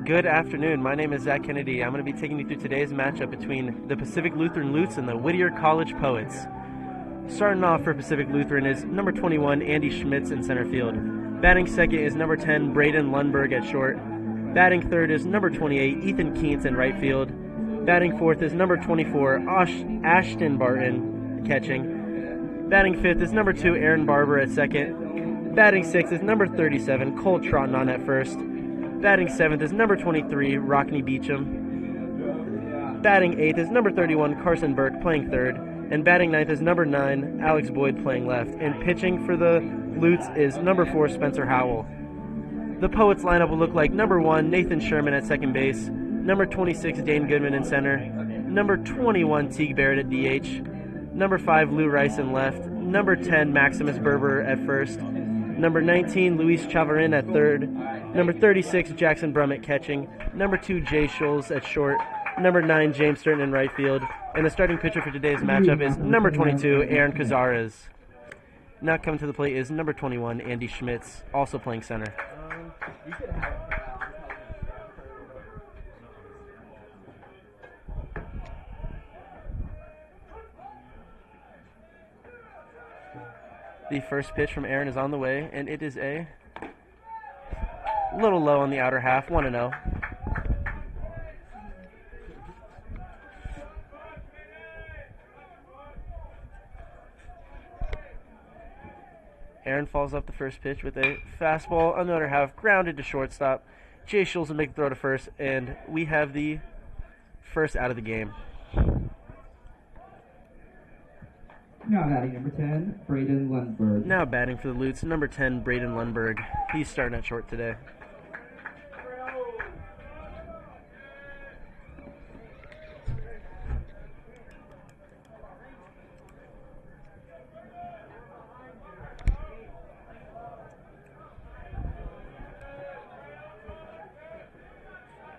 Good afternoon. My name is Zach Kennedy. I'm going to be taking you through today's matchup between the Pacific Lutheran Lutes and the Whittier College Poets. Starting off for Pacific Lutheran is number 21, Andy Schmitz in center field. Batting second is number 10, Braden Lundberg at short. Batting third is number 28, Ethan Keentz in right field. Batting fourth is number 24, Ashton Barton catching. Batting fifth is number 2, Aaron Barber at second. Batting sixth is number 37, Cole Trotton at first. Batting seventh is number 23, Rockney Beecham. Batting eighth is number 31, Carson Burke playing third. And batting ninth is number 9, Alex Boyd playing left. And pitching for the Lutes is number 4, Spencer Howell. The Poets lineup will look like number 1, Nathan Sherman at second base. Number 26, Dane Goodman in center. Number 21, Teague Barrett at DH. Number 5, Lou Rice in left. Number 10, Maximus Berber at first. Number 19, Luis Chavarin at third. Number 36, Jackson Brummett catching. Number 2, Jay Scholes at short. Number 9, James Sturton in right field. And the starting pitcher for today's matchup is number 22, Aaron Cazares. Now coming to the plate is number 21, Andy Schmitz, also playing center. The first pitch from Aaron is on the way, and it is a little low on the outer half, 1-0. Aaron follows up the first pitch with a fastball on the other half, grounded to shortstop. Jay Schultz will make the throw to first, and we have the first out of the game. Now batting number 10, Braden Lundberg. Now batting for the Lutes, number 10, Braden Lundberg. He's starting at short today.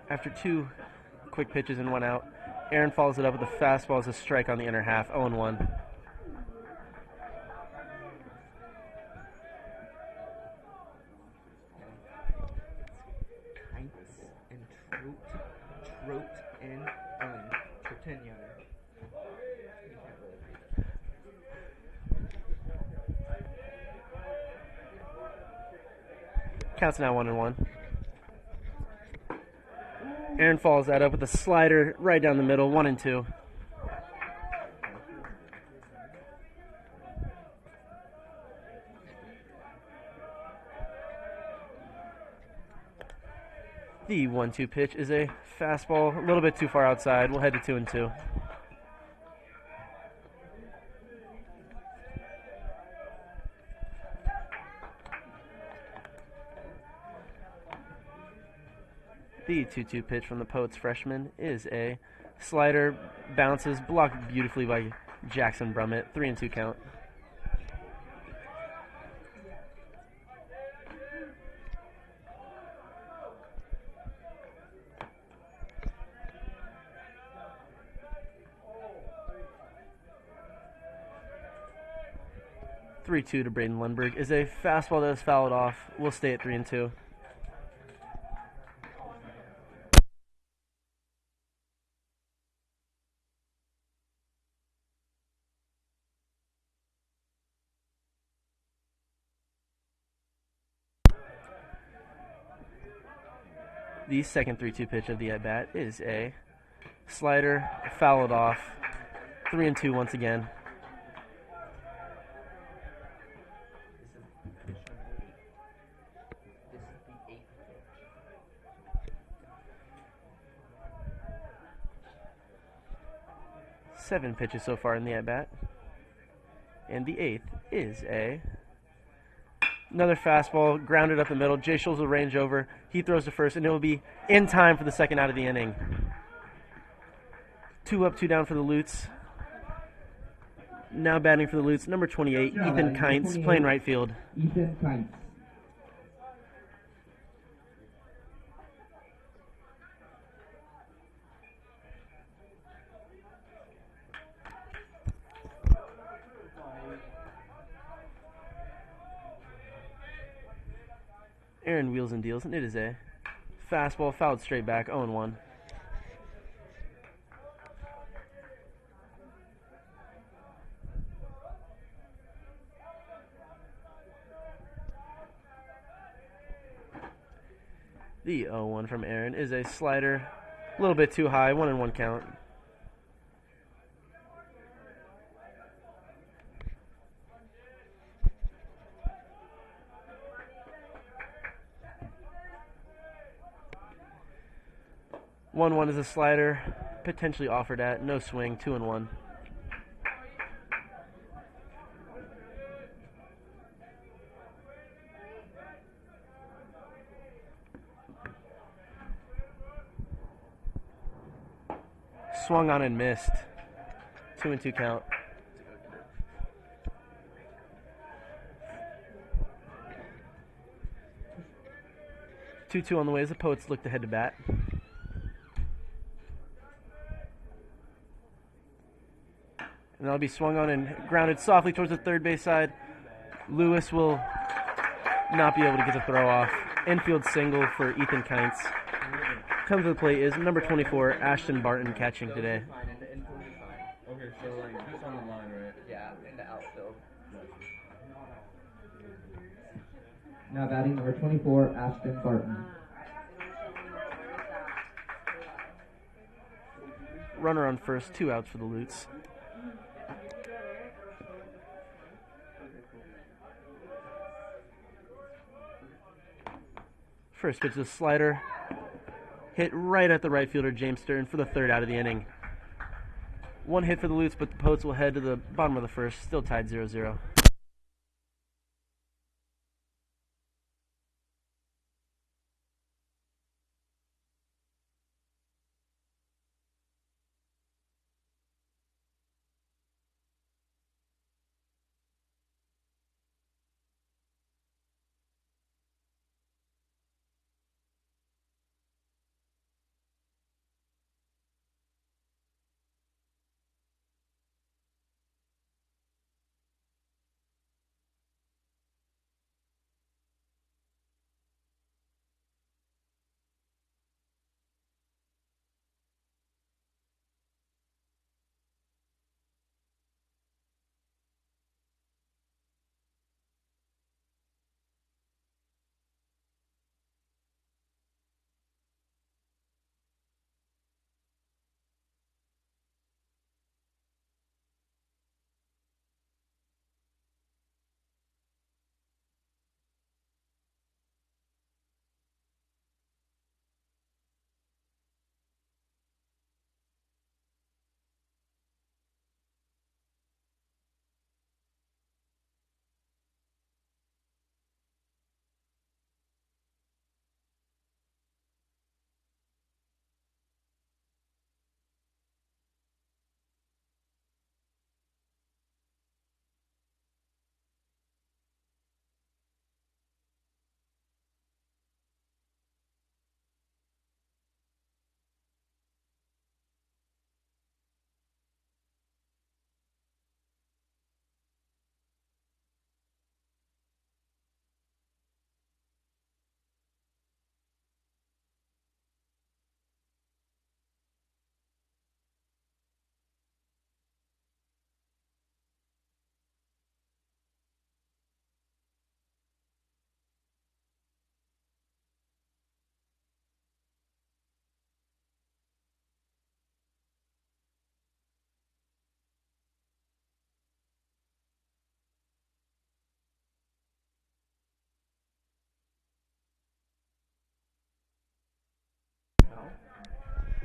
After 2 quick pitches and 1 out, Aaron follows it up with a fastball as a strike on the inner half, 0-1. Counts now 1-1. Aaron follows that up with a slider right down the middle, 1-2. The 1-2 pitch is a fastball, a little bit too far outside. We'll head to 2-2. The 2-2 pitch from the Poets freshman is a slider, bounces, blocked beautifully by Jackson Brummett, 3-2 count. (3-2) to Braden Lundberg is a fastball that is fouled off. We'll stay at 3-2. The second 3-2 pitch of the at-bat is a slider, fouled off, 3-2 once again. Seven pitches so far in the at-bat. And the 8th is another fastball, grounded up the middle. Jay Schultz will range over. He throws to first, and it will be in time for the second out of the inning. 2 up, 2 down for the Lutes. Now batting for the Lutes, number 28, Ethan Keintz, playing right field. Ethan Keintz. Aaron wheels and deals, and it is a Fastball fouled straight back, 0-1. The 0-1 from Aaron is a slider, a little bit too high, 1-1 count. One is a slider, potentially offered at, no swing, 2-1. Swung on and missed, 2-2 count. Two on the way as the Poets look to head to bat. And that'll be swung on and grounded softly towards the third base side. Lewis will not be able to get the throw off. Infield single for Ethan Kientz. Comes to the plate is number 24, Ashton Barton, catching today. Okay, so like just on the line, right? Yeah, in the outfield. Now batting number 24, Ashton Barton. Runner on first, 2 outs for the Lutes. First pitch is a slider. Hit right at the right fielder, James Stern, for the 3rd out of the inning. 1 hit for the Lutes, but the Poets will head to the bottom of the 1st, still tied 0-0.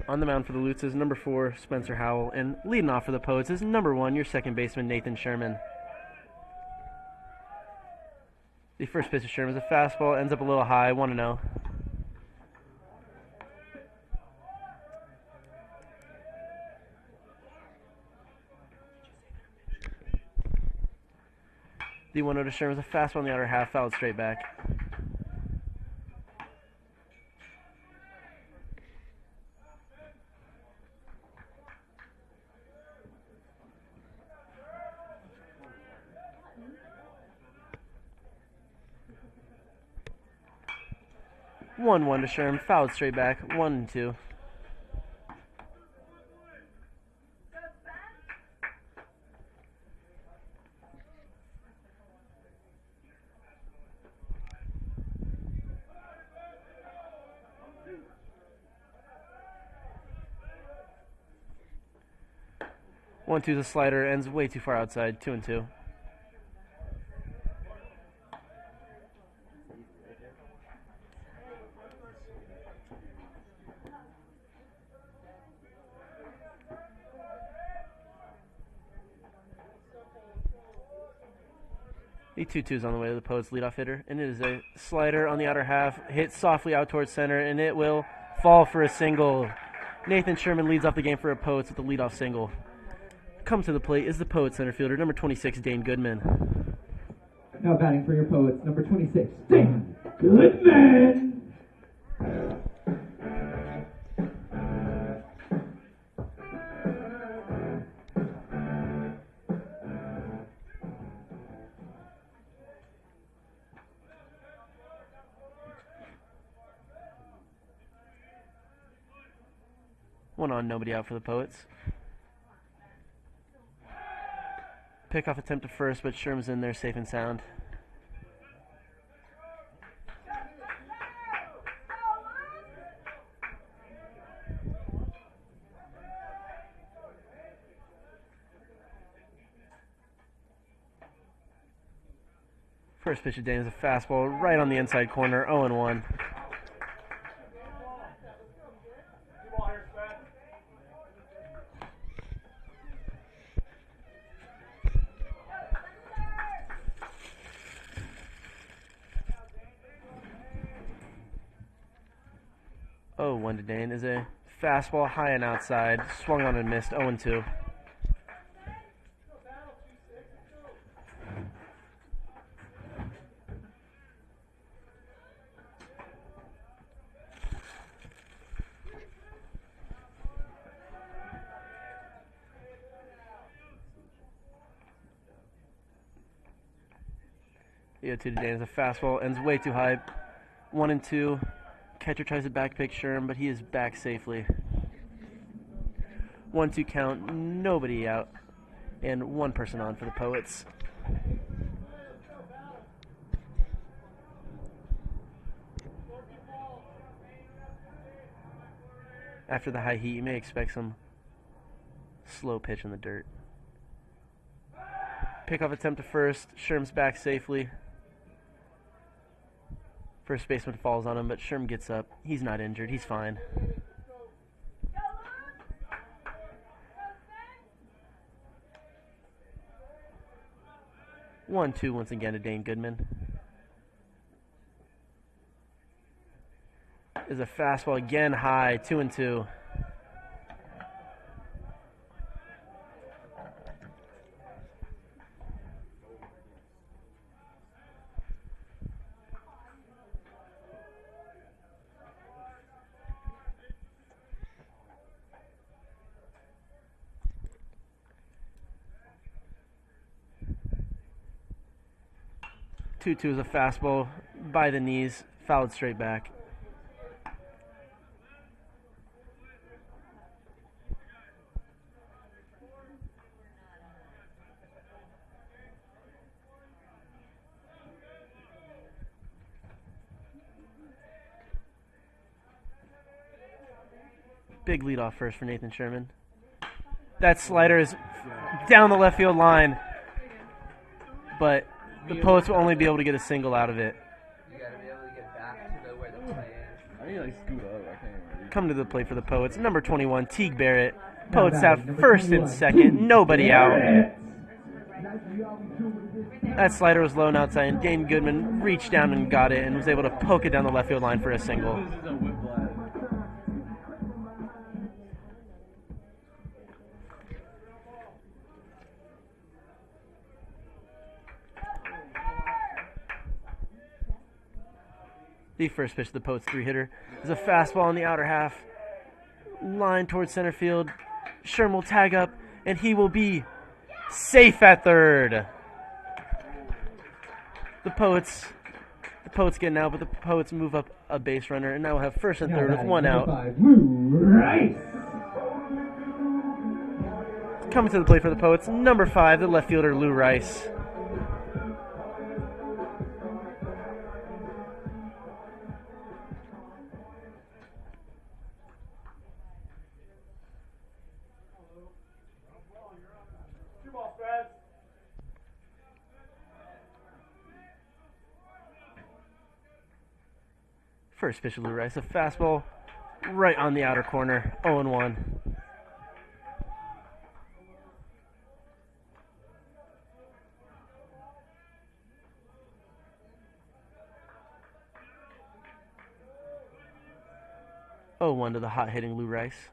On the mound for the Lutes is number 4, Spencer Howell, and leading off for the Poets is number 1, your second baseman, Nathan Sherman. The first pitch of Sherman is a fastball, ends up a little high, 1-0. The 1-0 to Sherman is a fastball in the outer half, fouled straight back. 1-1 to Sherm. Fouled straight back. 1-2. One, two, the slider ends way too far outside. 2-2. The 2-2 is on the way to the Poets leadoff hitter, and it is a slider on the outer half, hit softly out towards center, and it will fall for a single. Nathan Sherman leads off the game for a Poets with the leadoff single. Come to the plate is the Poets center fielder, number 26, Dane Goodman. Now batting for your Poets, number 26, Dane Goodman. 1 on, nobody out for the Poets. Pickoff attempt to first, but Sherm's in there safe and sound. First pitch of Dane is a fastball right on the inside corner, 0-1. Oh, 1 to Dane is a fastball high and outside, swung on and missed, 0-2. The 0-2 to Dane is a fastball, ends way too high, 1-2. Catcher tries to back pick Sherm, but he is back safely. 1-2 count, nobody out, and 1 person on for the Poets. After the high heat, you may expect some slow pitch in the dirt. Pickoff attempt to first, Sherm's back safely. First baseman falls on him, but Sherm gets up. He's not injured. He's fine. One, two once again to Dane Goodman. Is a fastball again high, 2-2. Two is a fastball by the knees, fouled straight back. Big leadoff first for Nathan Sherman. That slider is down the left field line, but the Poets will only be able to get a single out of it. You gotta be able to get back to where the play is. I need to like scoot up. I can't even reach. Come to the plate for the Poets. Number 21, Teague Barrett. Poets have first and second, nobody out. That slider was low and outside, and Dane Goodman reached down and got it and was able to poke it down the left field line for a single. This is a whiplash. The first pitch of the Poets three-hitter is a fastball on the outer half, line towards center field. Sherm will tag up, and he will be safe at third. The Poets getting out, but the Poets move up a base runner, and now we'll have first and Now third with batting, one number out. 5, Lou Rice. Coming to the plate for the Poets, number 5, the left fielder Lou Rice. First pitch of Lou Rice, a fastball right on the outer corner, 0-1. To the hot-hitting Lou Rice.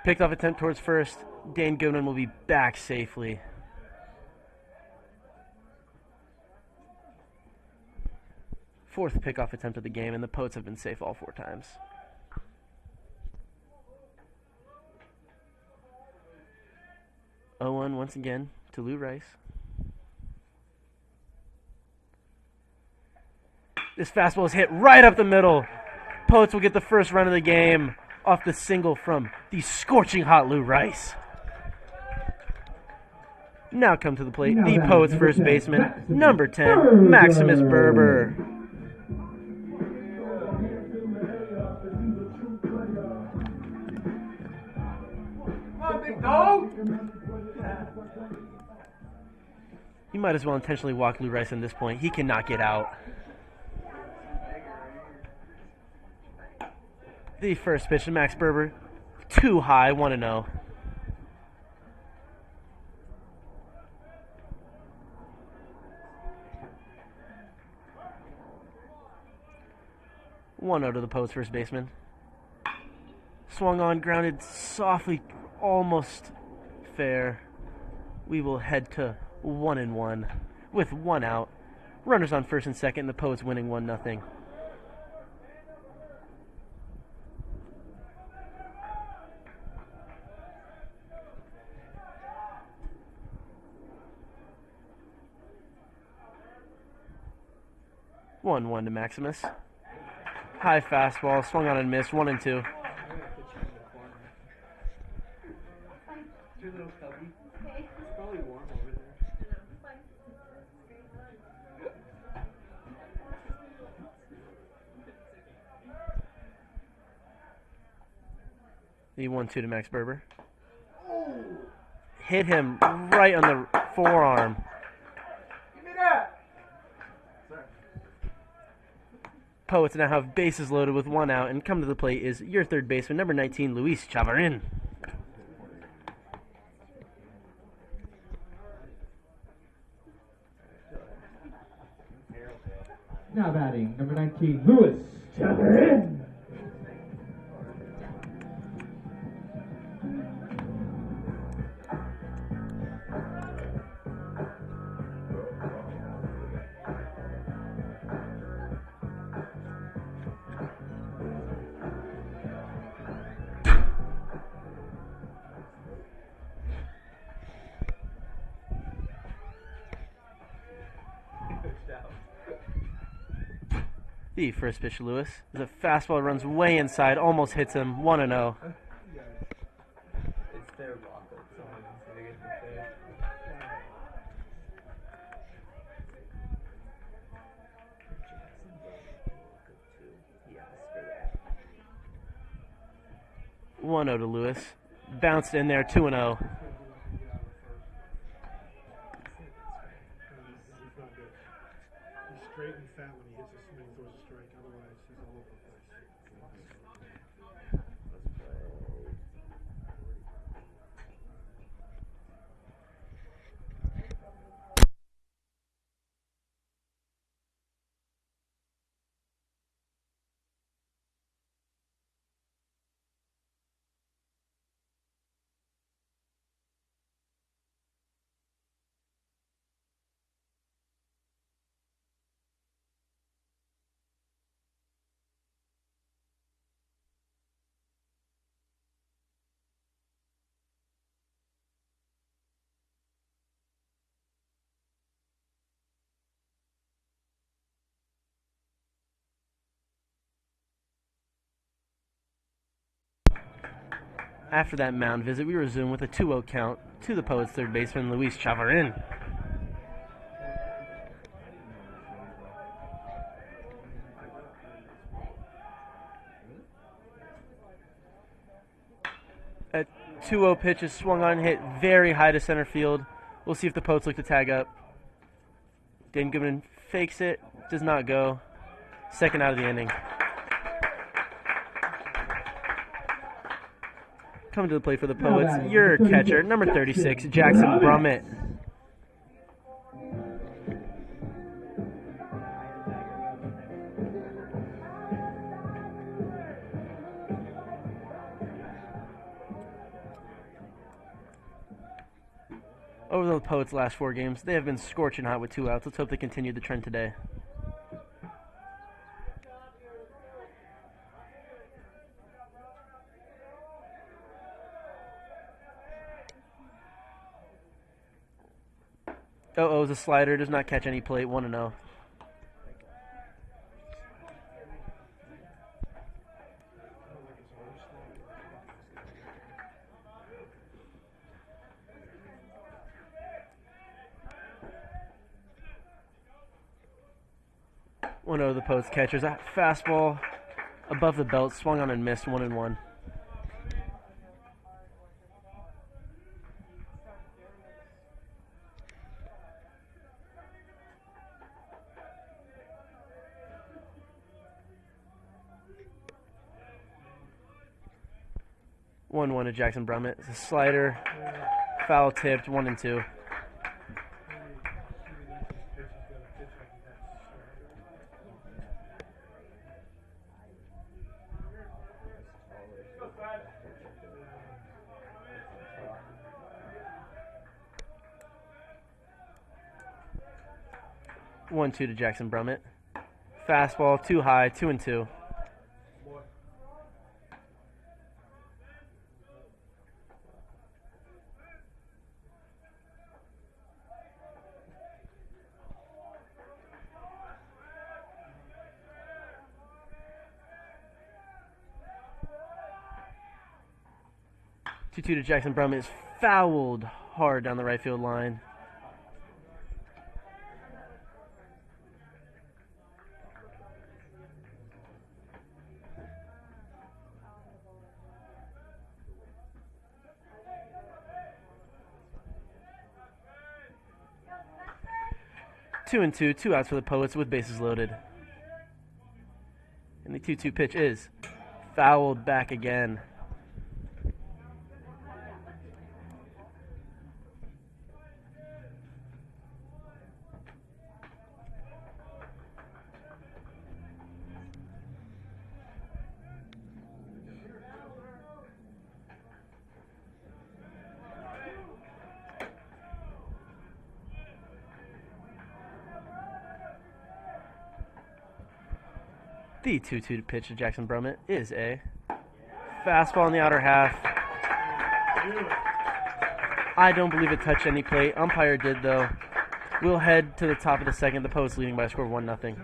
Picked off attempt towards first. Dane Goodman will be back safely. Fourth pickoff attempt of the game, and the Poets have been safe all 4 times. Owen once again to Lou Rice. This fastball is hit right up the middle. Poets will get the first run of the game off the single from the scorching hot Lou Rice. Now come to the plate, Now the batting, Poets number first 10, baseman, Maximus number 10, Berber. Maximus Berber. You might as well intentionally walk Lou Rice at this point. He cannot get out. The first pitch to Max Berber, too high, 1-0. One out to the Poets first baseman. Swung on, grounded softly, almost fair. We will head to 1-1 with 1 out. Runners on first and second, the Poets winning 1-0. One to Maximus. High fastball, swung on and missed, 1-2. Your little cubby. It's probably warm over there. The 1-2 to Max Berber. Hit him right on the forearm. Give me that! Poets now have bases loaded with 1 out, and come to the plate is your third baseman, number 19, Luis Chavarin. Now batting, number 19, Luis Chavarin. The first pitch to Lewis is a fastball, runs way inside, almost hits him, 1-0. It's their block. So they get the fair. He asked for that. 1-0 to Lewis. Bounced in there, 2-0. He's straight and fat when he hits a swing, throws a strike. Otherwise, he's all over the place. After that mound visit, we resume with a 2-0 count to the Poets' third baseman, Luis Chavarin. A 2-0 pitch is swung on, hit very high to center field. We'll see if the Poets look to tag up. Dan Goodman fakes it, does not go. Second out of the inning. Coming to the plate for the Poets, your catcher, number 36, Jackson Brummett. Over the Poets' last 4 games, they have been scorching hot with 2 outs. Let's hope they continue the trend today. Oh, is a slider, does not catch any plate, 1-0. One of the Post catchers. A fastball above the belt, swung on and missed, 1-1. One to Jackson Brummett. It's a slider, foul tipped, 1-2. One two to Jackson Brummett. Fastball too high, 2-2. Two to Jackson Brummett is fouled hard down the right field line. Two and two, 2 outs for the Poets with bases loaded. And the 2-2 pitch is fouled back again. The 2-2 pitch to Jackson Brummett is a fastball in the outer half. I don't believe it touched any plate. Umpire did, though. We'll head to the top of the second. The Poets leading by a score of 1-0.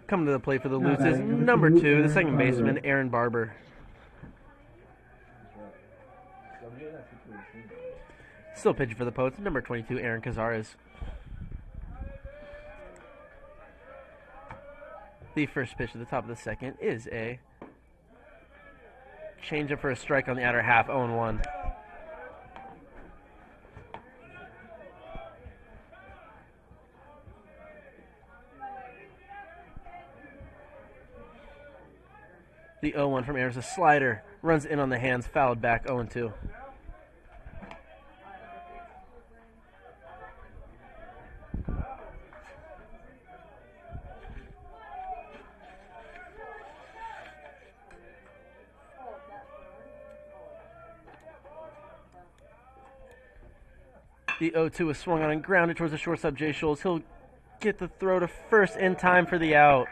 Coming to the plate for the Now Lutes is batting number number 2, the Aaron second Barber. baseman, Aaron Barber. Still pitching for the Poets, number 22, Aaron Cazares. The first pitch at the top of the second is a changeup for a strike on the outer half, 0-1. The 0-1 from Aaron's a slider, runs in on the hands, fouled back, 0-2. The 0-2 is swung on and grounded towards the shortstop, Jay Scholes. He'll get the throw to first in time for the out.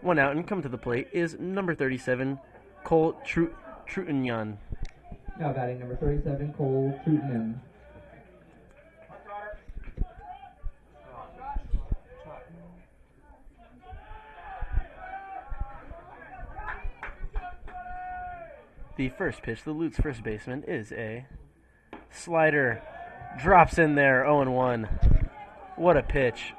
One out, and come to the plate is number 37, Cole Trutenyan. Now batting number 37, Cole Trutenyan. The first pitch, the Lutes first baseman, is a slider. Drops in there, 0-1. What a pitch.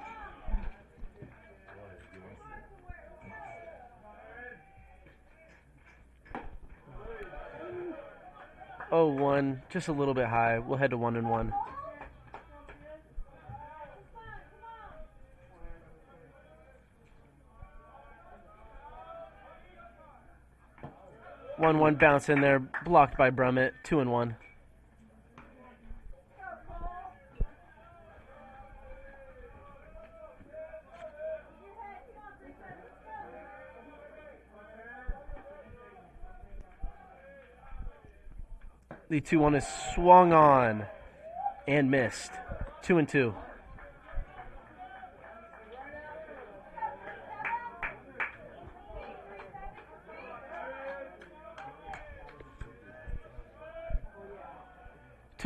Oh, 1, just a little bit high. We'll head to 1-1. One bounce in there, blocked by Brummett. 2-1. The 2-1 is swung on and missed. 2-2.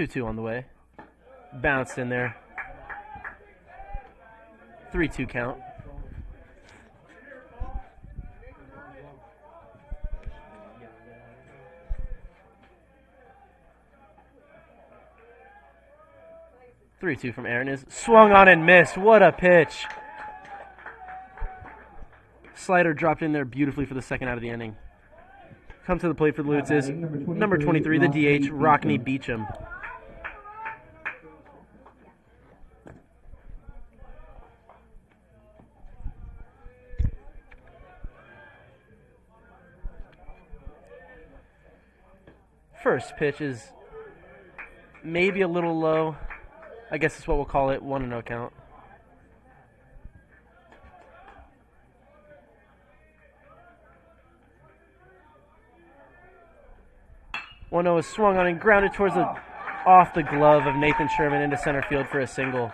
Two on the way. Bounced in there. 3-2 count. Three-two from Aaron is swung on and missed. What a pitch. Slider dropped in there beautifully for the second out of the inning. Come to the plate for the Lutes is number 23, the DH, Rockney Beecham. First pitch is maybe a little low. I guess that's what we'll call it. 1-0 count. One 0 is swung on and grounded towards the off the glove of Nathan Sherman into center field for a single.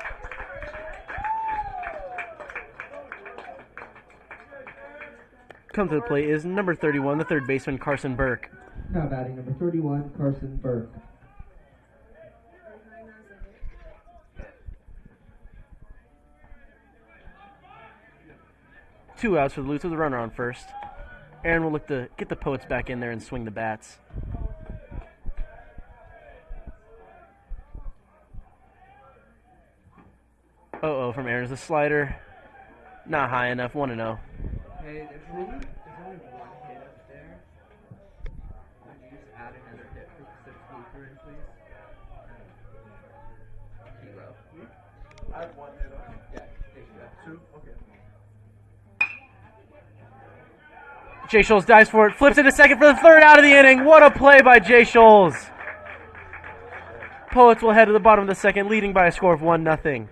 Come to the plate is number 31, the third baseman, Carson Burke. Now batting number 31, Carson Burke. Two outs for the Lutes with a runner on first. Aaron will look to get the Poets back in there and swing the bats. From Aaron's the slider. Not high enough. 1-0. Hey, there's only one hit up there. Would you just add another hit for Pacific Lutheran, please? Kilo. I have one hit on. Yeah, there you go. 2? Okay. Jay Scholes dives for it, flips it to second for the third out of the inning. What a play by Jay Scholes. Poets will head to the bottom of the second, leading by a score of 1-0.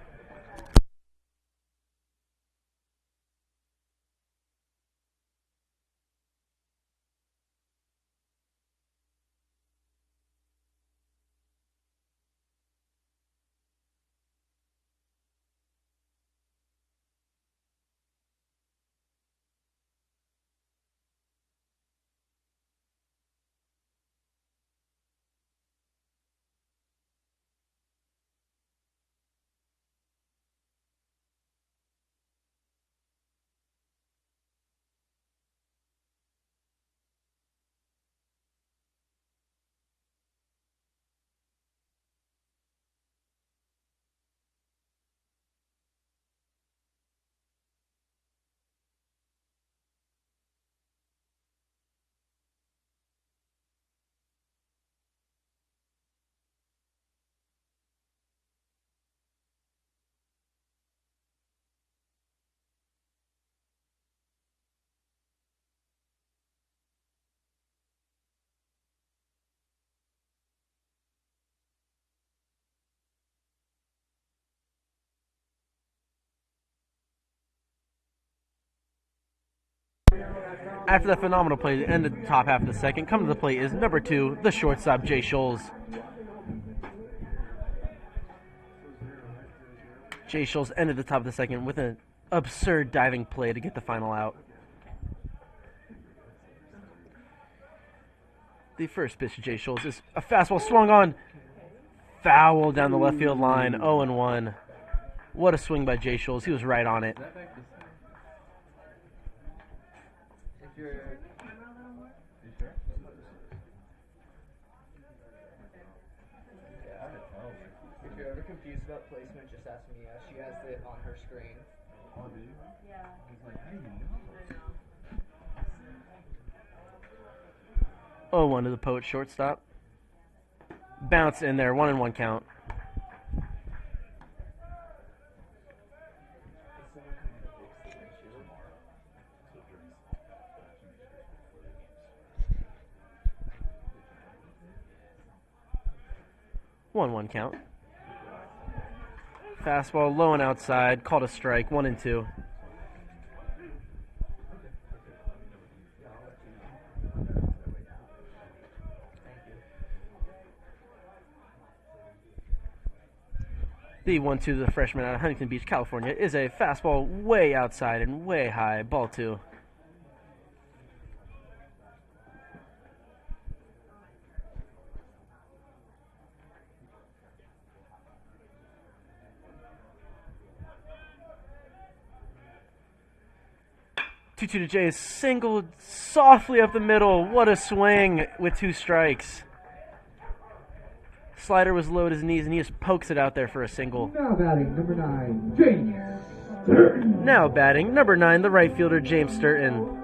After that phenomenal play to end the top half of the second, coming to the plate is number 2, the shortstop, Jay Scholes. Jay Scholes ended the top of the second with an absurd diving play to get the final out. The first pitch to Jay Scholes is a fastball swung on, foul down the left field line, 0-1. What a swing by Jay Scholes. He was right on it. If you're If you're ever confused about placement, just ask Mia. She has it on her screen. Oh, do you? Yeah. He's like, how do you know? 0-1 to the Poet shortstop. Bounce in there, 1-1 count. One count. Fastball low and outside, called a strike, 1-2. The 1-2 to the freshman out of Huntington Beach, California, is a fastball way outside and way high, ball 2. Two to Jay is singled softly up the middle. What a swing with 2 strikes. Slider was low at his knees, and he just pokes it out there for a single. Now batting, number 9, James Sturton. Now batting, number 9, the right fielder, James Sturton.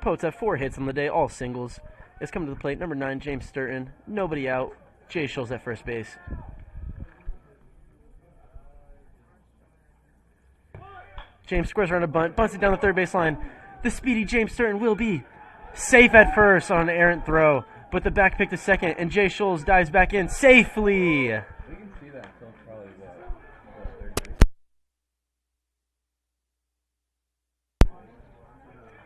Poets have 4 hits on the day, all singles. Is coming to the plate, number 9, James Sturton. Nobody out. Jay Scholes at first base. James squares around a bunt, bunts it down the third base line. The speedy James Sturton will be safe at first on an errant throw, but the back pick to second, and Jay Scholes dives back in safely. We can see that until probably the third base.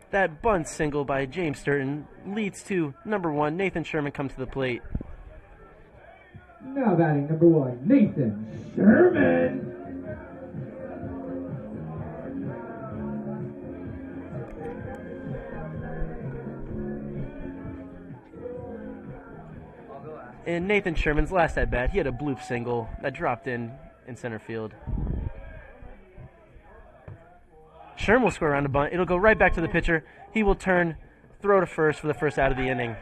That bunt single by James Sturton leads to number 1, Nathan Sherman come to the plate. Now batting, number 1, Nathan Sherman. In Nathan Sherman's last at-bat, he had a bloop single that dropped in center field. Sherman will square around a bunt. It'll go right back to the pitcher. He will turn, throw to first for the first out of the inning.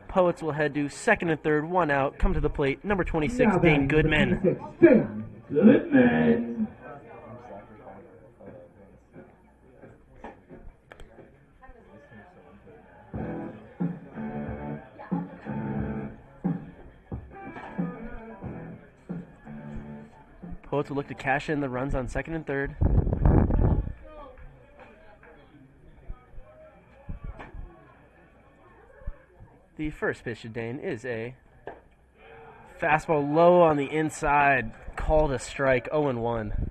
Poets will head to second and third, 1 out. Come to the plate, number 26, Now Dane batting, Goodman. number 26, Dane Goodman. Poets will look to cash in the runs on second and third. The first pitch to Dane is a fastball low on the inside, called a strike, 0-1.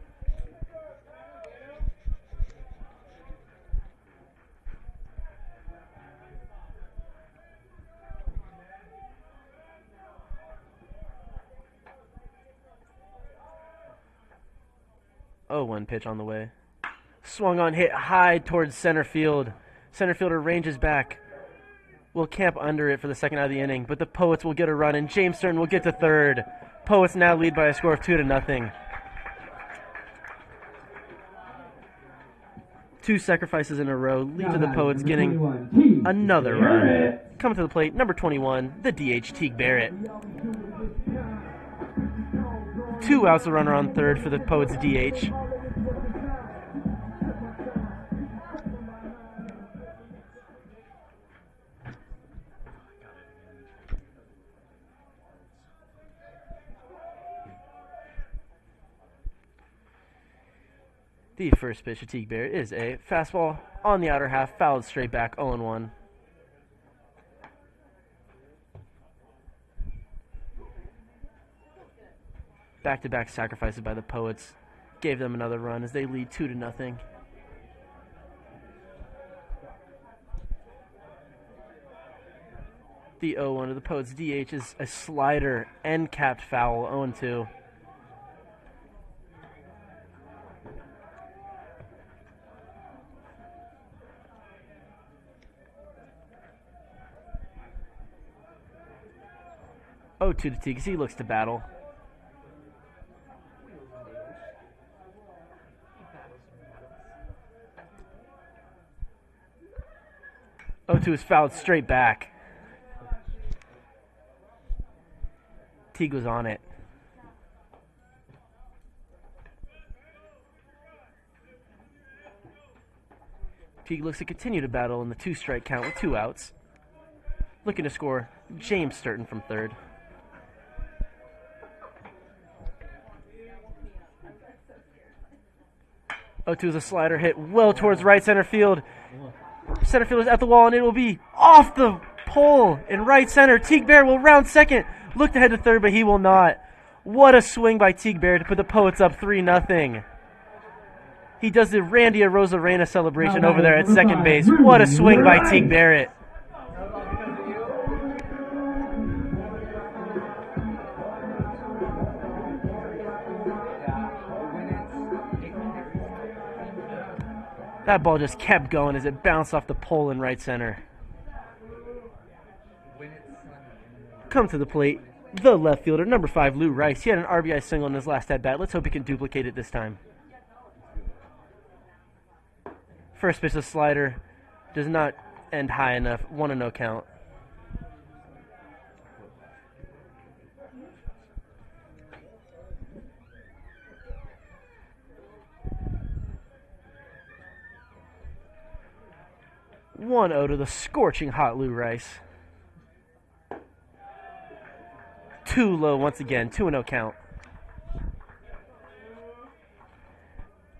One pitch on the way. Swung on, hit high towards center field. Center fielder ranges back. Will camp under it for the second out of the inning, but the Poets will get a run, and James Sturton will get to third. Poets now lead by a score of 2-0. 2 sacrifices in a row lead to the Poets getting another run. Coming to the plate, number 21, the DH, Teague Barrett. 2 outs, a runner on third for the Poets DH. The first pitch to Teague Barrett is a fastball on the outer half, fouled straight back, 0-1. Back-to-back sacrifices by the Poets gave them another run as they lead 2-0. The 0-1 of the Poets DH is a slider and capped foul, 0-2. Oh, 2 to Teague as he looks to battle. O2 is fouled straight back. Teague was on it. Teague looks to continue to battle in the 2-strike count with 2 outs. Looking to score James Sturton from third. O2 is a slider hit well towards right center field. Center field is at the wall, and it will be off the pole in right center. Teague Bear will round second. Looked ahead to third, but he will not. What a swing by Teague Bear to put the Poets up 3-0. He does the Randy Arozarena celebration over there at second base. What a swing by Teague Barrett. That ball just kept going as it bounced off the pole in right center. Come to the plate, the left fielder, number 5, Lou Rice. He had an RBI single in his last at-bat. Let's hope he can duplicate it this time. First pitch, a slider, does not end high enough. 1-0 count. One 0 to the scorching hot Lou Rice. Too low once again. 2-0 count.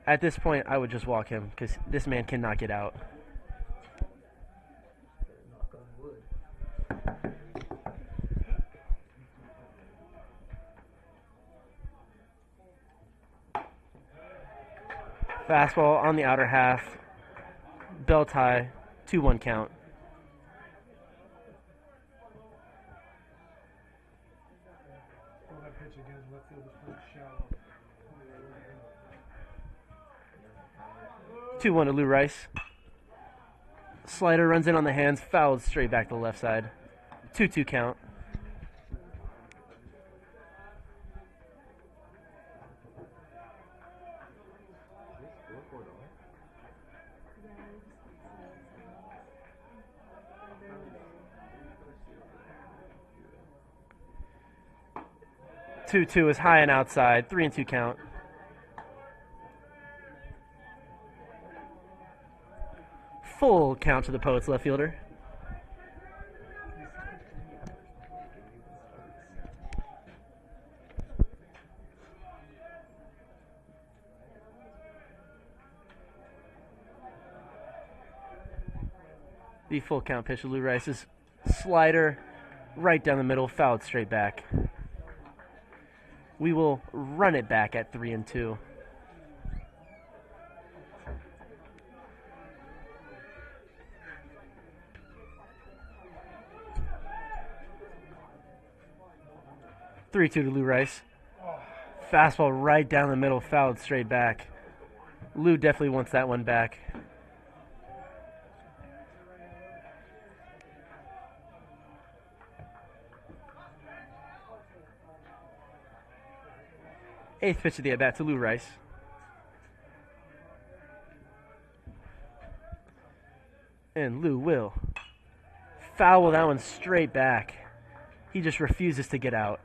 At this point, I would just walk him because this man cannot get out. Fastball on the outer half. Belt high. 2-1 count. Well, that pitch again, left field is pretty shallow. 2-1 to Lou Rice. Slider runs in on the hands, fouled straight back to the left side. 2-2 count. Two is high and outside. 3-2 count. Full count to the Poets left fielder. The full count pitch to Lou Rice's slider right down the middle, fouled straight back. We will run it back at 3-2. Three two to Lou Rice. Fastball right down the middle, fouled straight back. Lou definitely wants that one back. Eighth pitch of the at-bat to Lou Rice. And Lou will foul that one straight back. He just refuses to get out.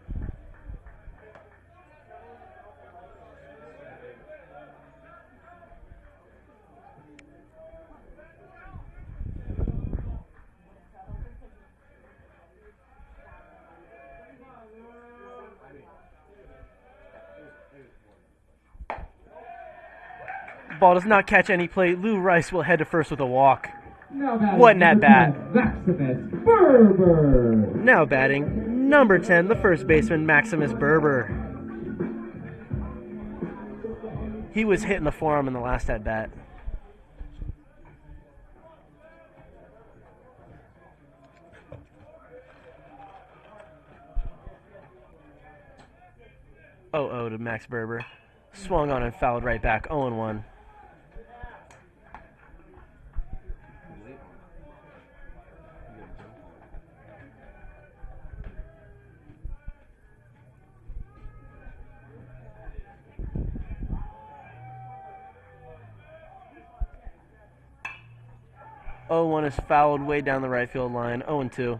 Ball does not catch any play. Lou Rice will head to first with a walk. What an at-bat. Maximus Berber. Now batting, number 10, the first baseman, Maximus Berber. He was hitting the forearm in the last at bat. Oh to Max Berber. Swung on and fouled right back. 0-1. One is fouled way down the right field line. 0-2.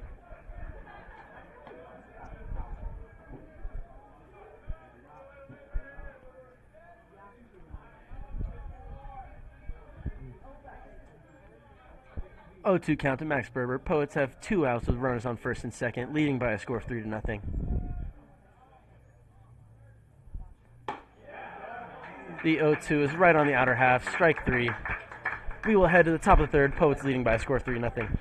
Oh, 2 count to Max Berber. Poets have 2 outs with runners on first and second, leading by a score of 3-0. The 0-2 is right on the outer half. Strike 3. We will head to the top of the third. Poets leading by a score of 3-0.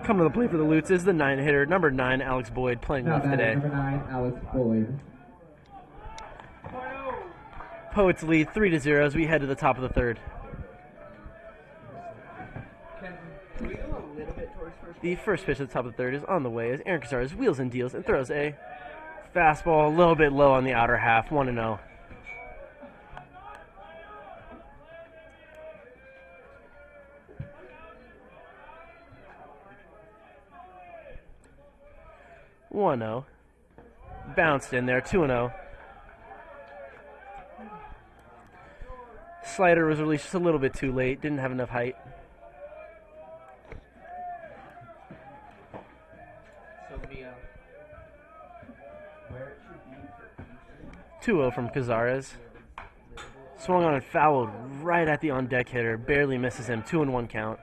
Coming to the plate for the Lutes is the 9-hitter, number 9, Alex Boyd, playing left today. Number 9, Alex Boyd. Poets lead 3-0 as we head to the top of the third. Can we go a little bit towards first? The first pitch at the top of the third is on the way as Aaron Casares wheels and deals and throws a fastball a little bit low on the outer half, 1-0. Bounced in there, 2-0. Slider was released just a little bit too late, didn't have enough height. So where it should be for 2-0 from Casares. Swung on and fouled right at the on-deck hitter, barely misses him, 2-1 count.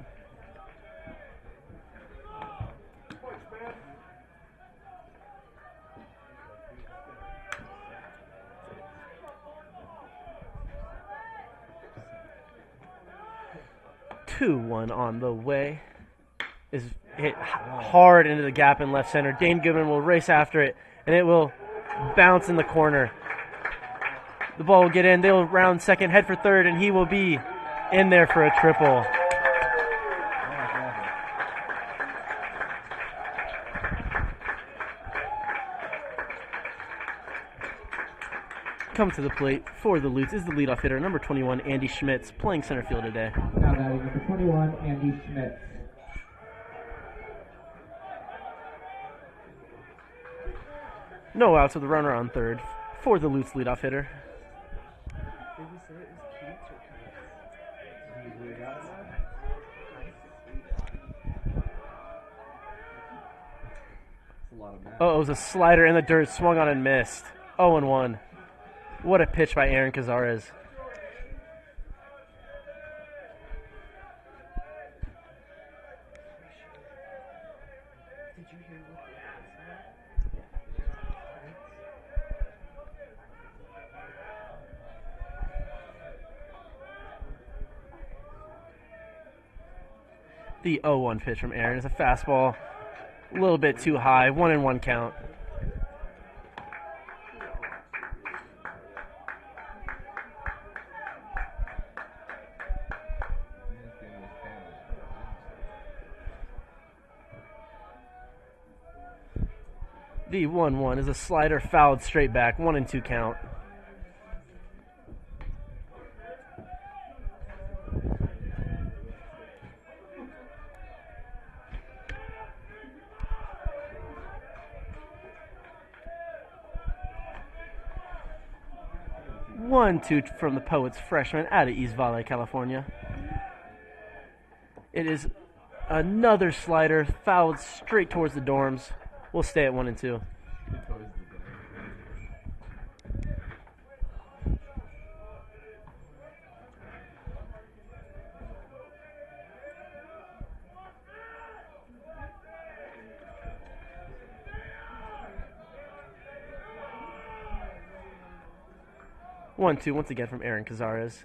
On the way is hit hard into the gap in left center. Dane Goodman will race after it, and it will bounce in the corner. The ball will get in. They'll round second, head for third, and he will be in there for a triple. Come to the plate for the Lutes is the leadoff hitter, number 21, Andy Schmitz, playing center field today. Now batting number 21, Andy Schmitz. No outs with the runner on third for the Lutes leadoff hitter. Did we say it was Keats or Kites? It's a lot of Oh, it was a slider in the dirt, swung on and missed. 0-1. What a pitch by Aaron Cazares. Did you hear what the ass said? The 0-1 pitch from Aaron is a fastball. A little bit too high. 1-1 count. The 1-1 is a slider fouled straight back. 1-2 count. One-two from the Poets freshman out of East Valley, California. It is another slider fouled straight towards the dorms. We'll stay at 1-2. 1-2 once again from Aaron Cazares.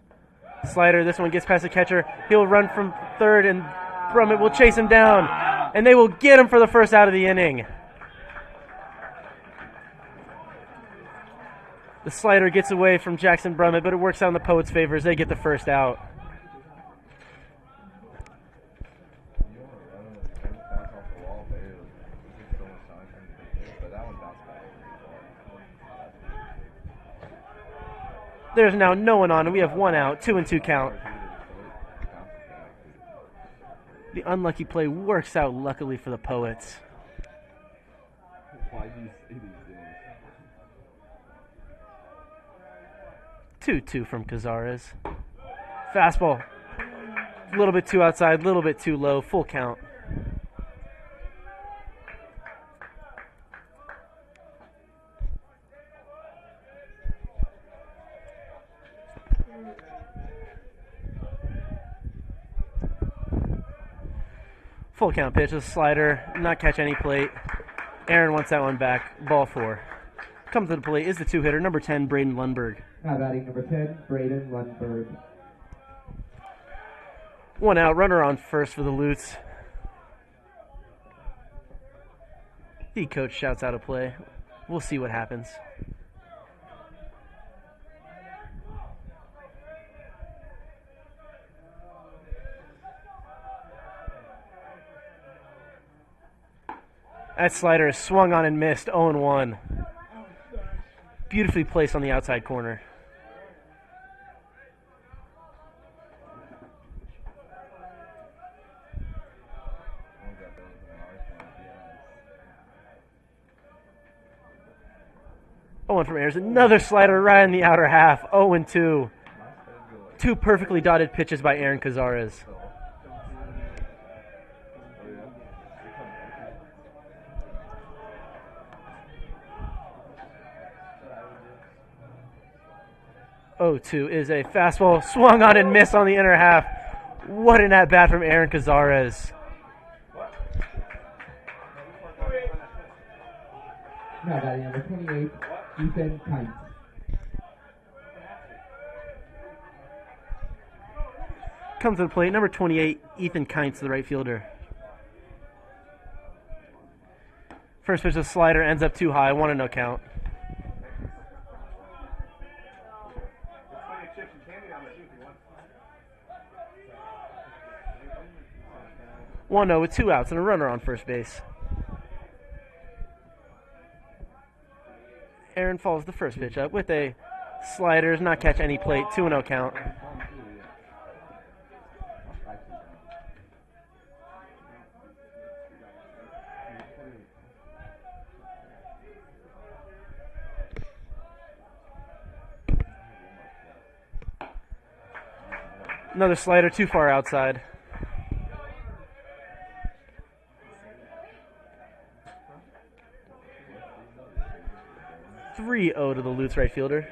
Slider, this one gets past the catcher. He'll run from third, and Brummett will chase him down. And they will get him for the first out of the inning. The slider gets away from Jackson Brummett, but it works out in the Poets' favor as they get the first out. There's now no one on, and we have one out, 2-2 count. The unlucky play works out luckily for the Poets. 2-2 from Cazares. Fastball. A little bit too outside, a little bit too low, full count. Full count pitch, a slider, not catch any plate. Aaron wants that one back, ball 4. Comes to the plate is the 2-hitter, number 10, Braden Lundberg. Now batting number 10, Braden Lundberg. One out, runner on first for the Lutes. The coach shouts out a play. We'll see what happens. That slider is swung on and missed, 0-1. Beautifully placed on the outside corner. From Ayers, another slider right in the outer half, 0-2. Two perfectly dotted pitches by Aaron Cazares. Oh-2 is a fastball swung on and missed on the inner half. What an at-bat from Aaron Cazares. Now batting number 28, Ethan Kines. Comes to the plate, number 28, Ethan Kines, the right fielder. First pitch, a slider, ends up too high, 1-0 count. One 0 with 2 outs and a runner on first base. Aaron follows the first pitch up with a slider, does not catch any plate, 2-0 count. Another slider too far outside. 3-0 to the Lutz right fielder.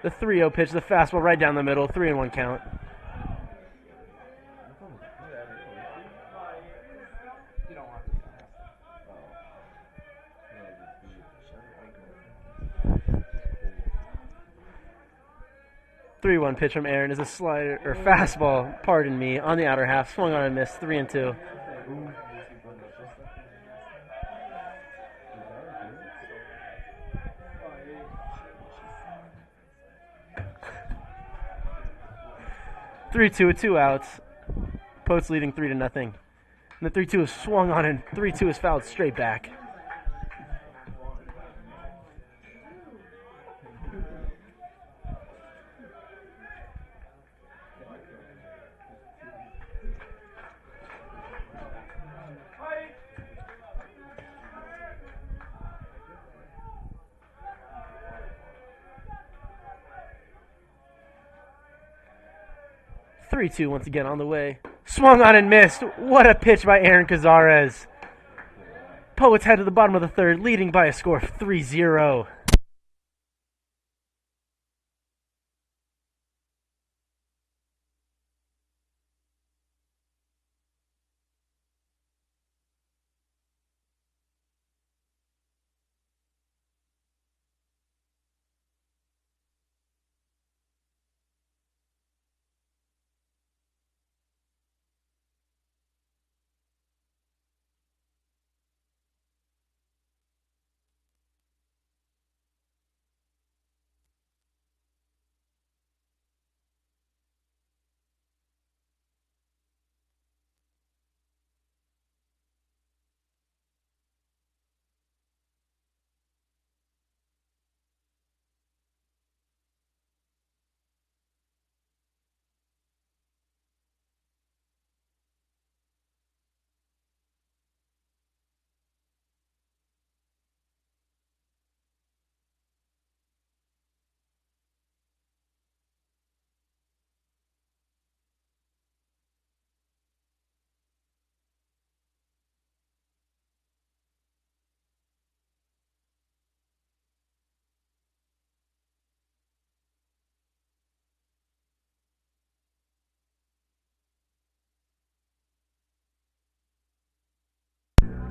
The 3-0 pitch, the fastball right down the middle, 3-1 count. You don't want to. 3-1 pitch from Aaron is a slider or fastball, pardon me, on the outer half, swung on and missed, 3-2. Three two with 2 outs. Poets leading 3-0. And the 3-2 is swung on and 3-2 is fouled straight back. Three-two once again on the way. Swung on and missed. What a pitch by Aaron Cazares. Poets head to the bottom of the third, leading by a score of 3-0.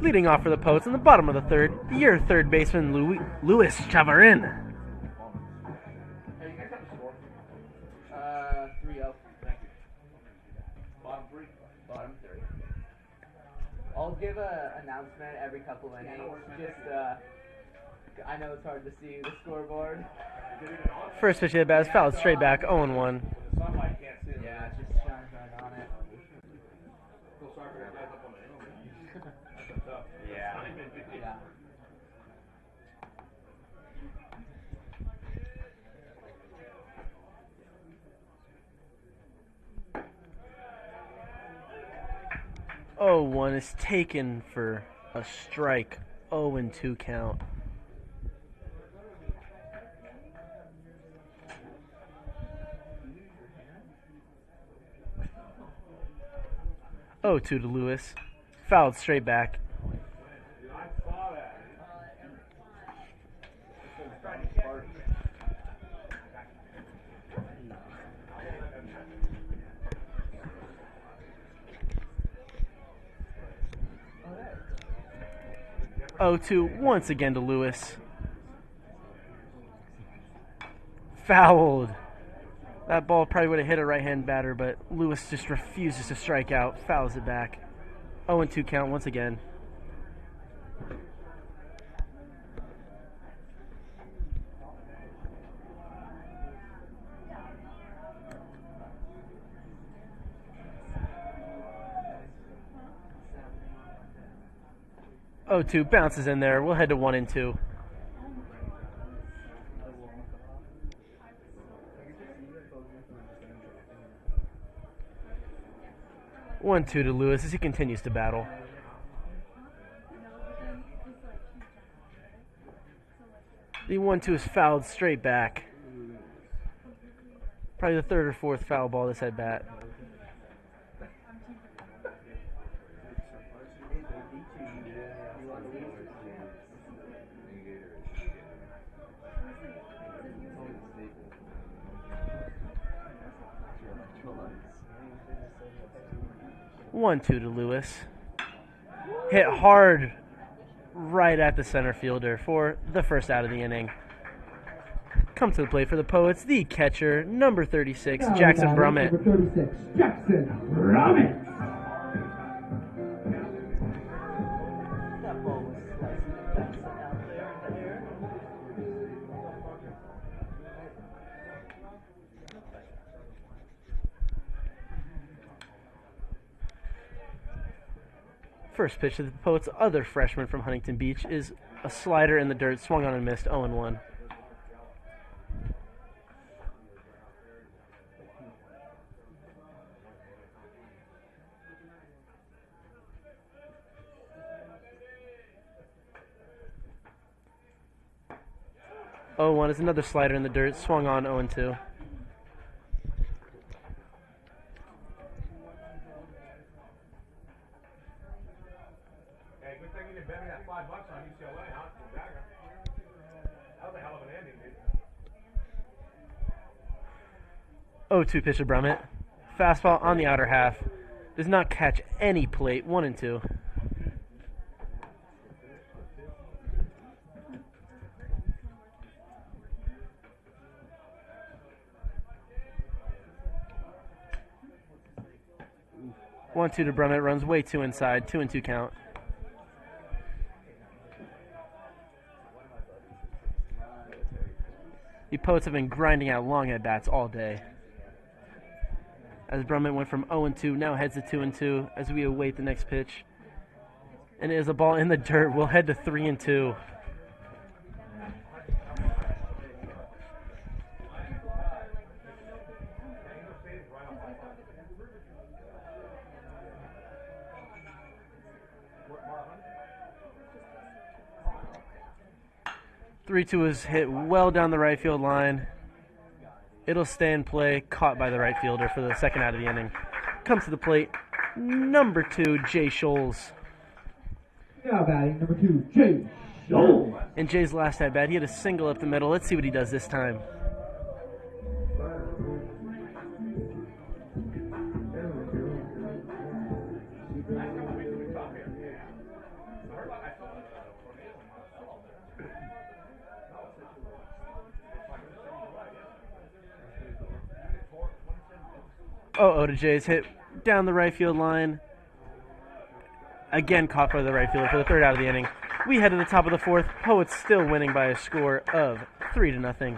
Leading off for the Poets in the bottom of the third, your third baseman, Luis Chavarin. 3-0. Bottom three. Bottom three. I'll give an announcement every couple innings. Just, I know it's hard to see the scoreboard. First pitch of the bat is fouled straight back, 0-1. Yeah, it just shines right on it. Yeah. Yeah. Oh, 1 is taken for a strike. 0-2 count. Oh, 2 to Lewis. Fouled straight back. Oh, 2 once again to Lewis. Fouled. That ball probably would have hit a right-hand batter, but Lewis just refuses to strike out. Fouls it back. 0-2 count once again. Oh, 2 bounces in there. We'll head to 1-2. One two to Lewis as he continues to battle. The 1-2 is fouled straight back. Probably the third or fourth foul ball this at bat. 1-2 to Lewis. Hit hard right at the center fielder for the first out of the inning. Come to the plate for the Poets, the catcher, number 36, Now Jackson batting, Brummett. Number 36, Jackson Brummett. That ball was slicing and dicing out there in the air. First pitch to the Poets' other freshman from Huntington Beach is a slider in the dirt, swung on and missed, 0-1. Oh, 1 is another slider in the dirt, swung on, 0-2. Hey, good thing you didn't bet me that $5 on UCLA, huh? That was a hell of an ending, dude. 0-2 pitch to Brummett. Fastball on the outer half. Does not catch any plate, 1-2. One two to Brummett, runs way too inside, 2-2 count. The Poets have been grinding out long at bats all day. As Brummett went from 0-2, now heads to 2-2 as we await the next pitch. And it is a ball in the dirt. We'll head to 3-2. Three-two is hit well down the right field line. It'll stay in play, caught by the right fielder for the second out of the inning. Comes to the plate, number 2, Jay Scholes. Now batting, number 2, Jay Scholes. In Jay's last at bat, he had a single up the middle. Let's see what he does this time. Oh, to Jay's hit down the right field line. Again caught by the right fielder for the third out of the inning. We head to the top of the fourth. Poets still winning by a score of 3-0.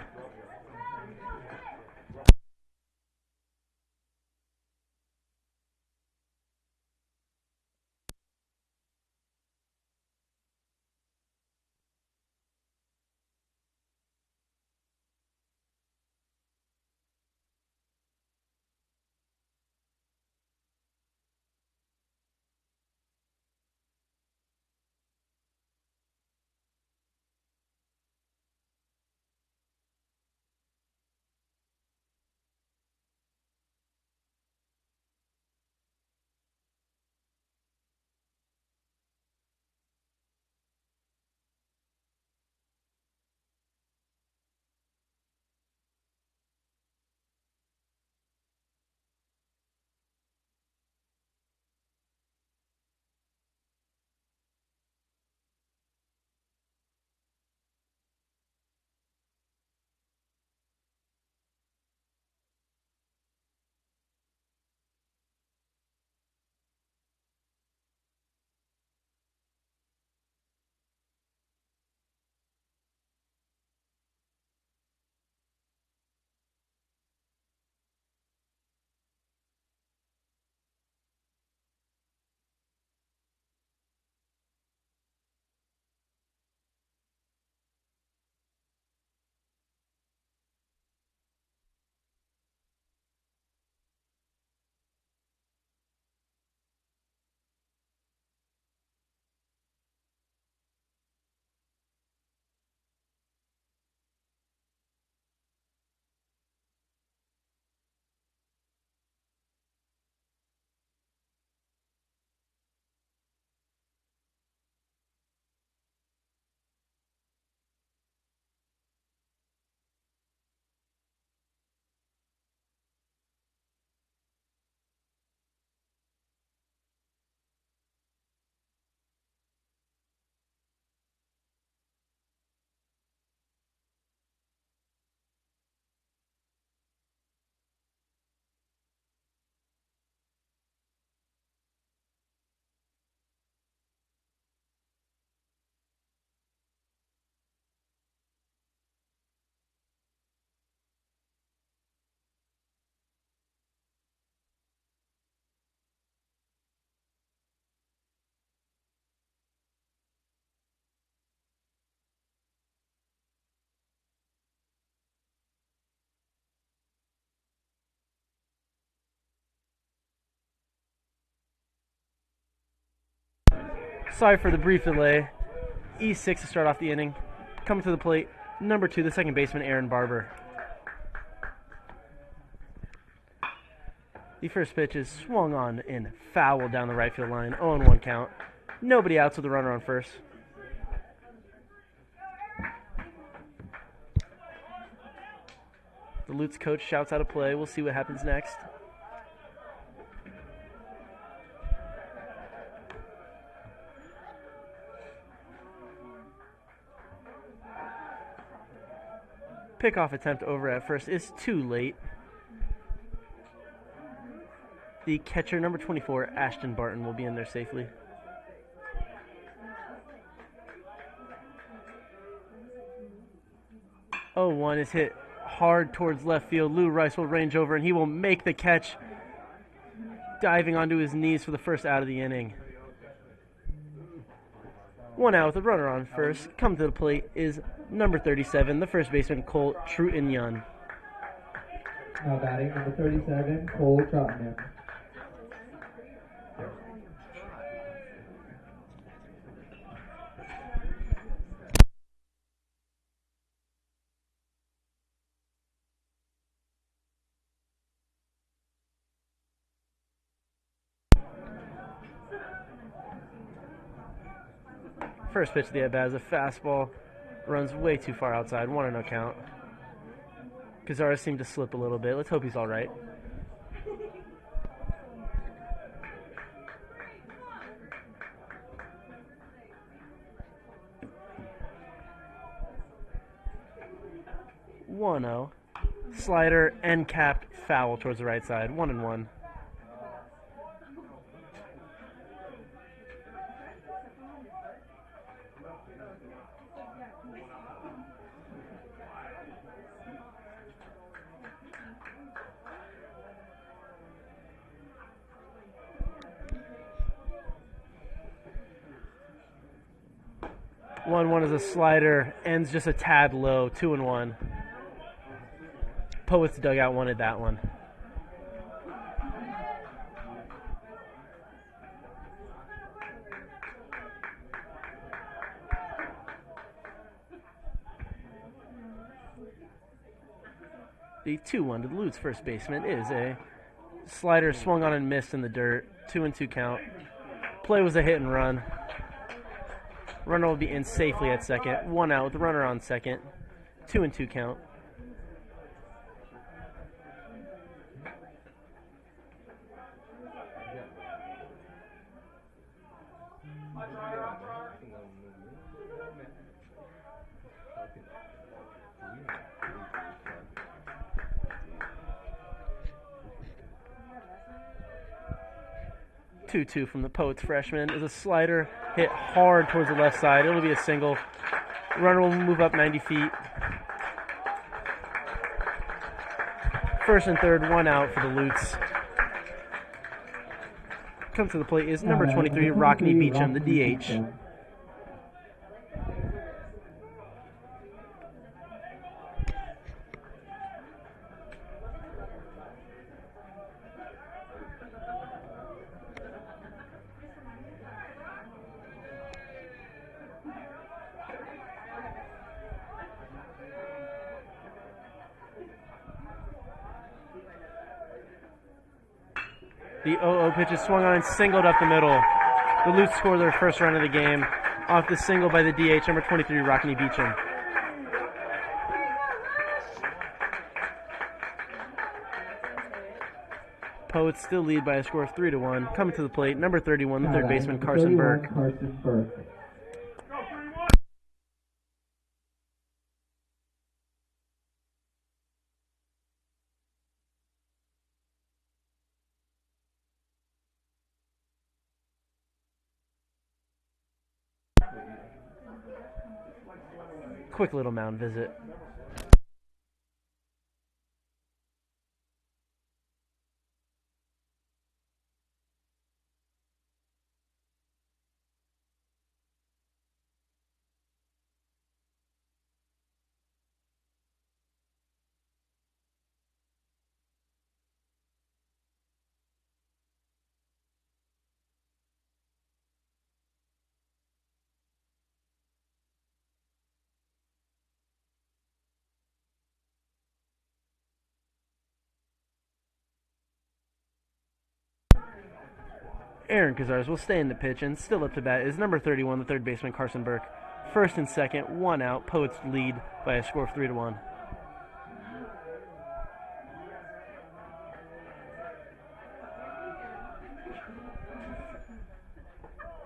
Sorry for the brief delay. E6 to start off the inning. Coming to the plate, number 2, the second baseman, Aaron Barber. The first pitch is swung on and fouled down the right field line. 0-1 count. Nobody outs with a runner on first. The Lutz coach shouts out a play. We'll see what happens next. Pickoff attempt over at first is too late. The catcher, number 24, Ashton Barton, will be in there safely. Oh, 1 is hit hard towards left field. Lou Rice will range over, and he will make the catch, diving onto his knees for the first out of the inning. 1 out with a runner on first. Come to the plate is number 37, the first baseman, Cole Truitt-Young. Now batting number 37, Cole Troutman. First pitch of the at-bat is a fastball. Runs way too far outside. 1-0 count. Cazares seemed to slip a little bit. Let's hope he's all right. One-0. Slider and capped foul towards the right side. 1-1. One is a slider, ends just a tad low. 2-1. Poets dugout wanted that one. The 2-1 to the Lutz first baseman is a slider swung on and missed in the dirt. 2-2 count. Play was a hit and run. Runner will be in safely at second. 1 out with the runner on second. 2-2 count. Two from the Poets freshman is a slider hit hard towards the left side. It'll be a single. Runner will move up 90 feet. First and third, 1 out for the Lutz. Come to the plate is number 23, Rockney Beecham, the DH. The 0-0 pitch is swung on and singled up the middle. The Lutz score their first run of the game off the single by the DH, number 23, Rockney Beecham. Poets still lead by a score of 3-1. Coming to the plate, number 31, the third baseman, Carson Burke. Quick little mound visit. Aaron Cazares will stay in the pitch, and still up to bat is number 31, the third baseman, Carson Burke. First and second, 1 out. Poets lead by a score of 3-1.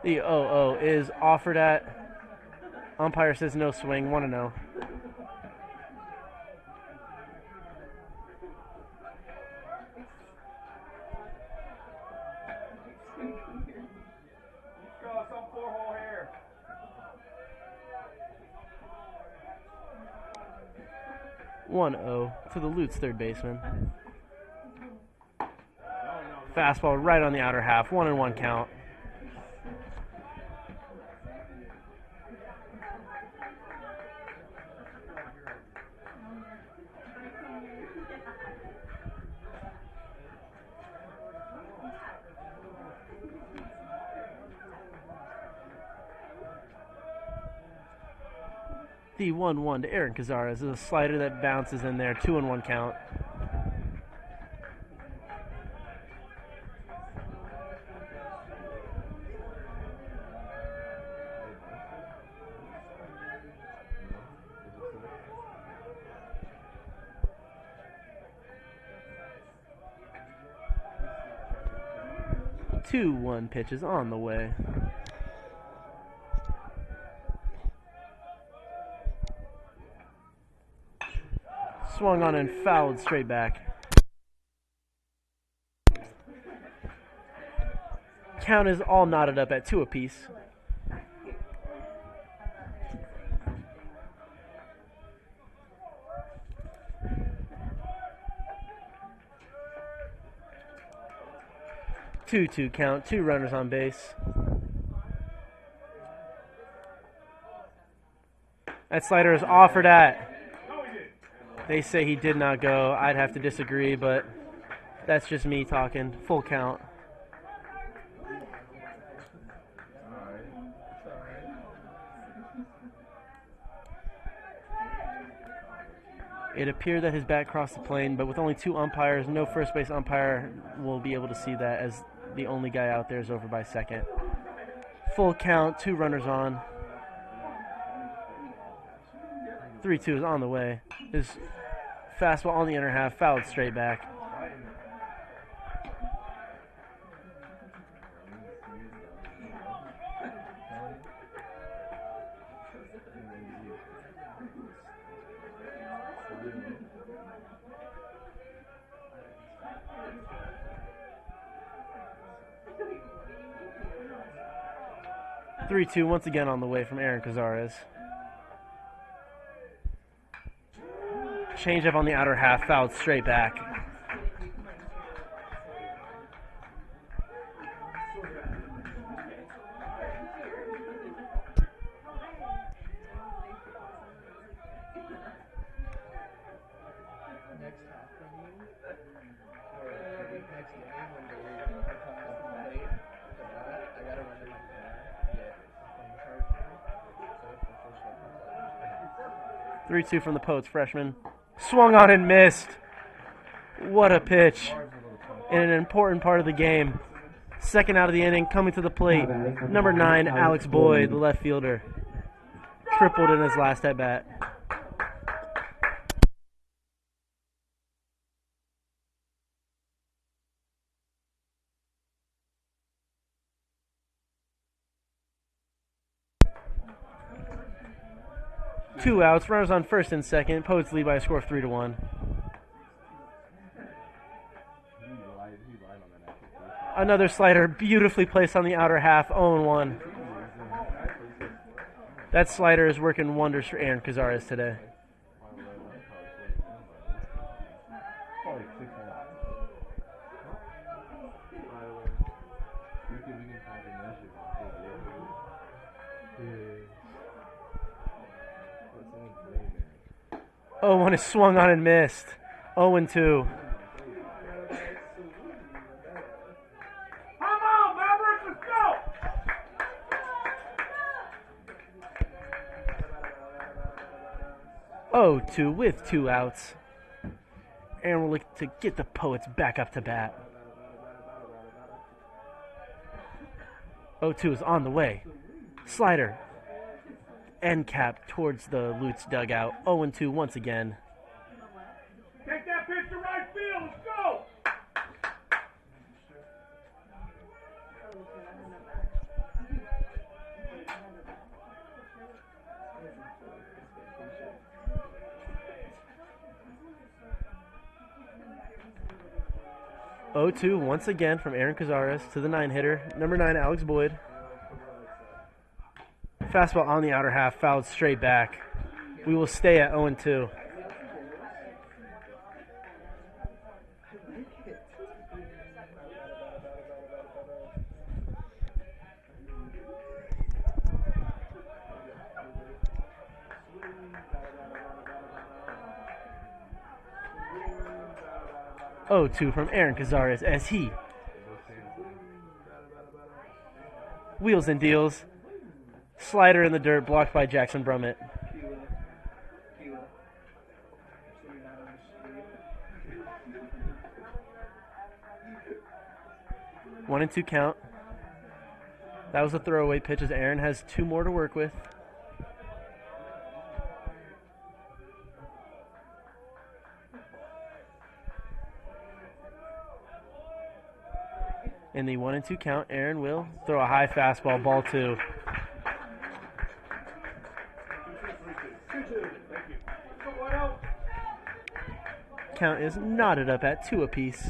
The 0-0 is offered at. Umpire says no swing, 1-0. Go, some 4-hole here. 1-0 to the Lutz third baseman. Fastball right on the outer half, 1-1 count. The 1-1 to Aaron Cazares is a slider that bounces in there, 2-1 count. Two 1 pitches on the way. Swung on and fouled straight back. Count is all knotted up at 2 apiece. Two count, 2 runners on base. That slider is offered at. They say he did not go. I'd have to disagree, but that's just me talking. Full count. It appeared that his bat crossed the plane, but with only 2 umpires, no first base umpire will be able to see that, as the only guy out there is over by second. Full count, 2 runners on. 3-2 is on the way. His fastball on the inner half, fouled straight back. Three-two once again on the way from Aaron Cazares. Change up on the outer half, fouled straight back. Three-two from the Poets freshman. Swung on and missed. What a pitch in an important part of the game. Second out of the inning, coming to the plate. Number 9, Alex Boyd, the left fielder. Tripled in his last at bat. Two outs, runners on first and second. Poets lead by a score of 3-1. Another slider beautifully placed on the outer half, 0-1. That slider is working wonders for Aaron Cazares today. Oh, one is swung on and missed. 0-2. Come on, Mavericks, let's go! 0-2 with 2 outs. And we're looking to get the Poets back up to bat. 0-2 is on the way. Slider. End cap towards the Lutz dugout. 0-2 once again. Take that pitch to right field. Let's go. 0-2 once again from Aaron Cazares to the 9-hitter. Number 9, Alex Boyd. Fastball on the outer half, fouled straight back. We will stay at 0-2. Oh, 2 from Aaron Cazares as he wheels and deals. Slider in the dirt, blocked by Jackson Brummett. One and 2 count. That was a throwaway pitch as Aaron has 2 more to work with. In the 1 and 2 count, Aaron will throw a high fastball, ball 2. Count is knotted up at 2 apiece.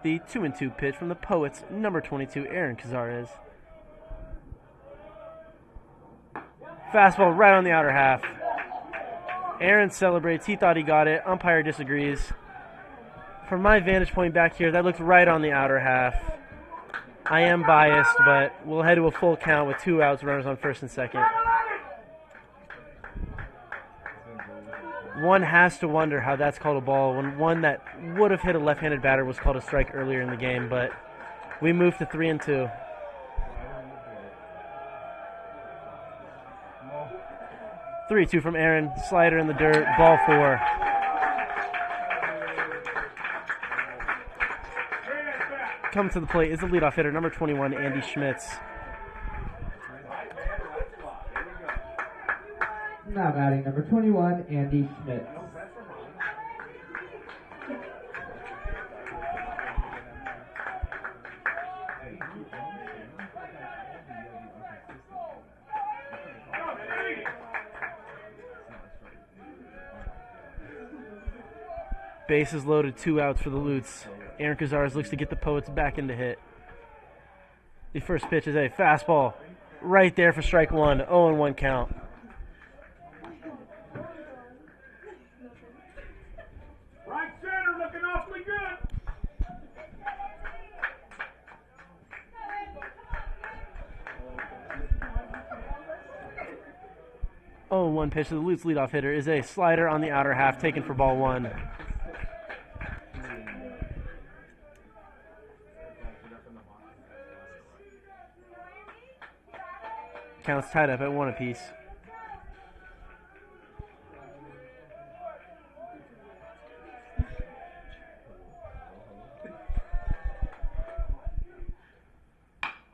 The 2 and 2 pitch from the Poets, number 22, Aaron Cazares. Fastball right on the outer half. Aaron celebrates. He thought he got it. Umpire disagrees. From my vantage point back here, that looks right on the outer half. I am biased, but we'll head to a full count with 2 outs, runners on first and second. One has to wonder how that's called a ball when one that would have hit a left-handed batter was called a strike earlier in the game, but we move to 3 and 2. 3-2 from Aaron. Slider in the dirt. Ball 4. Coming to the plate is the leadoff hitter, number 21, Andy Schmitz. Now batting number 21, Andy Schmidt. Bases loaded, 2 outs for the Lutz. Aaron Cazares looks to get the Poets back into hit. The first pitch is a fastball right there for strike 1. 0-1 count. Right center looking awfully good. Oh, 1 pitch to the Lutz leadoff hitter is a slider on the outer half, taken for ball 1. Counts tied up at 1 apiece.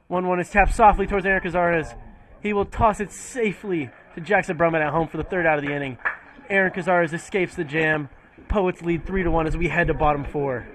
One is tapped softly towards Aaron Cazares. He will toss it safely to Jackson Brummett at home for the 3rd out of the inning. Aaron Cazares escapes the jam. Poets lead 3-1 as we head to bottom 4.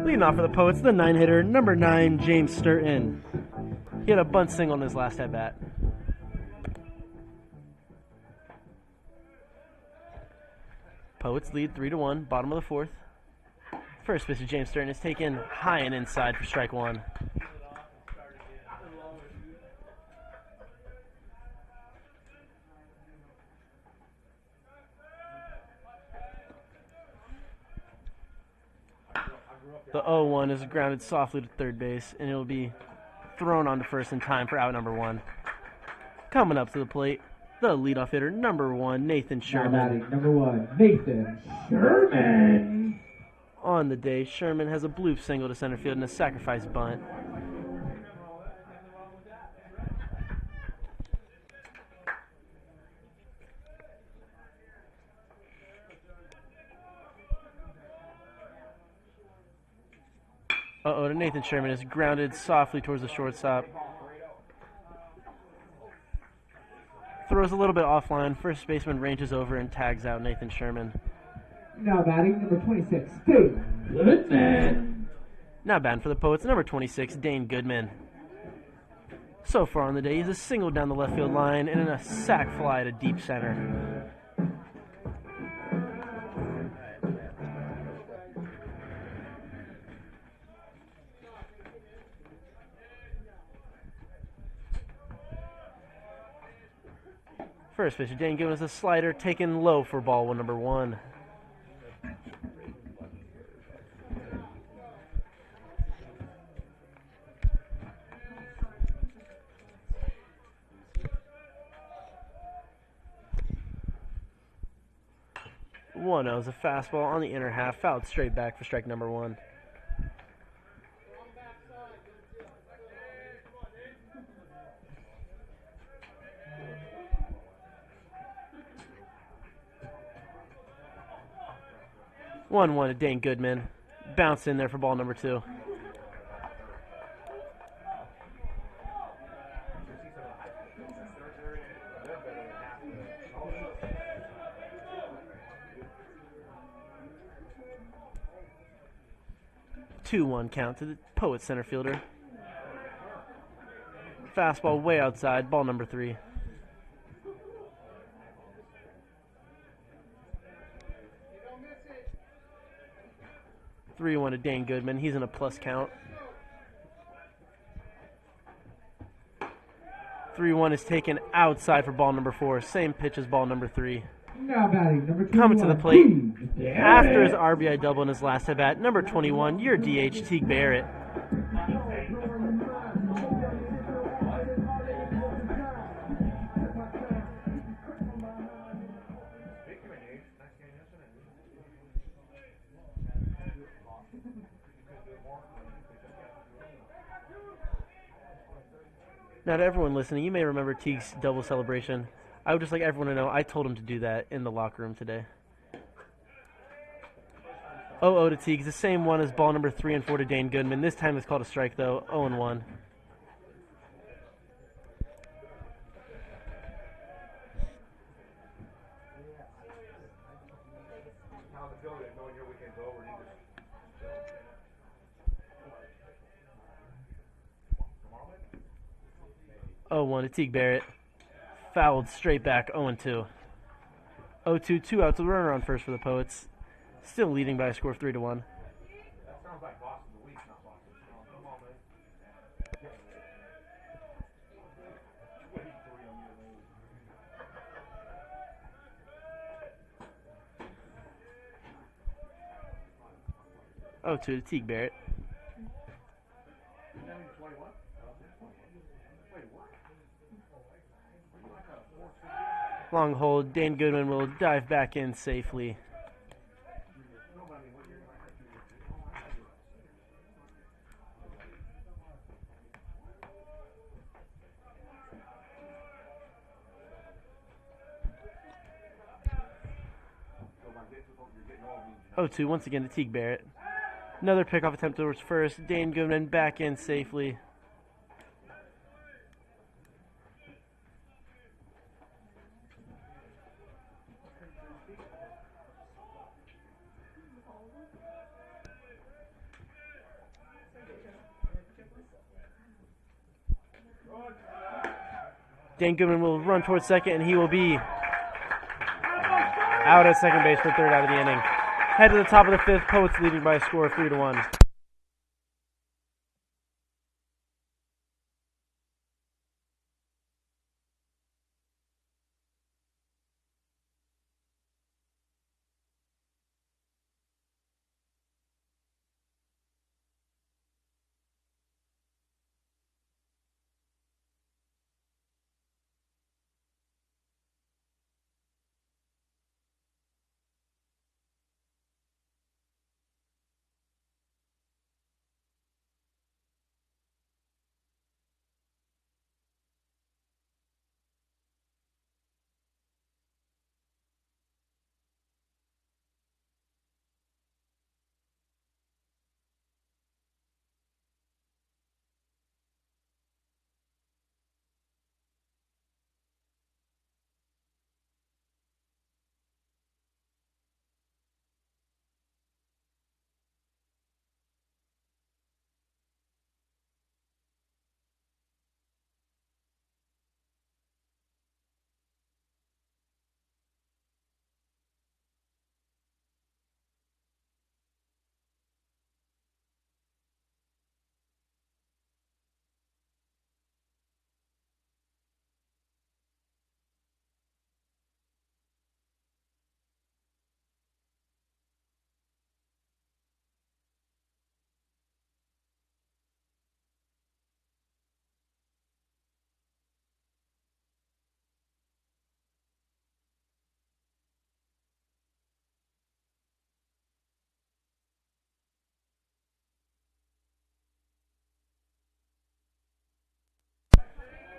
Leading off for the Poets, the 9-hitter, number 9, James Sturton. He had a bunt single in his last at-bat. Poets lead 3-1, bottom of the 4th. First pitch of James Sturton is taken high and inside for strike 1. The 0-1 is grounded softly to third base, and it will be thrown onto first in time for out number 1. Coming up to the plate, the leadoff hitter, number 1, Nathan Now Sherman. batting number 1, Nathan Sherman. On the day, Sherman has a bloop single to center field and a sacrifice bunt. To Nathan Sherman is grounded softly towards the shortstop. Throws a little bit offline. First baseman ranges over and tags out Nathan Sherman. Now batting number 26, Dane Goodman. Now batting for the Poets, number 26, Dane Goodman. So far on the day, he's a single down the left field line and in a sac fly to deep center. First pitch of Dane Goodman is a slider taken low for ball number 1. One is a fastball on the inner half, fouled straight back for strike number 1. One to Dane Goodman. Bounced in there for ball number 2. Two-one count to the Poet center fielder. Fastball way outside, ball number 3. Three-one to Dane Goodman. He's in a plus count. 3-1 is taken outside for ball number 4. Same pitch as ball number 3. Now batting number 21, Coming to the plate Teague after his Barrett. RBI double in his last at bat, number 21, your DH, Teague Barrett. Now, to everyone listening, you may remember Teague's double celebration. I would just like everyone to know I told him to do that in the locker room today. 0-0 to Teague, the same one as ball number 3 and 4 to Dane Goodman. This time it's called a strike, though. 0-1. Oh-1 to Teague Barrett. Fouled straight back, 0-2. 0-2, 2 outs, a runner on first for the Poets. Still leading by a score of 3-1. That sounds like boss of the week, not boss of the song. Come on, man. 0-2 to Teague Barrett. Long hold, Dane Goodman will dive back in safely. Oh, 2 once again to Teague Barrett. Another pickoff attempt towards first. Dane Goodman back in safely. Dan Goodman will run towards second, and he will be out at second base for third out of the inning. Head to the top of the fifth. Poets leading by a score of 3-1.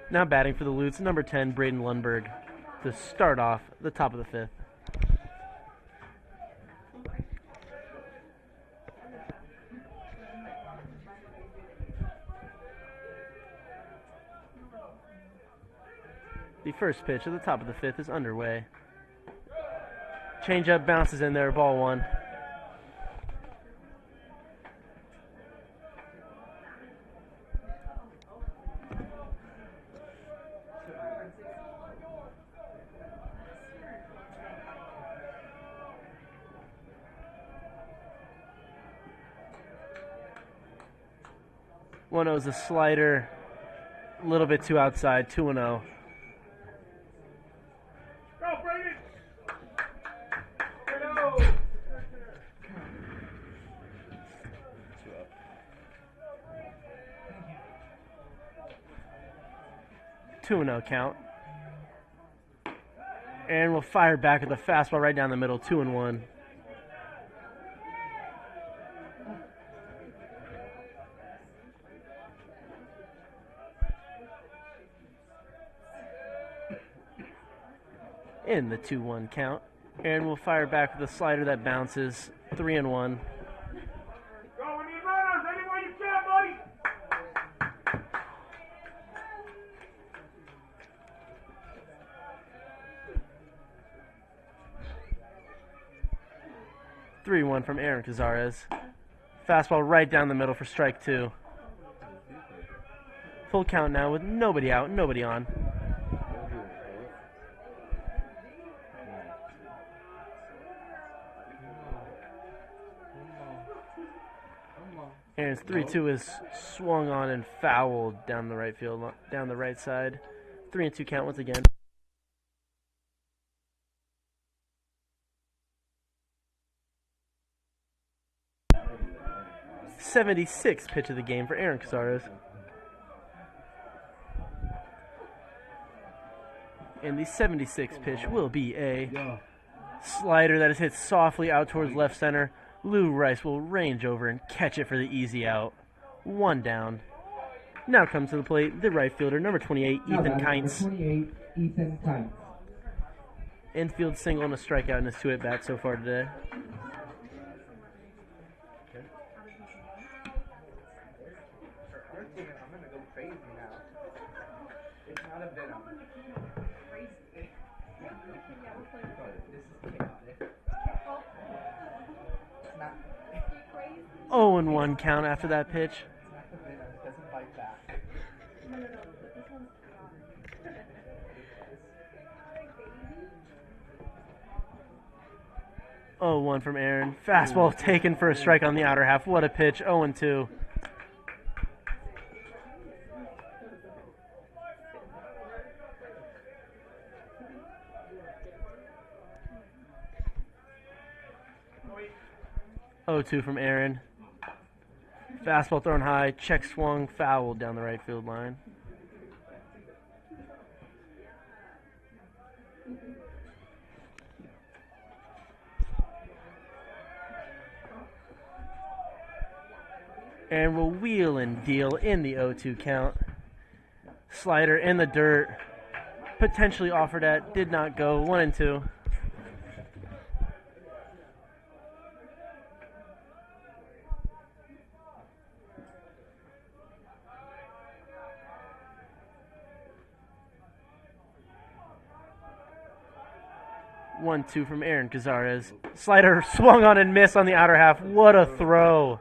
Now batting for the Lutes, number 10, Braden Lundberg, to start off the top of the fifth. The first pitch at the top of the fifth is underway. Changeup bounces in there, ball one. One is a slider, a little bit too outside, 2-0. Go, Brady! Go! 2-0 count. And we'll fire back with a fastball right down the middle, 2-1. In the 2-1 count. And we'll fire back with a slider that bounces, 3-1. Go, we need runners anywhere you can, buddy! 3-1 from Aaron Cazares. Fastball right down the middle for strike two. Full count now with nobody out, nobody on. Aaron's 3-2 is swung on and fouled down the right field, down the right side. 3-2 count once again. '76 pitch of the game for Aaron Cazares. And the 76 pitch will be a slider that is hit softly out towards left center. Lou Rice will range over and catch it for the easy out. One down. Now comes to the plate the right fielder, number 28, Ethan Kynes. Number 28, Ethan Kynes. Infield single and a strikeout in his two at-bats so far today. I'm gonna go crazy now. It's not a venom. This is chaotic. It's not. 0-1 count after that pitch. It's not the venom. It doesn't bite back. 0-1 from Aaron. Fastball taken for a strike on the outer half. What a pitch. 0-2. Oh, 2 from Aaron. Fastball thrown high, check swung, fouled down the right field line. And we'll wheel and deal in the 0-2 count. Slider in the dirt. Potentially offered at, did not go. 1-2. One, 2 from Aaron Cazares. Slider swung on and missed on the outer half. What a throw.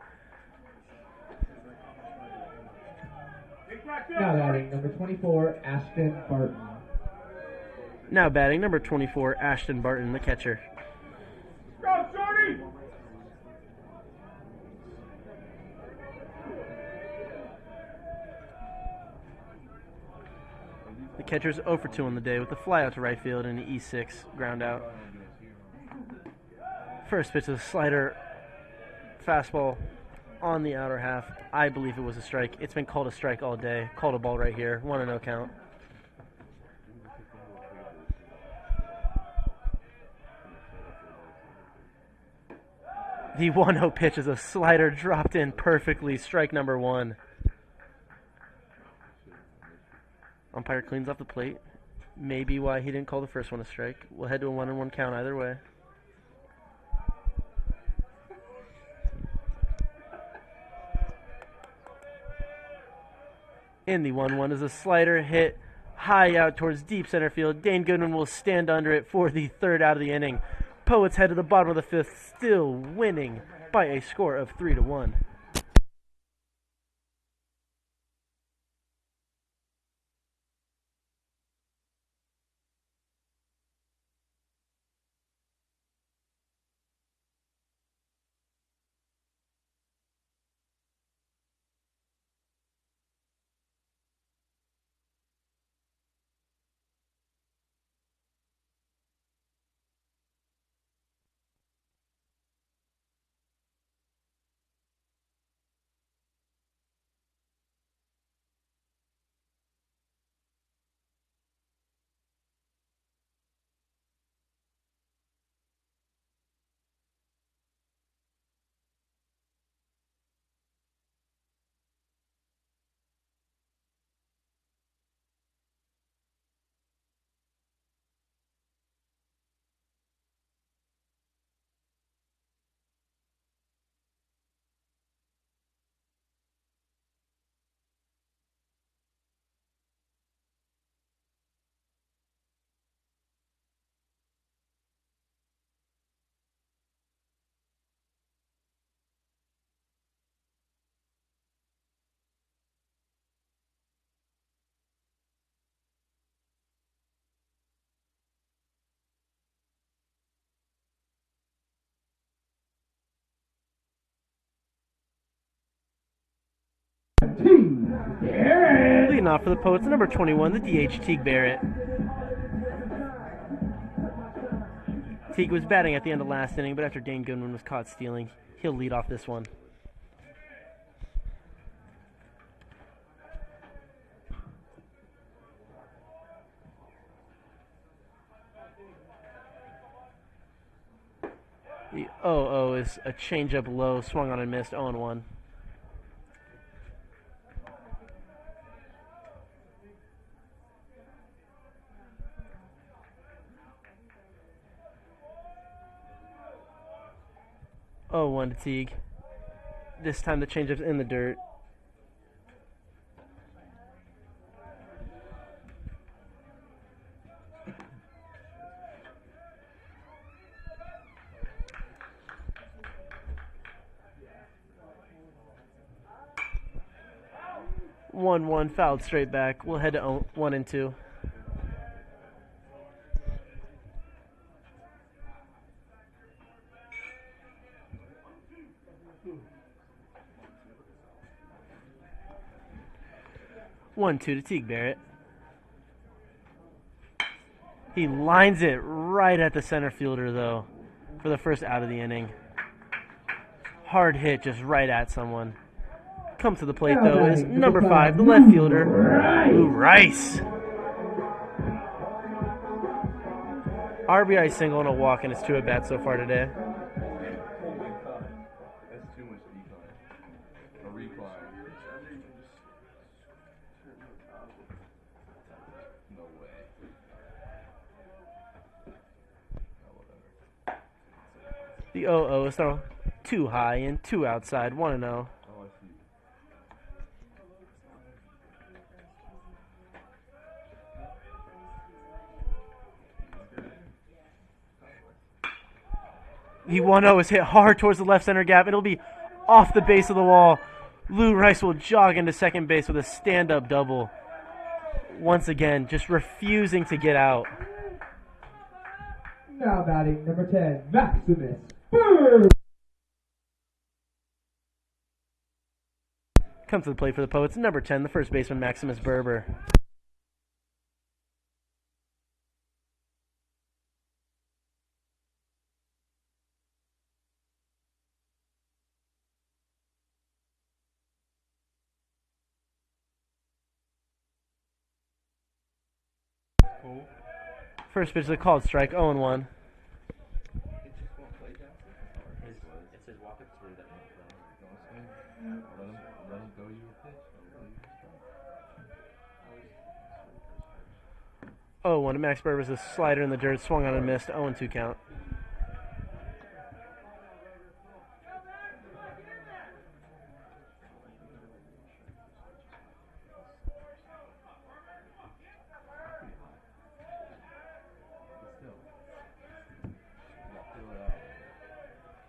Now batting number 24, Ashton Barton. Now batting number 24, Ashton Barton, the catcher. Go, Jordy! The catcher's 0 for 2 on the day with a fly out to right field and an E6 ground out. First pitch is a slider, fastball on the outer half. I believe it was a strike. It's been called a strike all day. Called a ball right here. 1-0 count. The 1-0 pitch is a slider dropped in perfectly. Strike number 1. Umpire cleans off the plate. Maybe why he didn't call the first one a strike. We'll head to a 1-1 count either way. In the 1-1 is a slider hit high out towards deep center field. Dane Goodwin will stand under it for the third out of the inning. Poets head to the bottom of the fifth, still winning by a score of 3-1. Leading off for the Poets, number 21, the DH, Teague Barrett. Teague was batting at the end of last inning, but after Dane Goodwin was caught stealing, he'll lead off this one. The 0-0 is a changeup low, swung on and missed, 0-1. Oh, 1 to Teague. This time the changeup's in the dirt. One fouled straight back. We'll head to 1 and 2. 1-2 to Teague Barrett. He lines it right at the center fielder, though, for the first out of the inning. Hard hit just right at someone. Come to the plate, though, is number 5, the left fielder, Lou Rice. RBI single and a walk in his 2 at-bats so far today. Holy cow. That's too much decline. A recline. No way. The 0-0 is thrown 2 high and 2 outside, 1-0. Oh, I see. The 1-0 is hit hard towards the left center gap. It'll be off the base of the wall. Lou Rice will jog into second base with a stand-up double. Once again, just refusing to get out. Now batting number 10, Maximus Bird. Comes to the plate for the Poets, number 10, the first baseman, Maximus Berber. Cool. First pitch is a called strike, 0-1. Let him throw you a pitch. 0-1 to Max Berber's a slider in the dirt, swung on and missed, 0-2 count.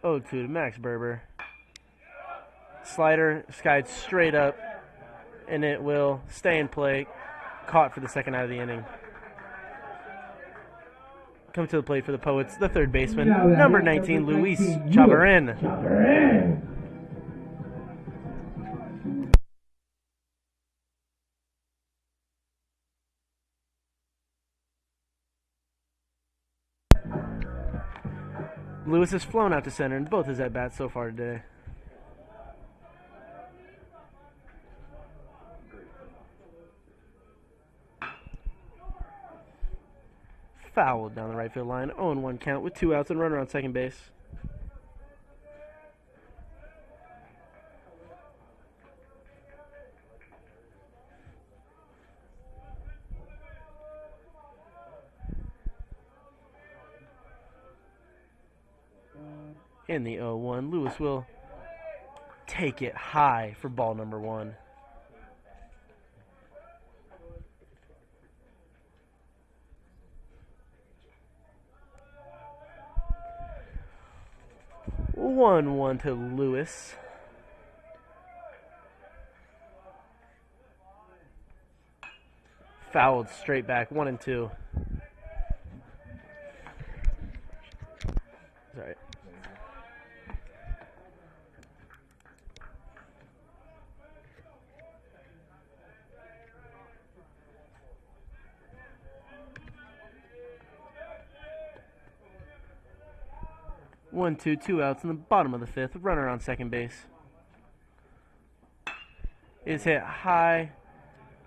Oh, 2 to Max Berber. Slider skied straight up, and it will stay in play. Caught for the second out of the inning. Come to the plate for the Poets, the third baseman, number 19, Luis Chavarin. Lewis has flown out to center in both his at-bats so far today. Fouled down the right field line. 0-1 count with 2 outs and runner on second base. In the 0-1, Lewis will take it high for ball number 1. One to Lewis. Fouled straight back, 1-2. Sorry. One, two outs in the bottom of the 5th. Runner on second base. Is hit high,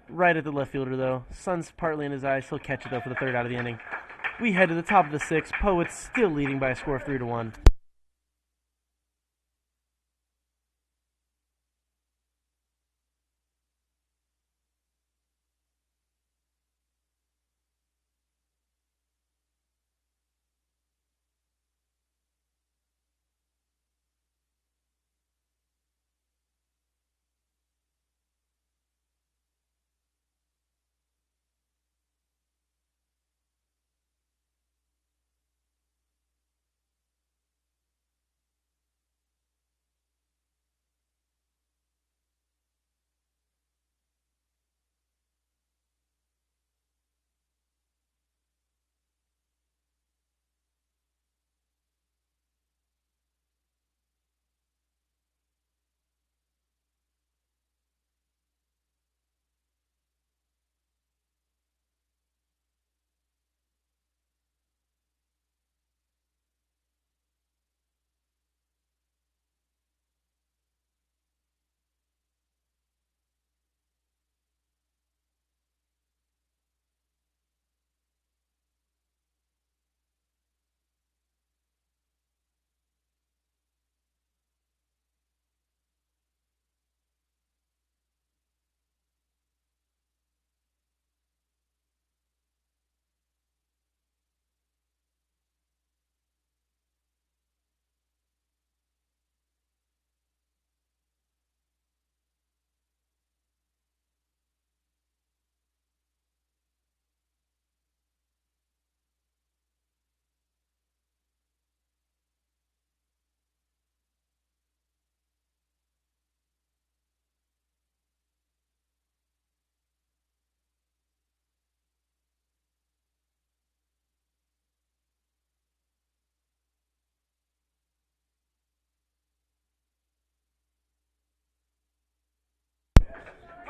right at the left fielder though. Sun's partly in his eyes. He'll catch it though for the third out of the inning. We head to the top of the 6th. Poets still leading by a score of 3-1.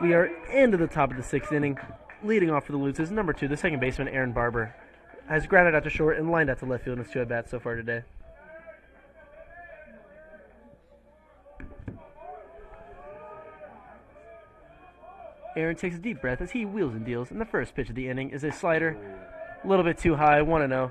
We are into the top of the 6th inning. Leading off for the Lutes is number 2, the second baseman, Aaron Barber. Has grounded out to short and lined out to left field in his 2 at-bats so far today. Aaron takes a deep breath as he wheels and deals, and the first pitch of the inning is a slider. A little bit too high, 1-0.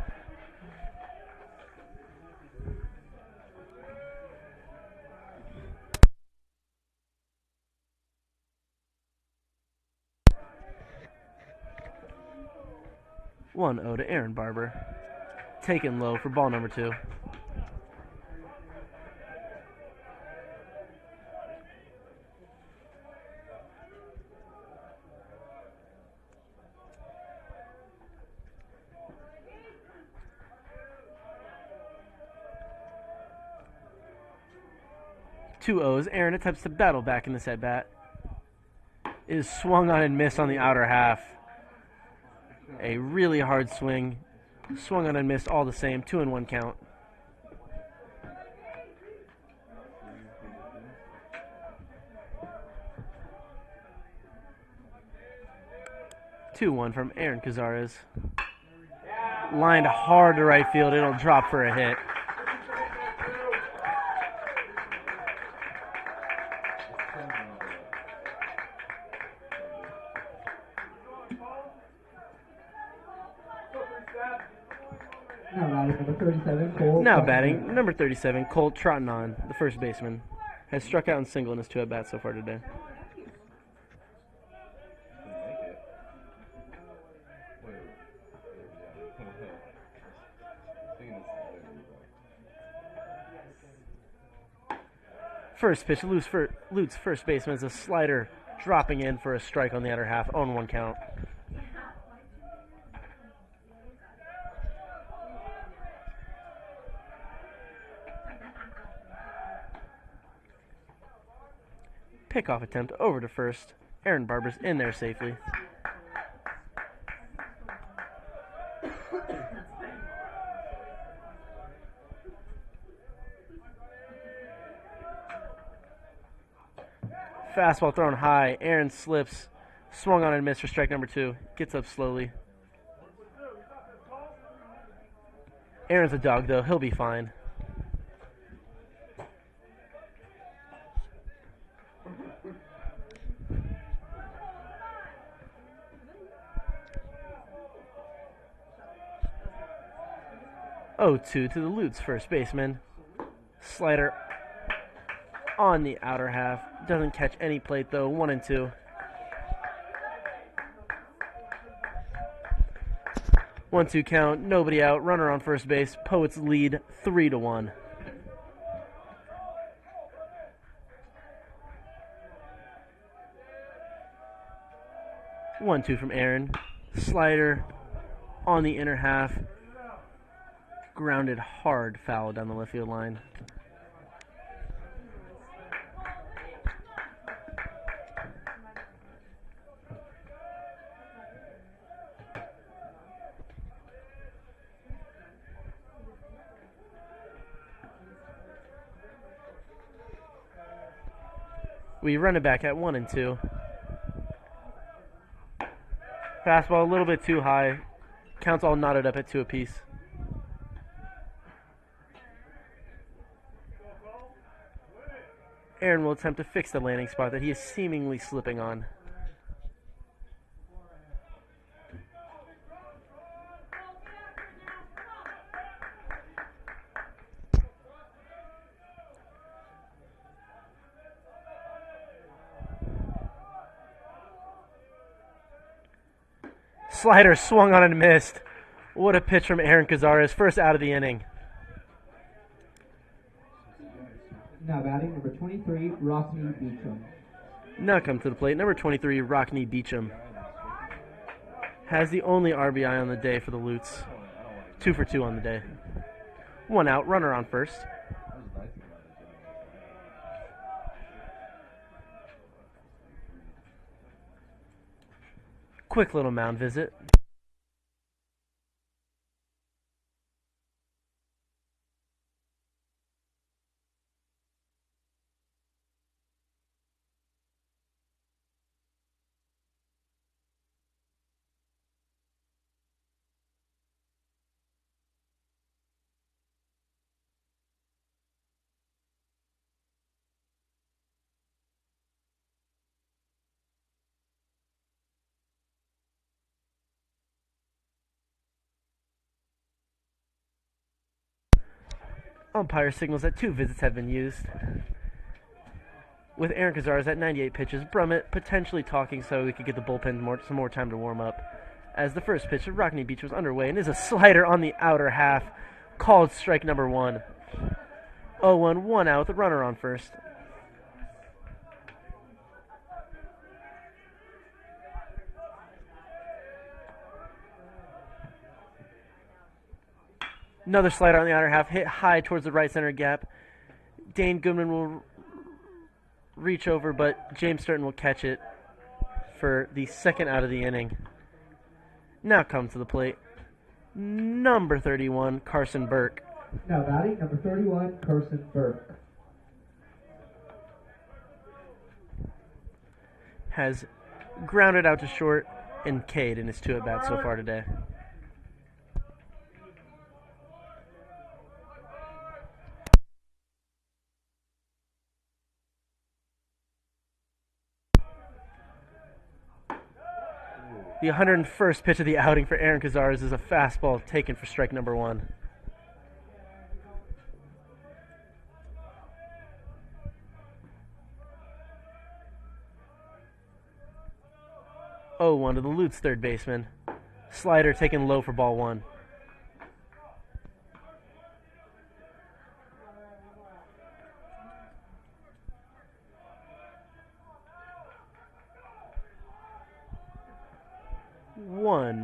One oh to Aaron Barber. Taken low for ball number 2. Two O's. Aaron attempts to battle back in this at bat. Is swung on and missed on the outer half. A really hard swing. Swung on and missed all the same. 2-1 count. Two-one from Aaron Cazares. Lined hard to right field. It'll drop for a hit. Now batting, number 37, Colt Trottenon, the first baseman, has struck out and single in his 2 at-bats so far today. First pitch, Lute's first baseman is a slider dropping in for a strike on the outer half, 0-1 count. Pickoff attempt over to first. Aaron Barber's in there safely. Fastball thrown high. Aaron slips. Swung on and missed for strike number 2. Gets up slowly. Aaron's a dog, though. He'll be fine. Oh, 2 to the Lutes first baseman. Slider on the outer half. Doesn't catch any plate though. 1-2. 1-2 count. Nobody out. Runner on first base. Poets lead 3-1. One, 2 from Aaron. Slider on the inner half. Grounded hard foul down the left field line. We run it back at 1-2. Fastball a little bit too high. Counts all knotted up at 2 apiece. Aaron will attempt to fix the landing spot that he is seemingly slipping on. Slider swung on and missed. What a pitch from Aaron Cazares, first out of the inning. Now batting, number 23, Rockney Beecham. Now come to the plate, number 23, Rockney Beecham. Has the only RBI on the day for the Lutes. 2 for 2 on the day. 1 out, runner on first. Quick little mound visit. Umpire signals that 2 visits have been used. With Aaron Cazares at 98 pitches, Brummett potentially talking so we could get the bullpen some more time to warm up. As the first pitch of Rockney Beach was underway and is a slider on the outer half, called strike number 1. 0-1, 1 out with a runner on first. Another slider on the outer half, hit high towards the right center gap. Dane Goodman will reach over, but James Sturton will catch it for the second out of the inning. Now comes to the plate, number 31, Carson Burke. Now batting, number 31, Carson Burke. Has grounded out to short and K'd in his 2 at-bats so far today. The 101st pitch of the outing for Aaron Cazares is a fastball taken for strike number 1. Oh, 1 to the Lutz third baseman. Slider taken low for ball 1.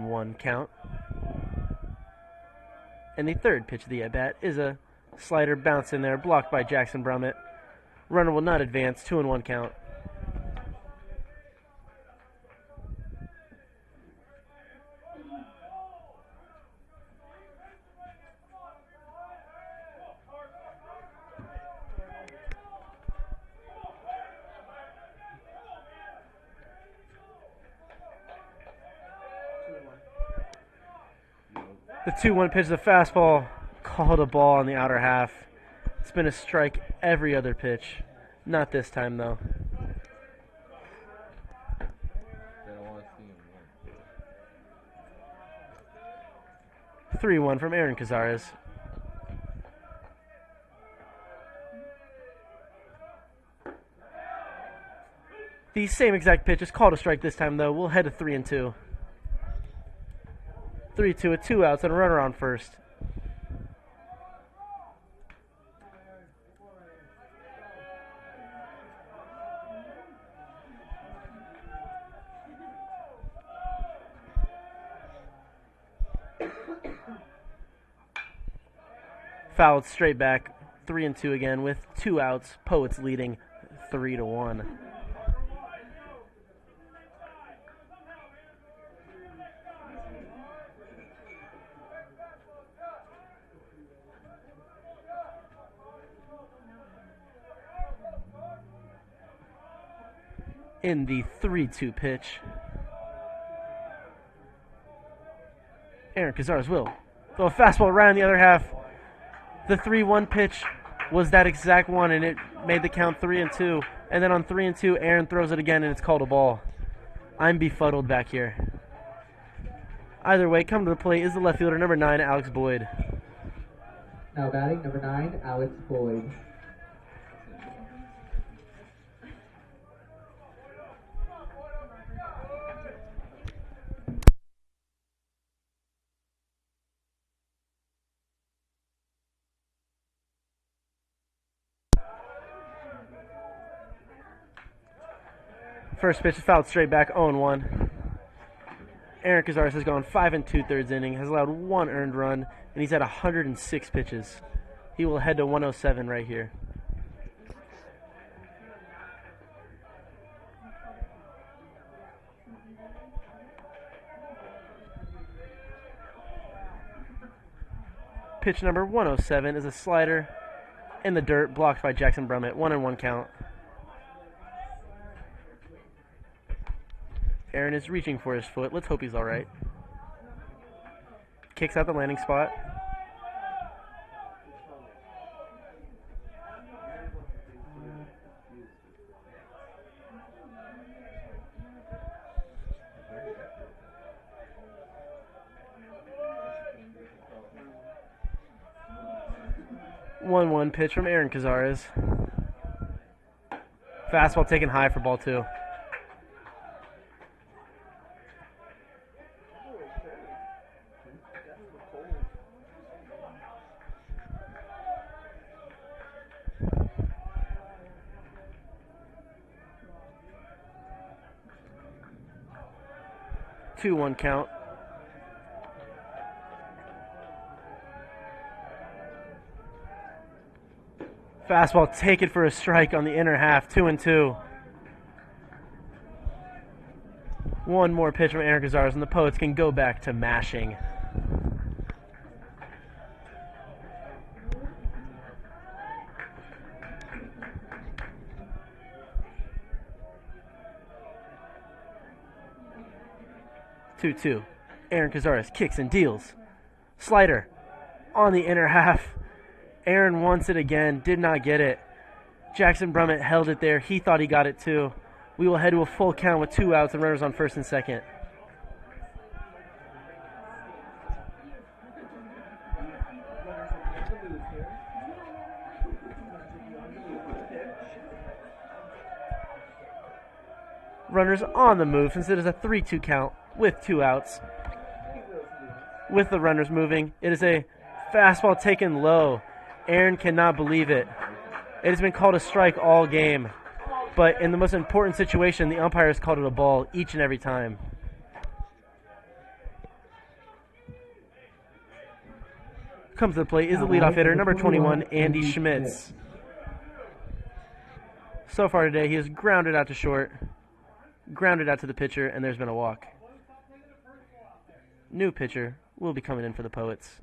One count. And the third pitch of the at-bat is a slider bounce in there, blocked by Jackson Brummett. Runner will not advance, 2-1 count. The 2-1 pitch is a fastball, called a ball on the outer half. It's been a strike every other pitch. Not this time, though. 3-1 from Aaron Cazares. The same exact pitch is called a strike this time, though. We'll head to 3-2. 3-2 with 2 outs and a runner on first. Fouled straight back. 3-2 again with 2 outs. Poets leading 3-1. In the 3-2 pitch, Aaron Cazares will throw a fastball right on the other half. The 3-1 pitch was that exact one, and it made the count 3-2. And then on 3-2, Aaron throws it again, and it's called a ball. I'm befuddled back here. Either way, come to the plate is the left fielder, number 9, Alex Boyd. Now batting, number 9, Alex Boyd. First pitch is fouled straight back, 0-1. Aaron Cazares has gone 5 2/3 inning, has allowed 1 earned run, and he's at 106 pitches. He will head to 107 right here. Pitch number 107 is a slider in the dirt, blocked by Jackson Brummett. 1-1 count. Aaron is reaching for his foot. Let's hope he's all right. Kicks out the landing spot. 1-1 pitch from Aaron Cazares. Fastball taken high for ball 2. Two one count. Fastball taken for a strike on the inner half. 2-2. One more pitch from Aaron Cazares, and the Poets can go back to mashing. Two. Aaron Cazares kicks and deals. Slider on the inner half. Aaron wants it again, did not get it. Jackson Brummett held it there. He thought he got it too. We will head to a full count with 2 outs and runners on first and second. Runners on the move since it is a 3-2 count with 2 outs. With the runners moving, it is a fastball taken low. Aaron cannot believe it. It has been called a strike all game, but in the most important situation, the umpire has called it a ball each and every time. Comes to the plate is the leadoff hitter, number 21, Andy Schmitz. So far today, he has grounded out to short, grounded out to the pitcher, and there's been a walk. New pitcher will be coming in for the Poets.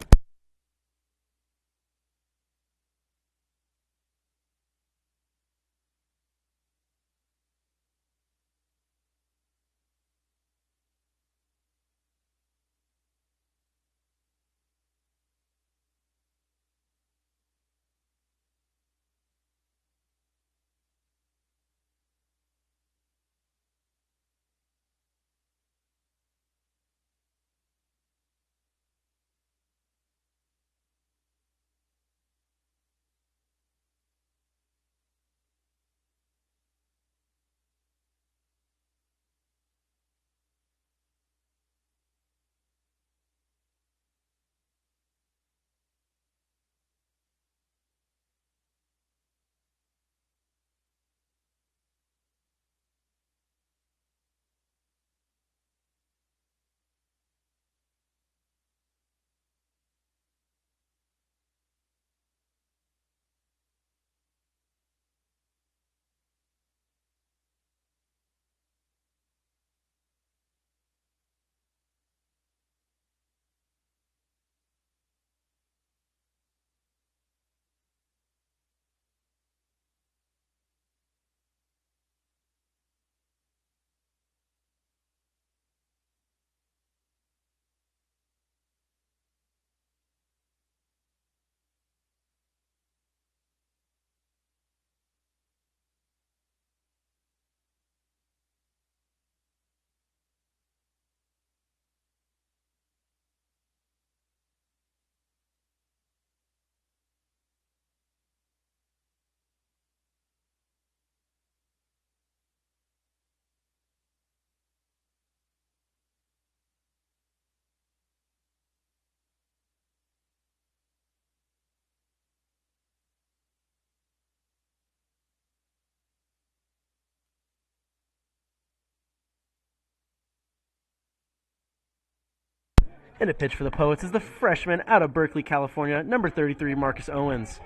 And a pitch for the Poets is the freshman out of Berkeley, California, number 33, Marcus Owens.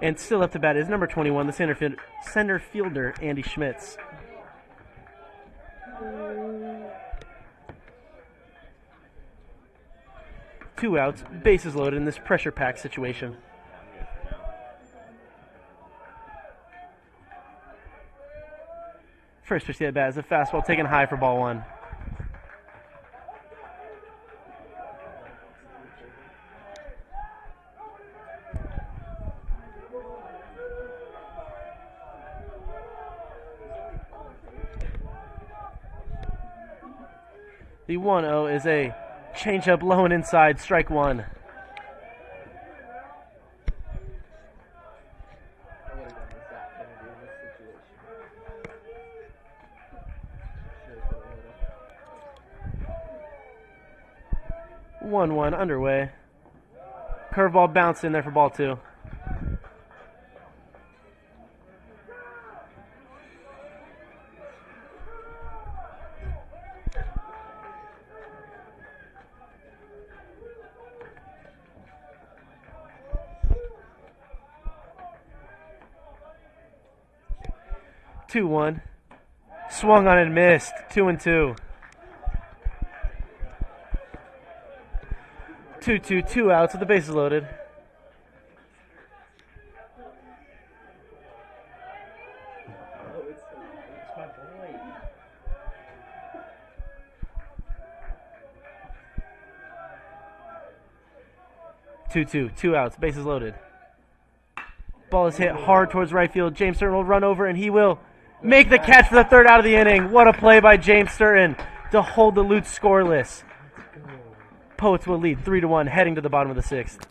And still up to bat is number 21, the center fielder, Andy Schmitz. Two outs, bases loaded in this pressure-packed situation. First pitch to the bat is a fastball taken high for ball 1. The 1-0 is a changeup low and inside, strike 1. 1-1 underway. Curveball bounced in there for ball 2. Two one, swung on and missed. 2-2. 2-2, 2 outs with the bases loaded. Two outs, bases loaded. Ball is hit hard towards right field. James Sturton will run over, and he will make the catch for the 3rd out of the inning. What a play by James Sturton to hold the Lutes scoreless. Poets will lead 3-1 heading to the bottom of the 6th.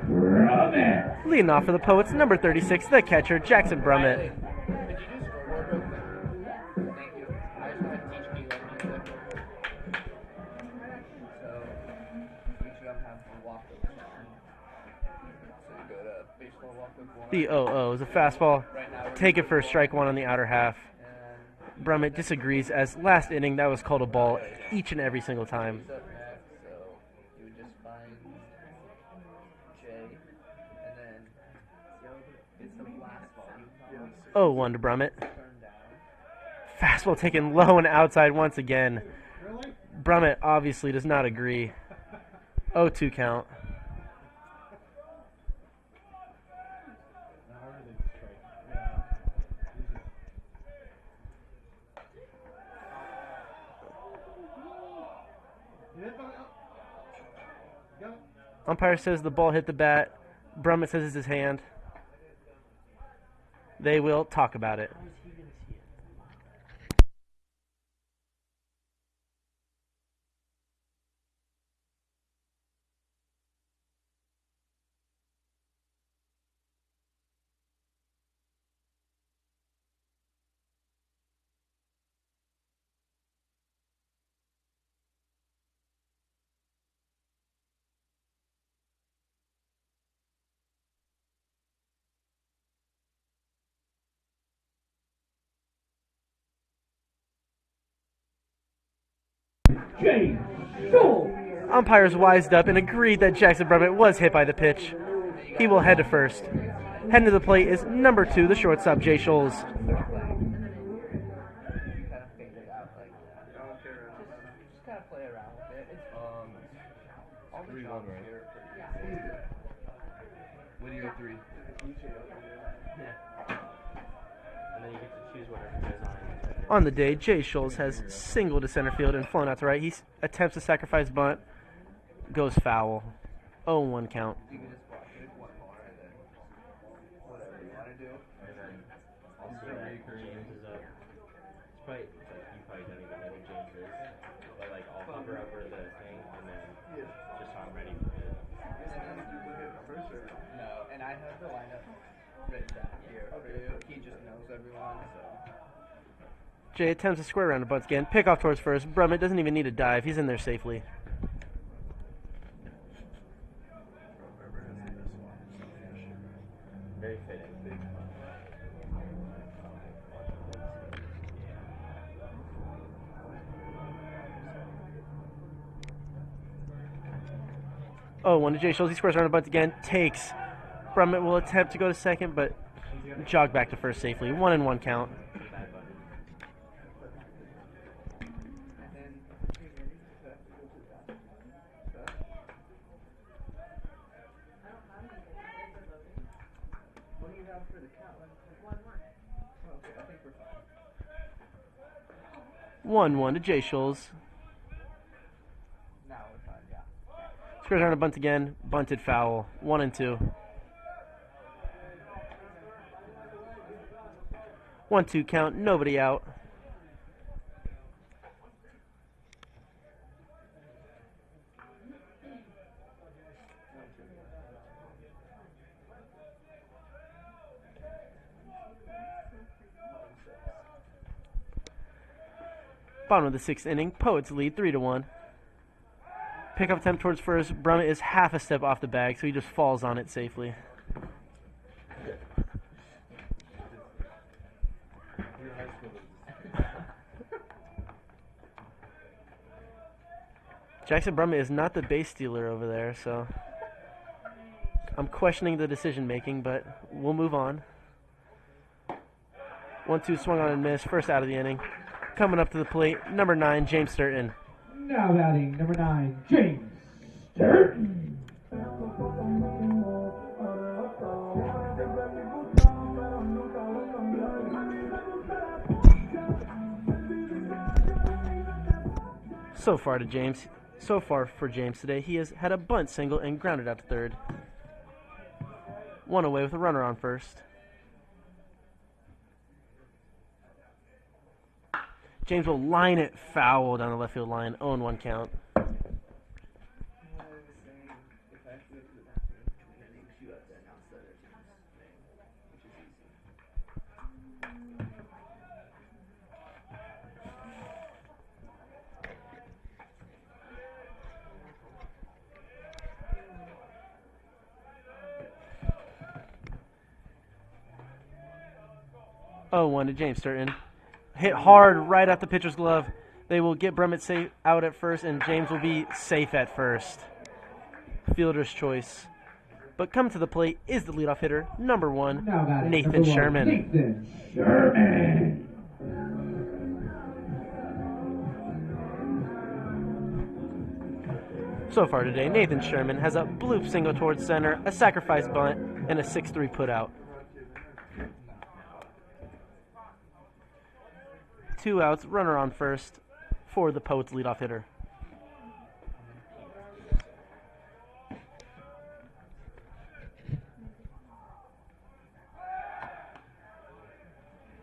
Brummett. Leading off for the Poets, number 36, the catcher, Jackson Brummett. Could you do scoreboard real quick? Thank you. I just want to teach me like music. So each of them have a walk-up song. So you go to baseball walk-up 1. The 0-0 is a fastball. Right now we're Take it for strike 1 on the outer half. and Brummett disagrees, as last inning that was called a ball each and every single time. who's up next? So you would just find Jay, and then it's the last ball. You 0-1 to Brummett. turn down. Fastball taken low and outside once again. Brummett obviously does not agree. 0-2 count. Umpire says the ball hit the bat. Brummett says it's his hand. They will talk about it. James Schultz. Umpires wised up and agreed that Jackson Brummett was hit by the pitch. He will head to first. Heading to the plate is number 2, the shortstop, Jay Scholes. Kind of fade it out like that. Just kind of play around with it. It's all the 3-1, jobs right? here are pretty easy. Whittier 3. And then you get to choose whatever goes on. On the day, Jay Scholes has singled to center field and flown out to right. He attempts a sacrifice bunt, goes foul. 0-1 count. You can just watch it one more and then whatever you want to to do. And then also James is up. It's probably like you probably don't even know who James is, but like I'll hover over the thing and then just so I'm ready for it. No, and I have the lineup written down here. He just knows everyone, so. Jay attempts a square round of bunts again. Pick off towards first. Brummett doesn't even need a dive. He's in there safely. Very fitting. Oh, one to Jay Schultz. He squares around a bunt again. Takes. Brummett will attempt to go to second, but jog back to first safely. 1-1 count. What do you have for the count? 1-1. Okay, I think we're fine. 1-1 to Jay Schultz. Now we're fine, yeah. Squares around a bunt again. Bunted foul. 1-2. 1-2 count. Nobody out. Bottom of the sixth inning. Poets lead 3-1. Pickup attempt towards first. Brummett is half a step off the bag, so he just falls on it safely. Jackson Brummett is not the base stealer over there, so I'm questioning the decision making, but we'll move on. 1-2 swung on and missed. First out of the inning. Coming up to the plate, number 9, James Sturton. Now batting, number 9, James Sturton. So far for James today, he has had a bunt single and grounded out to third. One away with a runner on first. James will line it foul down the left field line. 0-1 count. Oh, 1 to James Sturton. Hit hard right at the pitcher's glove. They will get Brummett safe out at first, and James will be safe at first. Fielder's choice. But coming to the plate is the leadoff hitter, number 1, Nathan Sherman. Nathan Sherman. So far today, Nathan Sherman has a bloop single towards center, a sacrifice bunt, and a 6-3 putout. 2 outs, runner on first for the Poets leadoff hitter.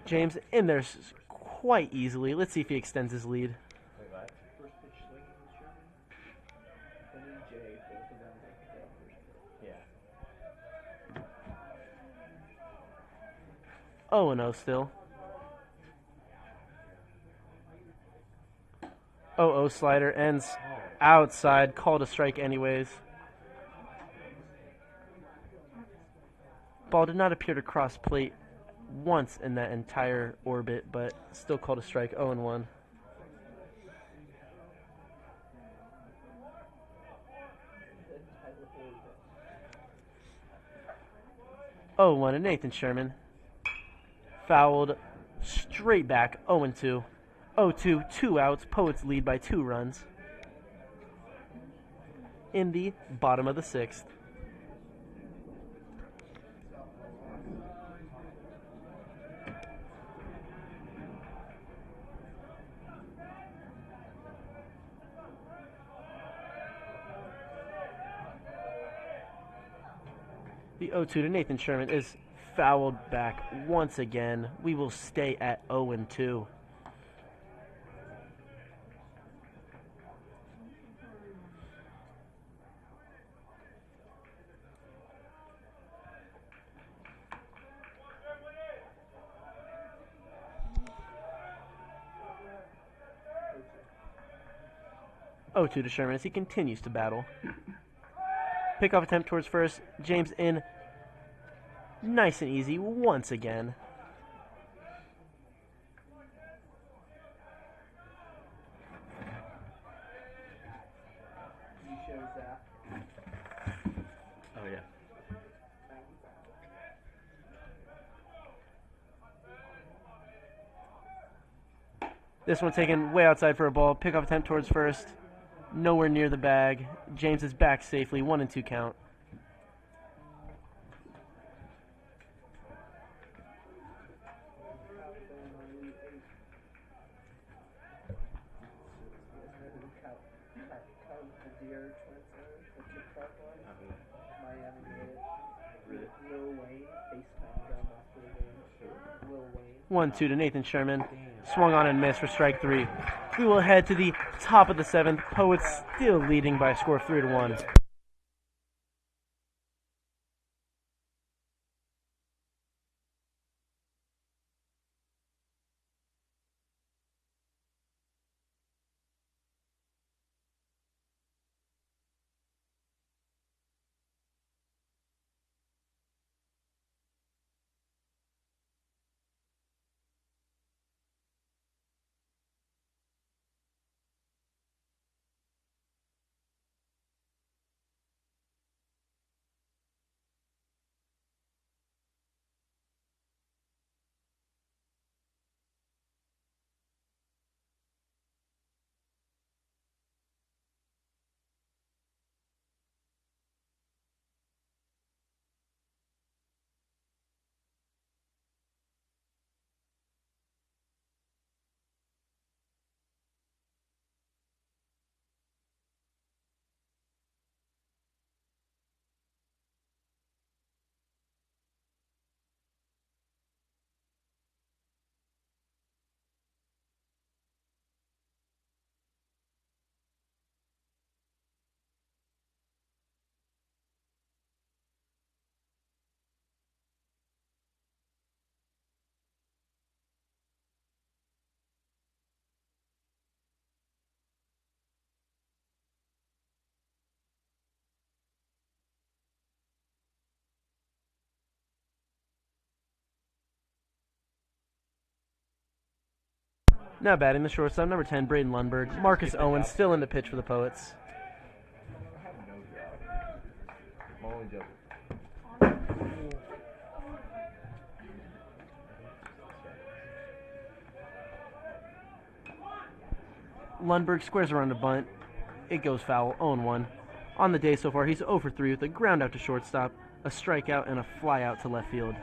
James in there quite easily. Let's see if he extends his lead. Yeah. 0-0 still. 0-0 slider ends outside. Called a strike anyways. Ball did not appear to cross plate once in that entire orbit, but still called a strike. 0-1. Oh, 1 and Nathan Sherman. Fouled straight back. 0-2. 0-2, 2 outs. Poets lead by 2 runs. In the bottom of the 6th. The 0-2 to Nathan Sherman is fouled back once again. We will stay at 0-2. Oh, 2 to Sherman as he continues to battle. Pickoff attempt towards first. James in. Nice and easy once again. You shows that. Oh yeah. This one taken way outside for a ball. Pickoff attempt towards first. Nowhere near the bag. James is back safely. 1-2 count. Will 1-2 to Nathan Sherman. Swung on and missed for strike 3. We will head to the top of the 7th. Poets still leading by a score of 3-1. Now batting the shortstop, number 10, Braden Lundberg. Marcus Owens still in the pitch for the Poets. Lundberg squares around a bunt. It goes foul, 0-1. On the day so far, he's 0 for 3 with a ground out to shortstop, a strikeout, and a fly out to left field.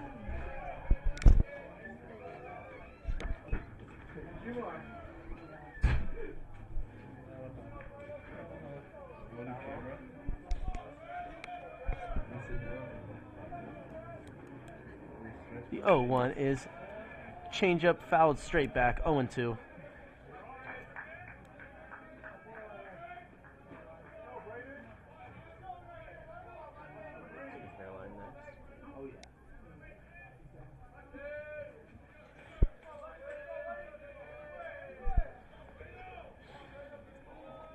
The 0-1 is changeup fouled straight back, 0-2. Oh yeah.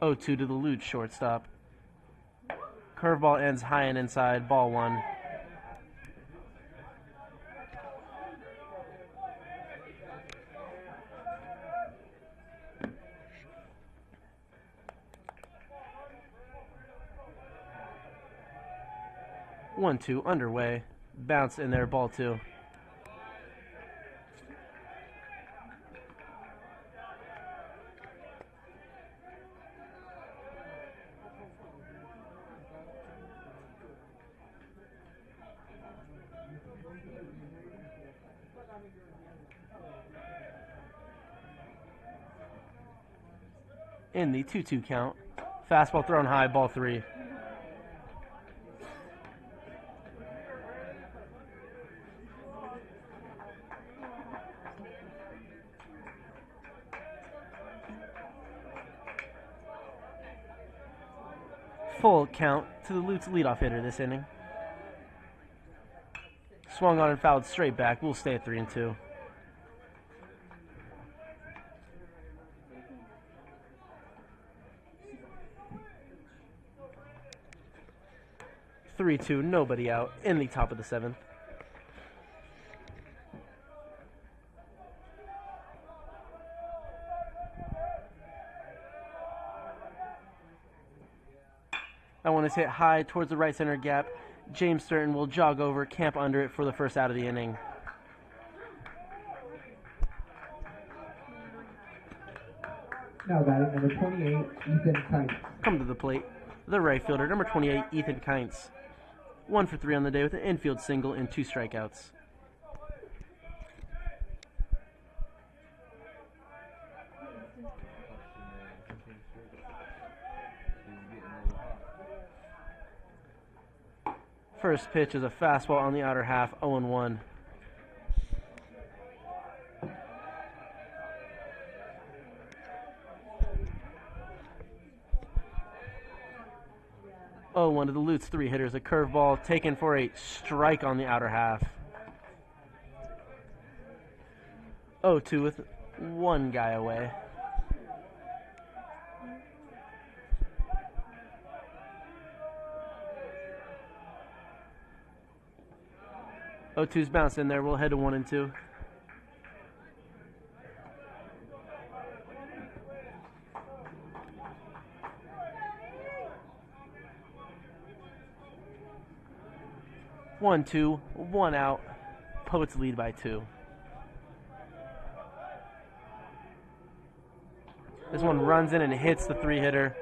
0-2 to the Lute shortstop. Curveball ends high and inside, ball 1. One, 2 underway. Bounce in there, ball 2. In the 2-2 count. Fastball thrown high, ball 3. Full count to the Lutz leadoff hitter this inning. Swung on and fouled straight back. We'll stay at 3-2. Nobody out in the top of the 7th. That one is hit high towards the right center gap. James Sturton will jog over, camp under it for the first out of the inning. Now batting number 28, Ethan Kite. Come to the plate, the right fielder, number 28, Ethan Kynes. 1 for 3 on the day with an infield single and 2 strikeouts. First pitch is a fastball on the outer half, 0-1. One of the Lutz 3 hitters, a curveball taken for a strike on the outer half. 0-2 with one guy away. O2's bounced in there. We'll head to 1-2. One, two, one out. Poets lead by 2. This one runs in and hits the 3 hitter.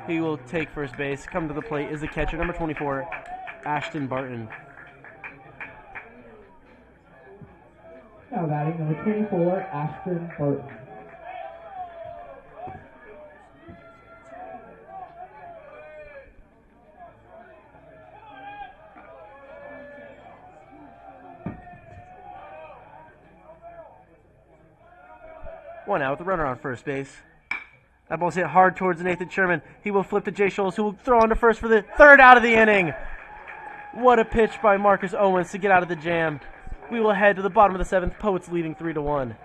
He will take first base. Come to the plate is the catcher, number 24, Ashton Barton. Now batting number 24, Ashton Barton. One out with the runner on first base. That ball's hit hard towards Nathan Sherman. He will flip to Jay Scholes, who will throw on to first for the 3rd out of the inning. What a pitch by Marcus Owens to get out of the jam. We will head to the bottom of the 7th. Poets leading 3-1.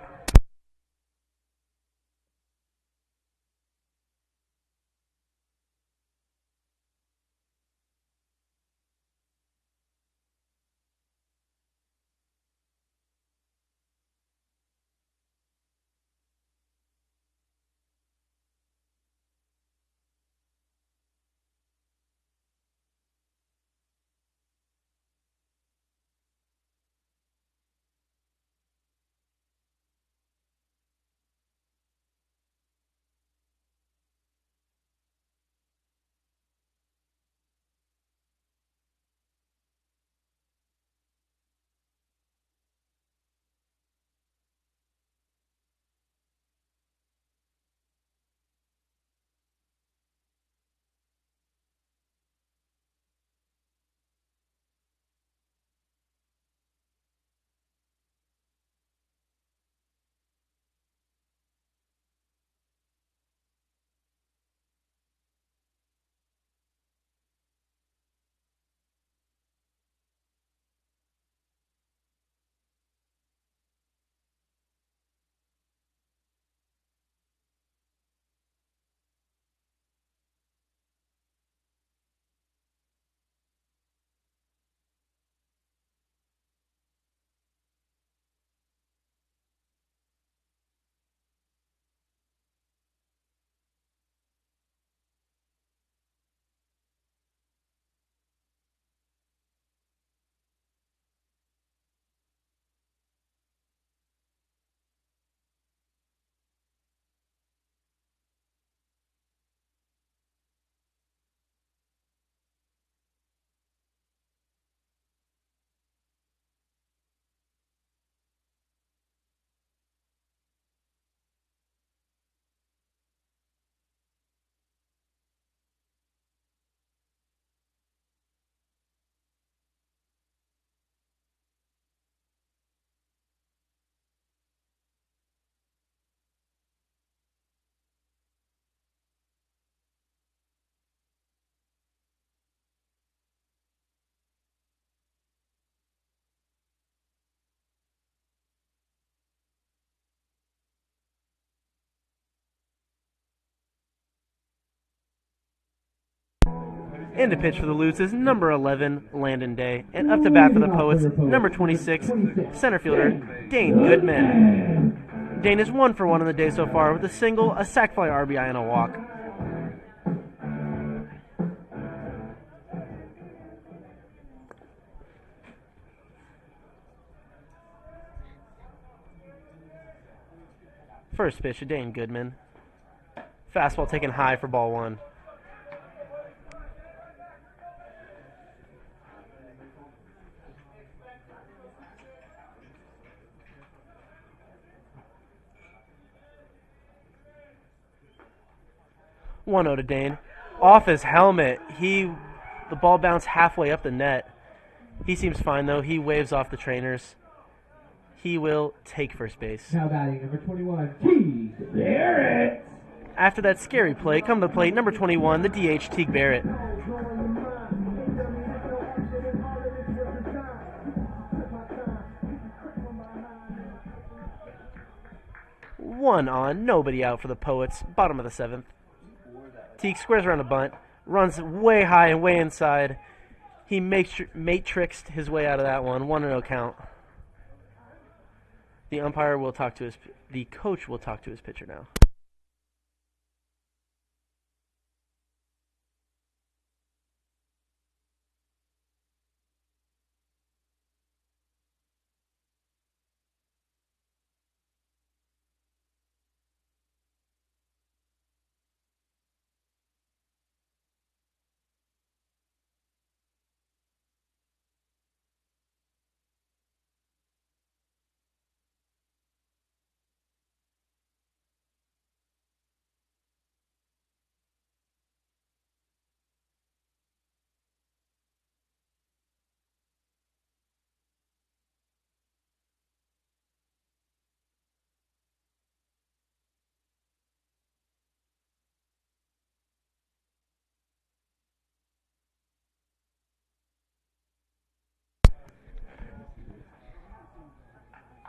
In the pitch for the Lutes is number 11, Landon Day. And up to bat for the Poets, number 26, center fielder, Dane Goodman. Dane is 1 for 1 on the day so far with a single, a sac fly RBI, and a walk. First pitch to Dane Goodman. Fastball taken high for ball 1. One 0 to Dane. Off his helmet. The ball bounced halfway up the net. He seems fine though. He waves off the trainers. He will take first base. Now batting, number 21, Teague Barrett. After that scary play, come to the plate, number 21, the DH, Teague Barrett. One on, nobody out for the Poets, bottom of the 7th. Teague squares around a bunt, runs way high and way inside. He matrixed his way out of that one, 1-0 count. The coach will talk to his pitcher now.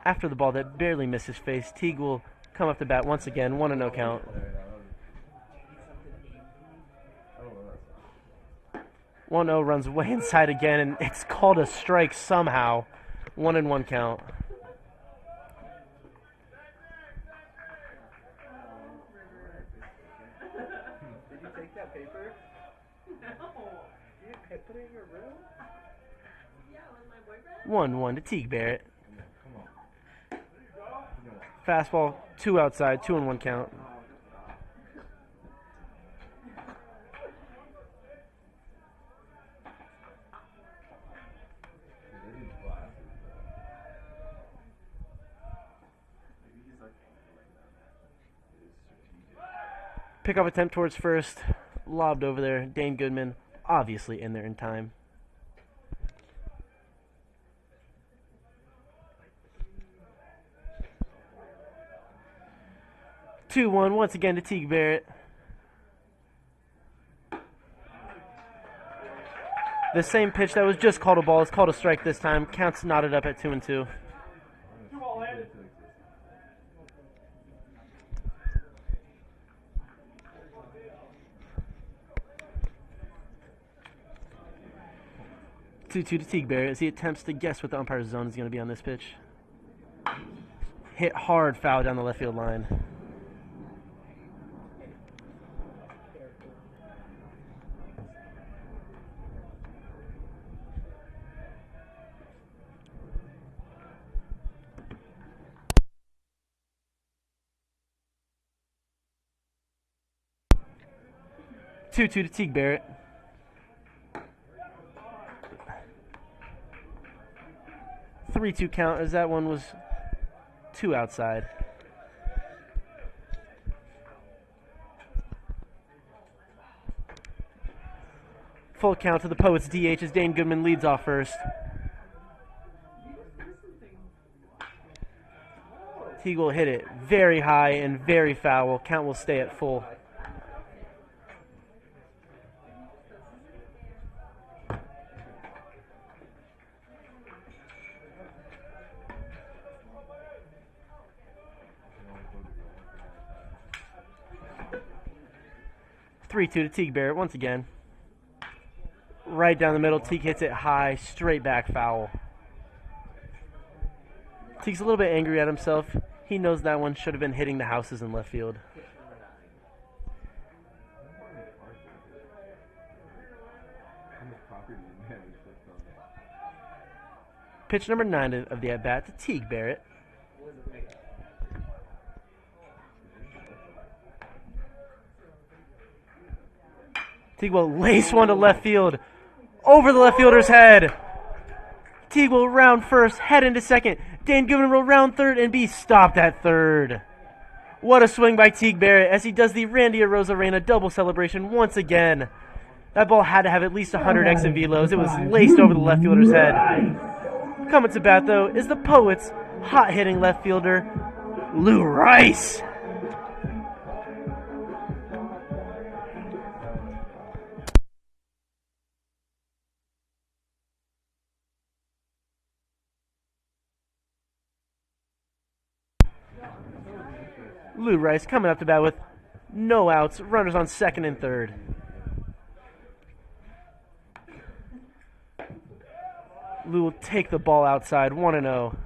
After the ball that barely missed his face, Teague will come up to bat once again, 1-0 count. 1-0 runs way inside again, and it's called a strike somehow. 1-1 count. Did you take that paper? No. You put it in your room? Yeah, with my boyfriend. 1-1 to Teague Barrett. Fastball, 2 outside, 2-1 count. Pickoff attempt towards first, lobbed over there. Dane Goodman, obviously in there in time. Two-one once again to Teague Barrett. The same pitch that was just called a ball is called a strike this time. Counts knotted up at 2-2. 2-2 to Teague Barrett as he attempts to guess what the umpire's zone is going to be on this pitch. Hit hard foul down the left field line. Two to Teague Barrett. Three-two count as that one was 2 outside. Full count to the Poets DH as Dane Goodman leads off first. Teague will hit it very high and very foul. Count will stay at full. Three-two to Teague Barrett once again. right down the middle. Teague hits it high, straight back foul. Teague's a little bit angry at himself. He knows that one should have been hitting the houses in left field. Pitch number 9 of the at-bat to Teague Barrett. Teague will lace one to left field. Over the left fielder's head. Teague will round first, head into second. Dane Goodman will round third and be stopped at third. What a swing by Teague Barrett as he does the Randy Arozarena double celebration once again. That ball had to have at least 100 exit velos. It was laced over the left fielder's head. Coming to bat, though, is the Poets' hot-hitting left fielder, Lou Rice. Lou Rice coming up to bat with no outs, runners on second and third. Lou will take the ball outside, 1-0.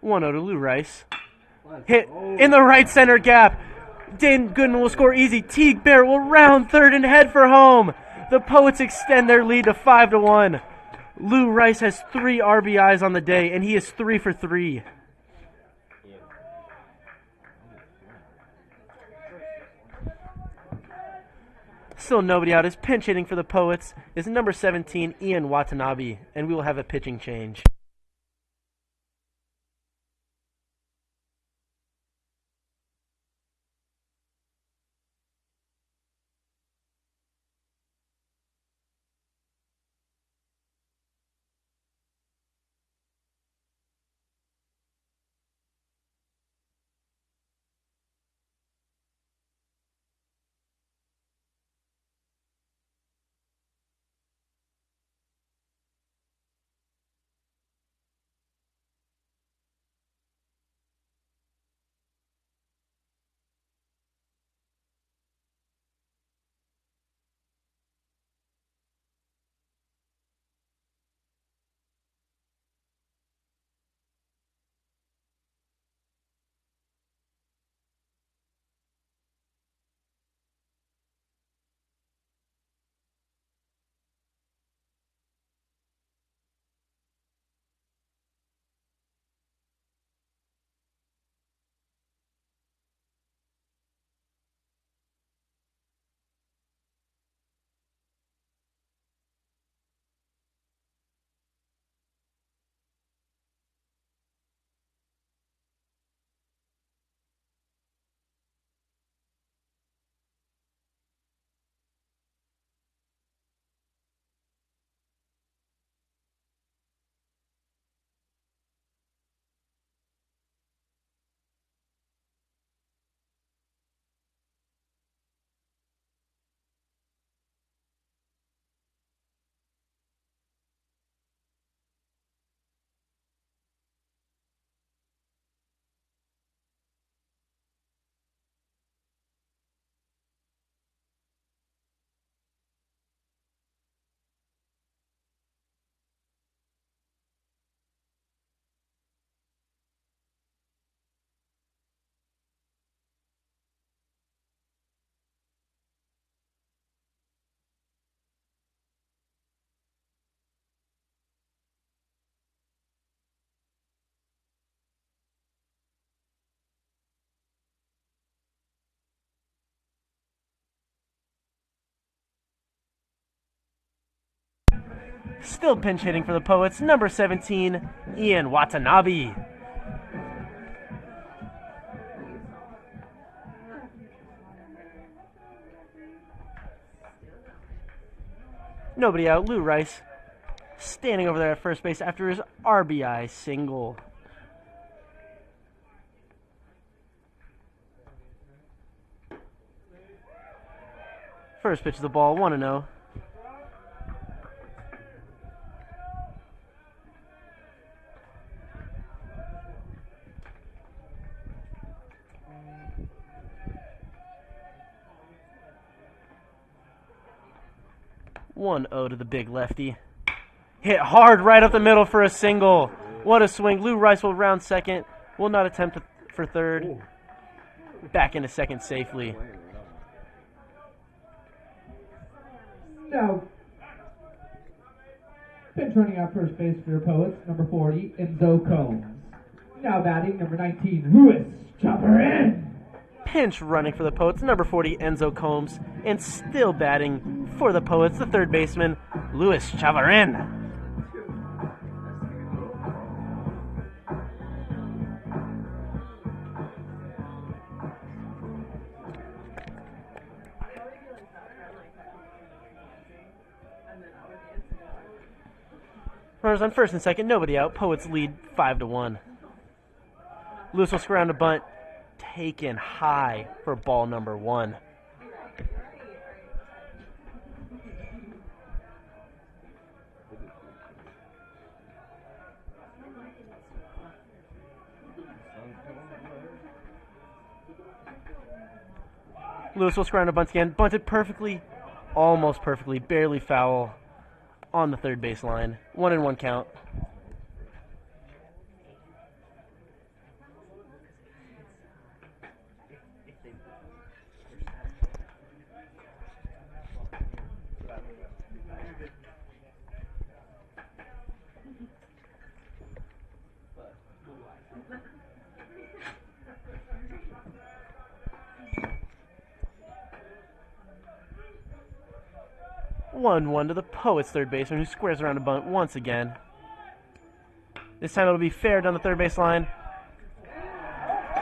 To Lou Rice. Hit in the right center gap. Dane Goodman will score easy. Teague Barrett will round third and head for home. The Poets extend their lead to 5-1. Lou Rice has 3 RBIs on the day, and he is 3 for 3. Still nobody out. His pinch hitting for the Poets is number 17, Ian Watanabe, and we will have a pitching change. Still pinch hitting for the Poets, number 17, Ian Watanabe. Nobody out. Lou Rice standing over there at first base after his RBI single. First pitch of the ball, 1-0. 1-0 to the big lefty. Hit hard right up the middle for a single. What a swing. Lou Rice will round second. Will not attempt for third. Back into second safely. Now, pinch running out first base for your Poets, number 40, Enzo Combs. Now batting, number 19, Louis Chopperin. Pinch running for the Poets, number 40, Enzo Combs. And still batting for the Poets, the third baseman, Louis Chavarin. Runners on first and second, nobody out. Poets lead 5-1. Lewis will square on a bunt, taken high for ball number 1. Lewis will square on a bunt again, bunted perfectly, almost perfectly, barely foul on the third base line. 1-1 count. One to the Poets third baseman, who squares around a bunt once again. This time it'll be fair down the third base line.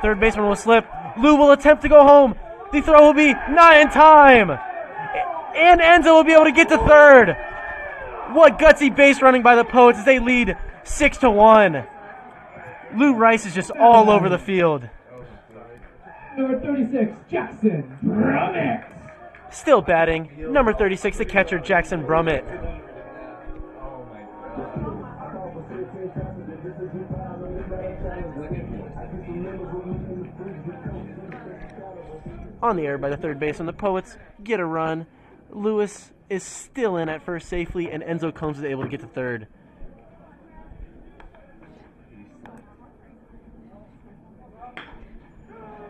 Third baseman will slip. Lou will attempt to go home. The throw will be not in time. And Enzo will be able to get to third. What gutsy base running by the Poets as they lead 6-1. Lou Rice is just all over the field. Number 36, Jackson Brummett. Still batting, number 36, the catcher, Jackson Brummett. On the air by the third baseman, the Poets get a run. Lewis is still in at first safely, and Enzo Combs is able to get to third.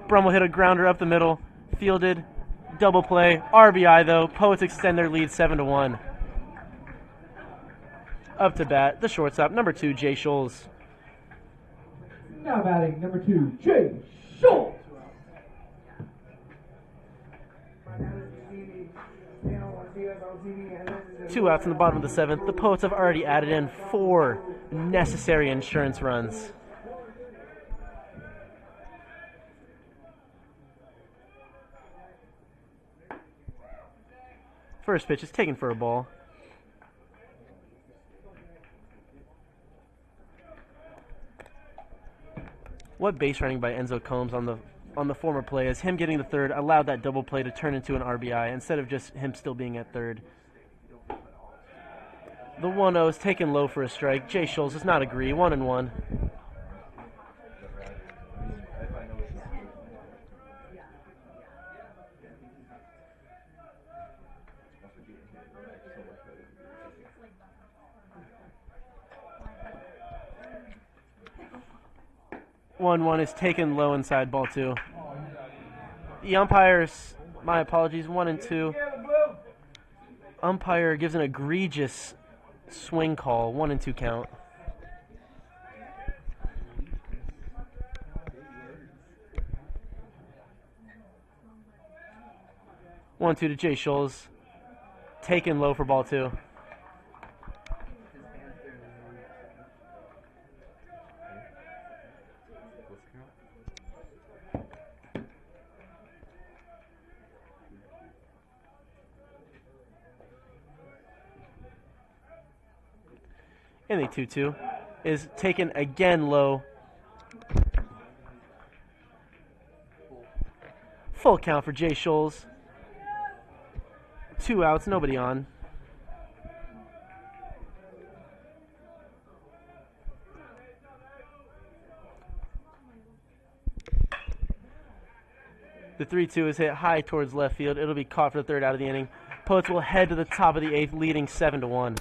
Brum will hit a grounder up the middle, fielded. Double play, RBI though. Poets extend their lead 7-1. Up to bat, the shortstop, number 2, Jay Scholes. Now batting, number 2, Jay Schultz. Two outs in the bottom of the 7th. The Poets have already added in 4 necessary insurance runs. First pitch is taken for a ball. What base running by Enzo Combs on the former play, as him getting the third allowed that double play to turn into an RBI instead of just him still being at third. The 1-0 is taken low for a strike. Jay Scholes does not agree. 1-1. One is taken low inside ball 2. The umpires, my apologies, 1 and 2. Umpire gives an egregious swing call, 1 and 2 count. One two to Jay Scholes, taken low for ball 2. And the 2-2 is taken again low. Full count for Jay Scholes. 2 outs, nobody on. The 3-2 is hit high towards left field. It'll be caught for the third out of the inning. Poets will head to the top of the 8th, leading 7-1.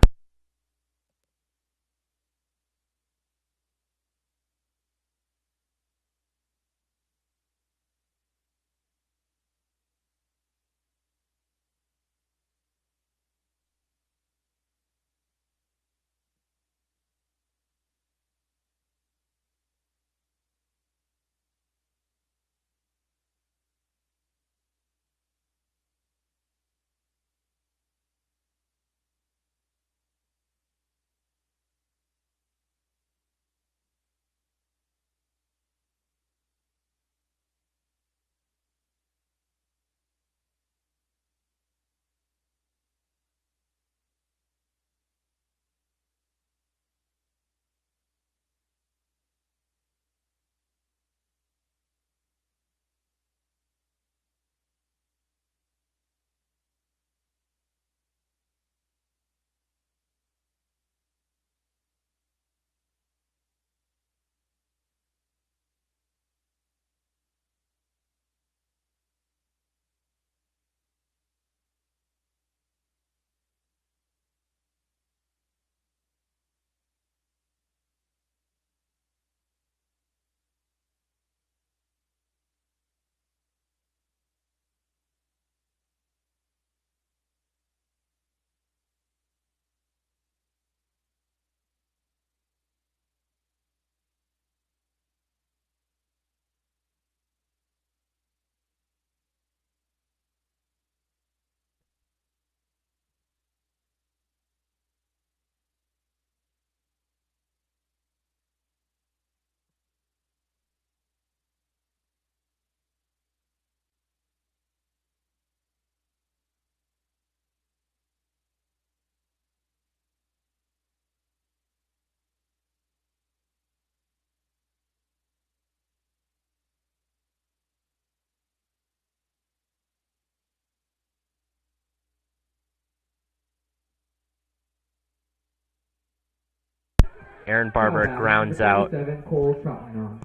Aaron Barber grounds out. Cole Troutman.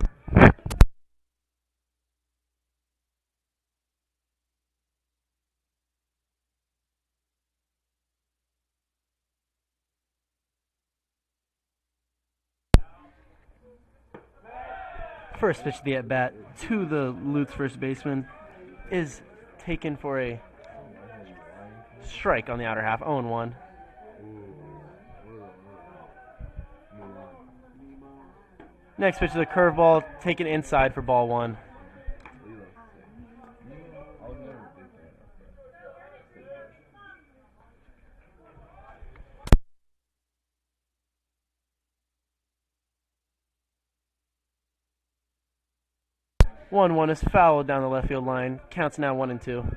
First pitch of the at-bat to the Lutz first baseman is taken for a strike on the outer half, 0-1. Next pitch is a curveball taken inside for ball 1. One is fouled down the left field line. Counts now 1-2.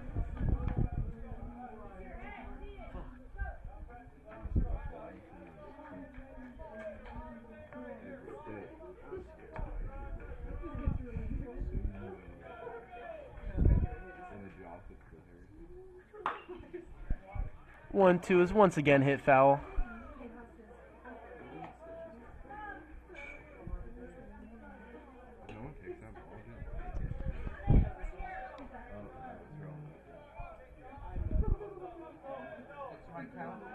One, two is once again hit foul.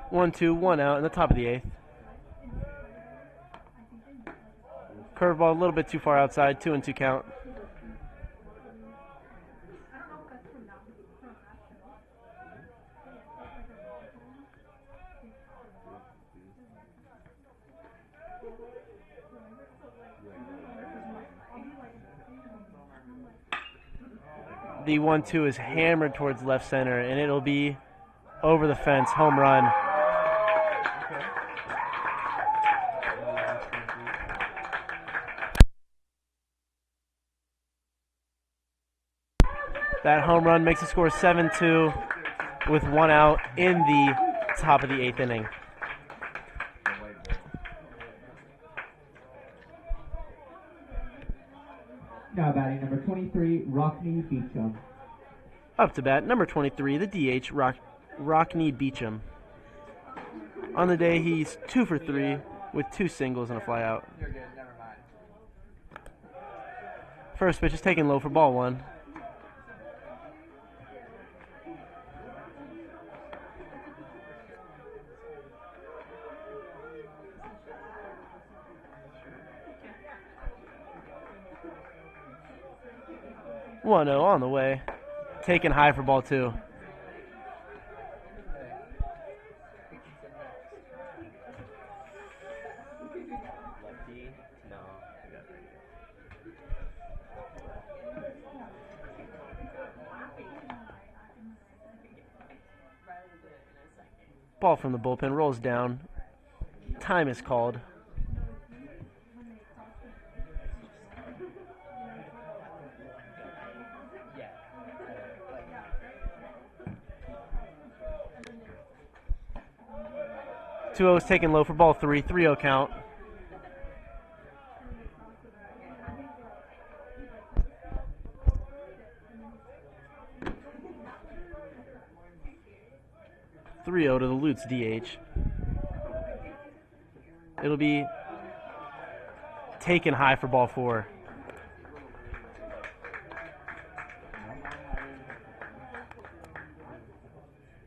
One, two, one out in the top of the 8th. Curveball a little bit too far outside, 2-2 count. The 1-2 is hammered towards left center, and it'll be over the fence, home run. That home run makes the score 7-2 with 1 out in the top of the 8th inning. Now batting number 23, Rockney Beecham. Up to bat, number 23, the DH, Rockney Beecham. On the day, he's 2 for 3 with 2 singles and a flyout. You're good, never mind. First pitch is taken low for ball 1. 1-0 on the way. Taken high for ball 2. Lefty? No. I got it right Ball from the bullpen rolls down. Time is called. Two O's taken low for ball 3. 3-0 count. To the Lutz DH. It'll be taken high for ball 4.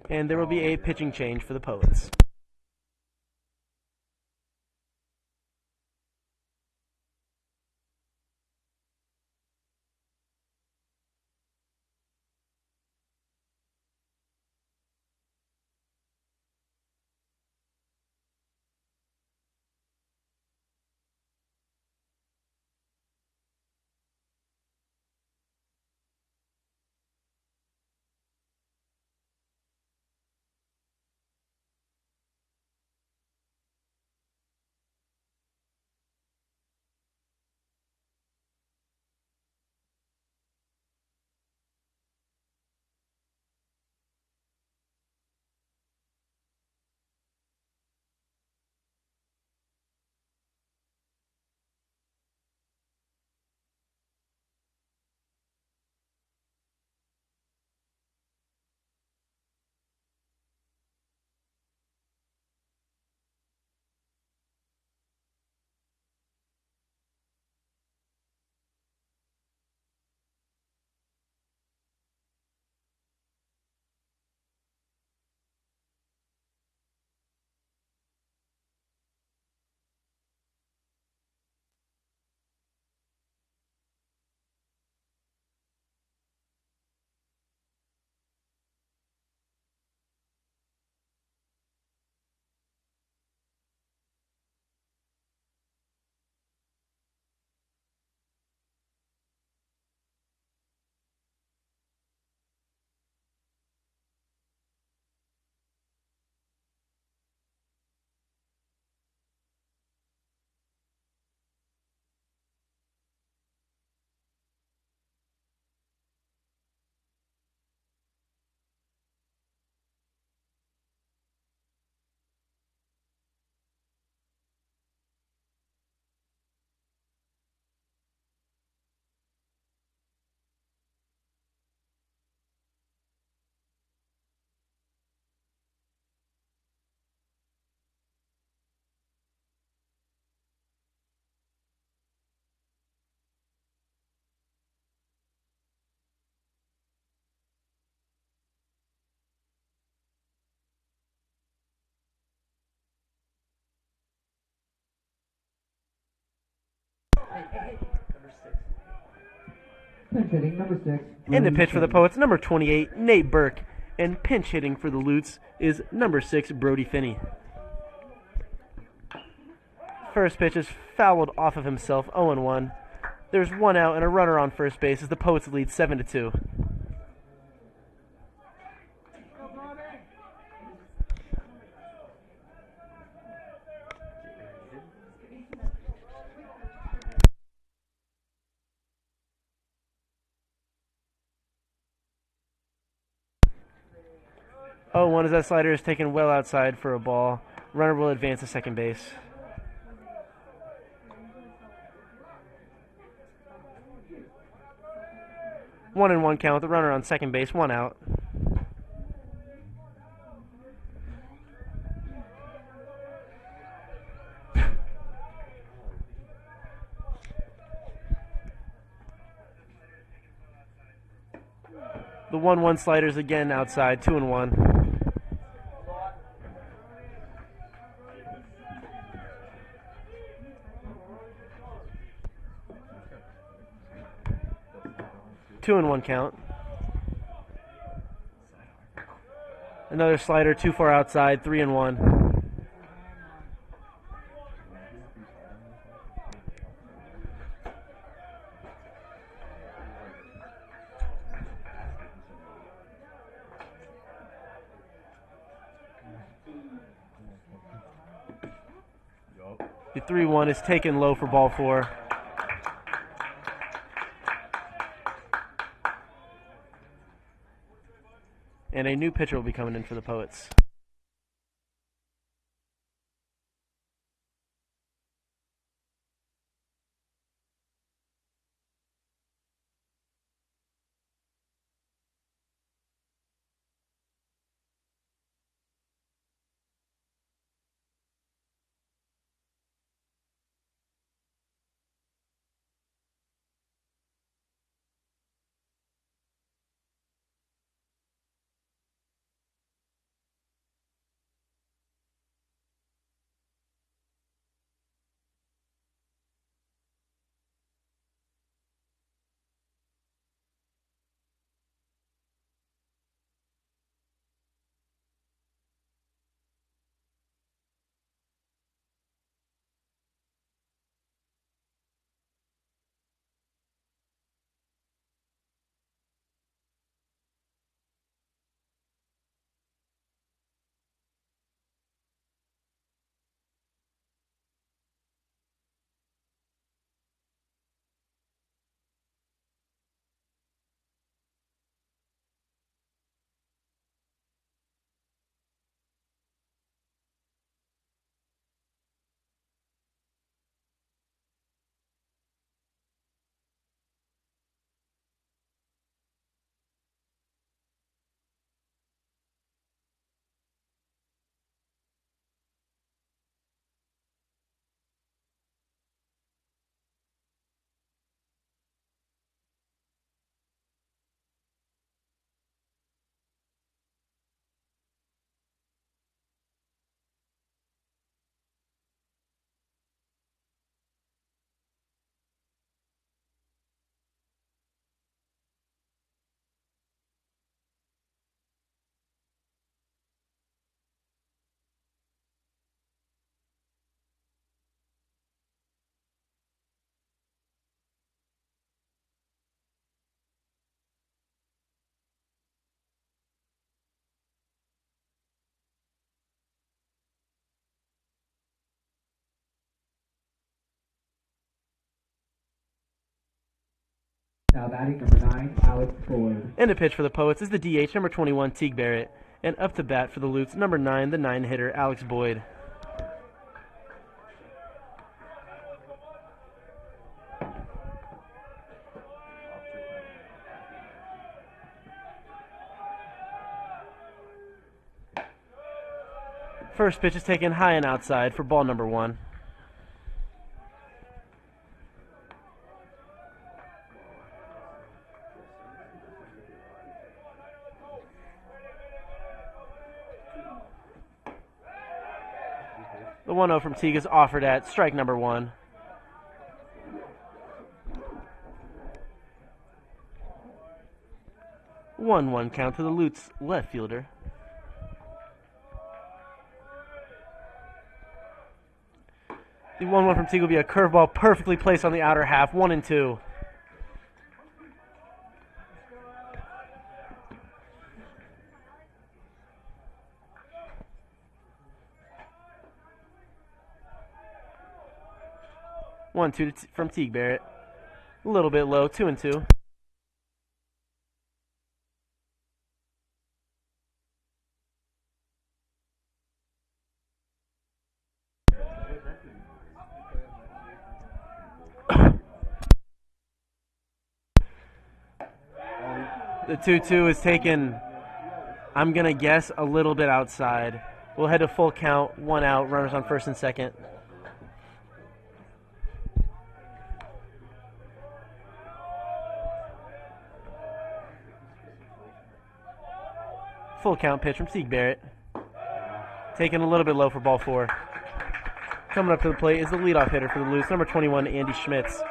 And there will be a pitching change for the Poets. Pinch hitting, number 6. In the pitch for the Poets, number 28, Nate Burke. And pinch hitting for the Lutz is number 6, Brody Finney. First pitch is fouled off of himself, 0-1. There's 1 out and a runner on first base as the Poets lead 7-2. Oh, 1 as that slider is taken well outside for a ball. Runner will advance to second base. One and 1 count. The runner on second base. 1 out. The 1-1 sliders again outside. 2-1. 2-1 count. Another slider, too far outside, 3-1. The 3-1 is taken low for ball 4. And a new pitcher will be coming in for the Poets. Now batting number 9, Alex Boyd. And a pitch for the Poets is the DH, number 21, Teague Barrett. And up to bat for the Lutes, number 9, the 9-hitter, Alex Boyd. First pitch is taken high and outside for ball number 1. The 1-0 from Teague is offered at strike number 1. One count to the Lutes left fielder. The 1-1 from Teague will be a curveball perfectly placed on the outer half, 1-2. One, two from Teague Barrett. A little bit low, 2-2. The 2-2 is taken, I'm going to guess, a little bit outside. We'll head to full count, 1 out, runners on first and second. Full count pitch from Teague Barrett. Taken a little bit low for ball 4. Coming up to the plate is the leadoff hitter for the Lutes, number 21, Andy Schmitz.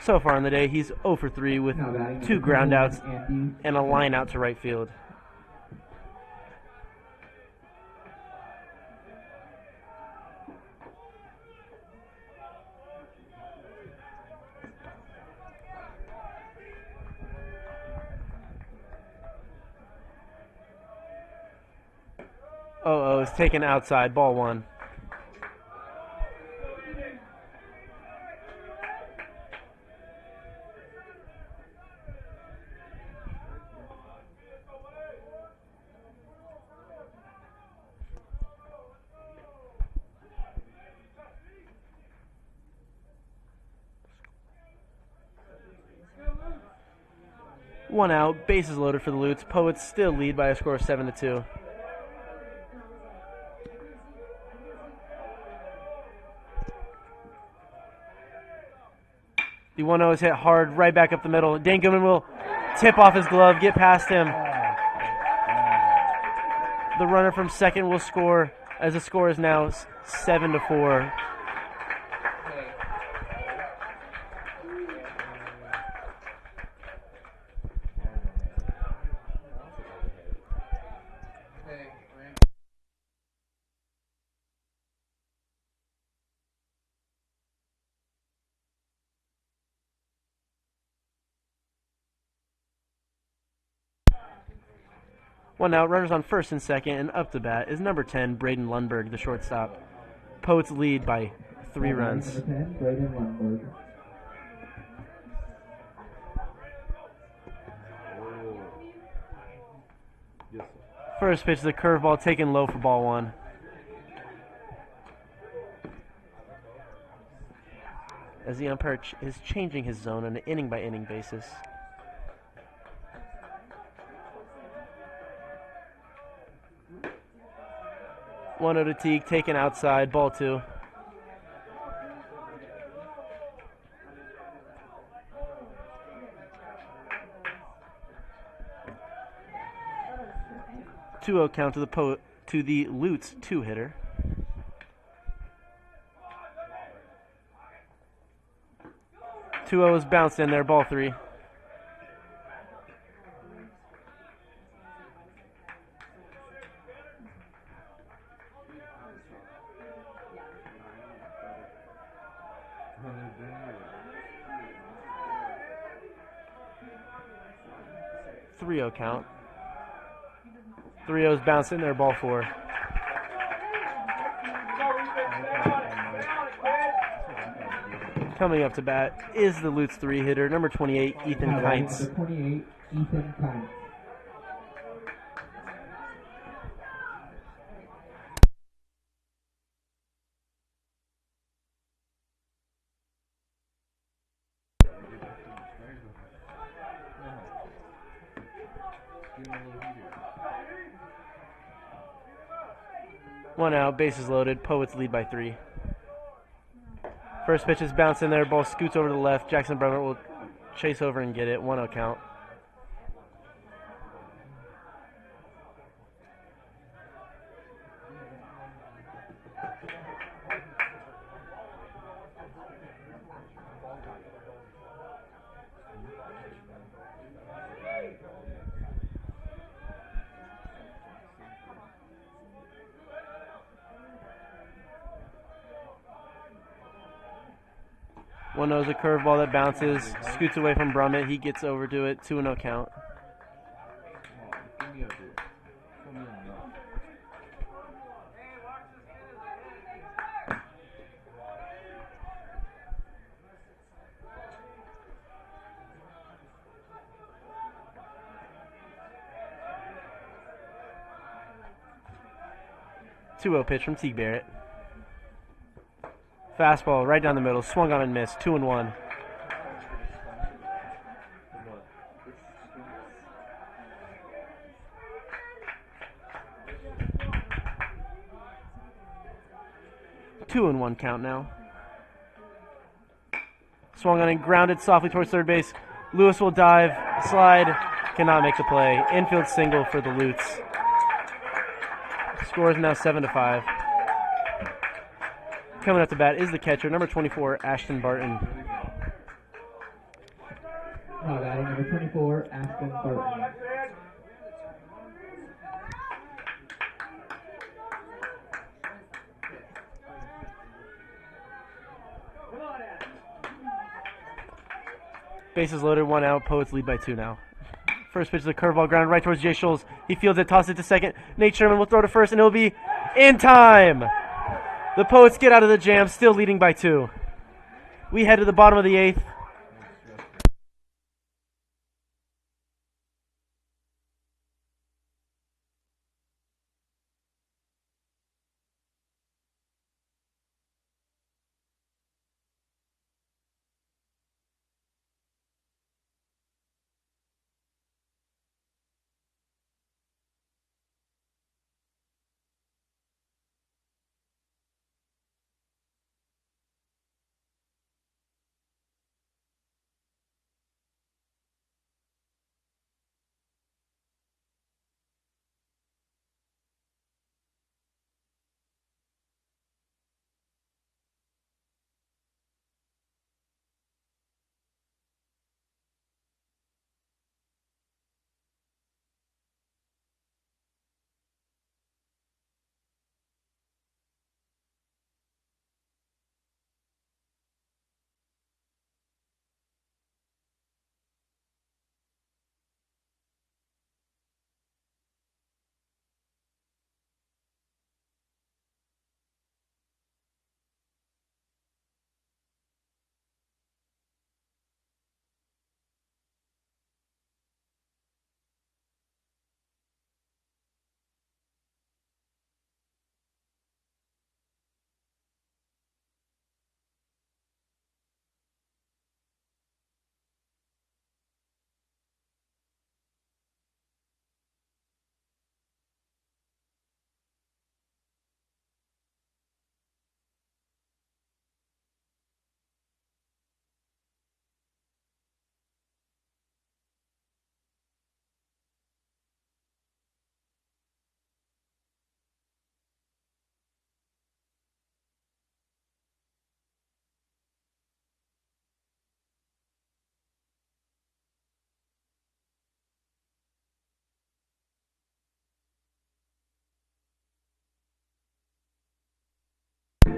So far in the day, he's 0 for 3 with Now batting 2 number groundouts 21, Andy. and a line out to right field. Oh, is taken outside, ball 1. One out, bases loaded for the Lutes. Poets still lead by a score of 7-2. The 1-0 is hit hard, right back up the middle. Dan Gilman will tip off his glove, get past him. The runner from second will score, as the score is now 7-4. One out, runners on first and second, and up to bat is number 10, Braden Lundberg, the shortstop. Poets lead by 3 runs. Number 10, Braden Lundberg. First pitch is a curveball taken low for ball 1. As the umpire is changing his zone on an inning-by-inning basis. One to Teague, taken outside, ball 2. Two-0 count to the Lutes 2-hitter. Two is bounced in there, ball 3. Three-0 count. 3-0's bounced in there, ball 4. Coming up to bat is the Lutes 3-hitter, number 28, Ethan Now batting Kites. number 28, Ethan Kites. One out, bases loaded. Poets lead by 3. First pitch is bounced in there. Ball scoots over to the left. Jackson Bremer will chase over and get it. 1-0 count. One knows a curveball that bounces, scoots away from Brummett. He gets over to it. 2-0 count. Two-0 pitch from Teague Barrett. Fastball right down the middle, swung on and missed. 2-1. Two and 1 count now. Swung on and grounded softly towards third base. Lewis will dive, slide, cannot make the play. Infield single for the Lutes. Score is now 7-5. Coming up to bat is the catcher, number 24, Ashton Barton. Now batting number 24, Aspen Barton. Bases loaded, 1 out. Poets lead by 2 now. First pitch is a curveball grounded right towards Jay Scholes. He fields it, tosses it to second. Nate Sherman will throw to first, and it'll be in time. The Poets get out of the jam, still leading by 2. We head to the bottom of the 8th.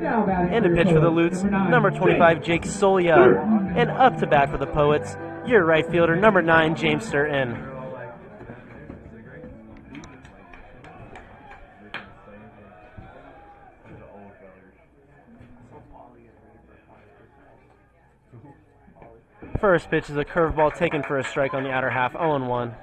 Now batting And a pitch for the Lutes, number 25, Jake Solia. And up to bat for the Poets, your right fielder, number 9, James Sturton. First pitch is a curveball taken for a strike on the outer half, 0-1.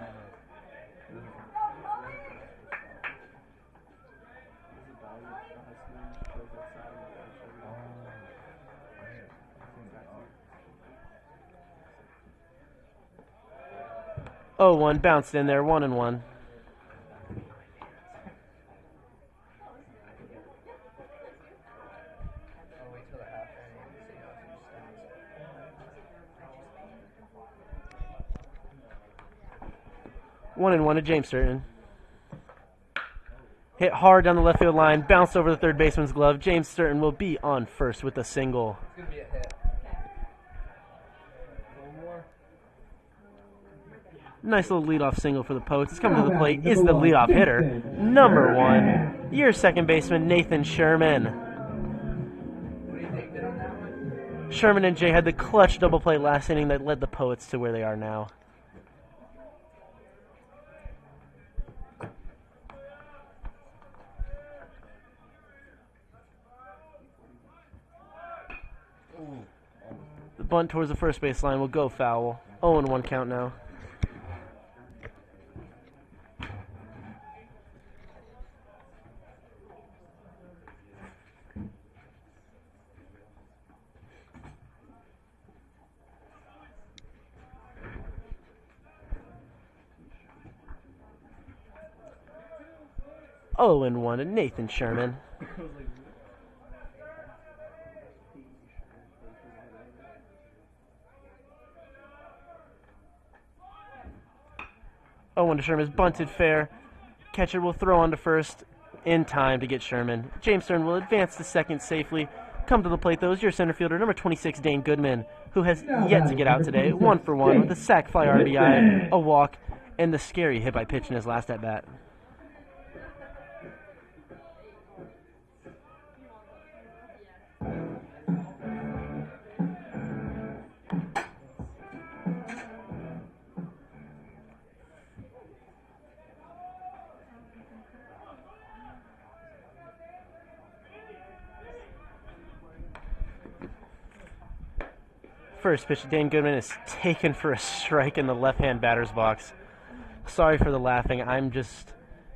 Oh, 1 bounced in there, 1-1. One and 1 to James Sturton. Hit hard down the left field line, bounced over the third baseman's glove. James Sturton will be on first with a single. It's going to be a hit. Nice little leadoff single for the Poets. It's coming to the plate. Is the leadoff hitter, number 1, your second baseman, Nathan Sherman. What do you think on that one? Sherman and Jay had the clutch double play last inning that led the Poets to where they are now. The bunt towards the first base line will go foul. 0-1 count now. Oh, and 1 to Nathan Sherman. One to Sherman is bunted fair. Catcher will throw on to first in time to get Sherman. James Sturton will advance to second safely. Come to the plate, though, is your center fielder, number 26, Dane Goodman, who has yet to get out today. 1 for 1 with a sac fly RBI, a walk, and the scary hit by pitch in his last at-bat. First pitch, Dane Goodman is taken for a strike in the left-hand batter's box. Sorry for the laughing. I'm just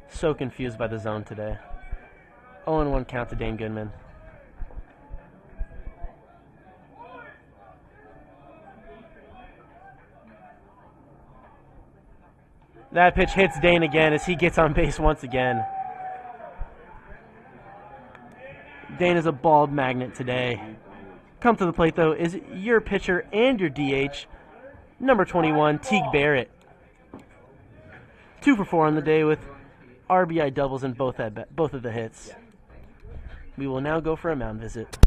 so confused by the zone today. 0-1 count to Dane Goodman. That pitch hits Dane again as he gets on base once again. Dane is a bald magnet today. Come to the plate, though, is your pitcher and your DH, number 21, Teague Barrett. 2 for 4 on the day with RBI doubles in both of the hits. We will now go for a mound visit.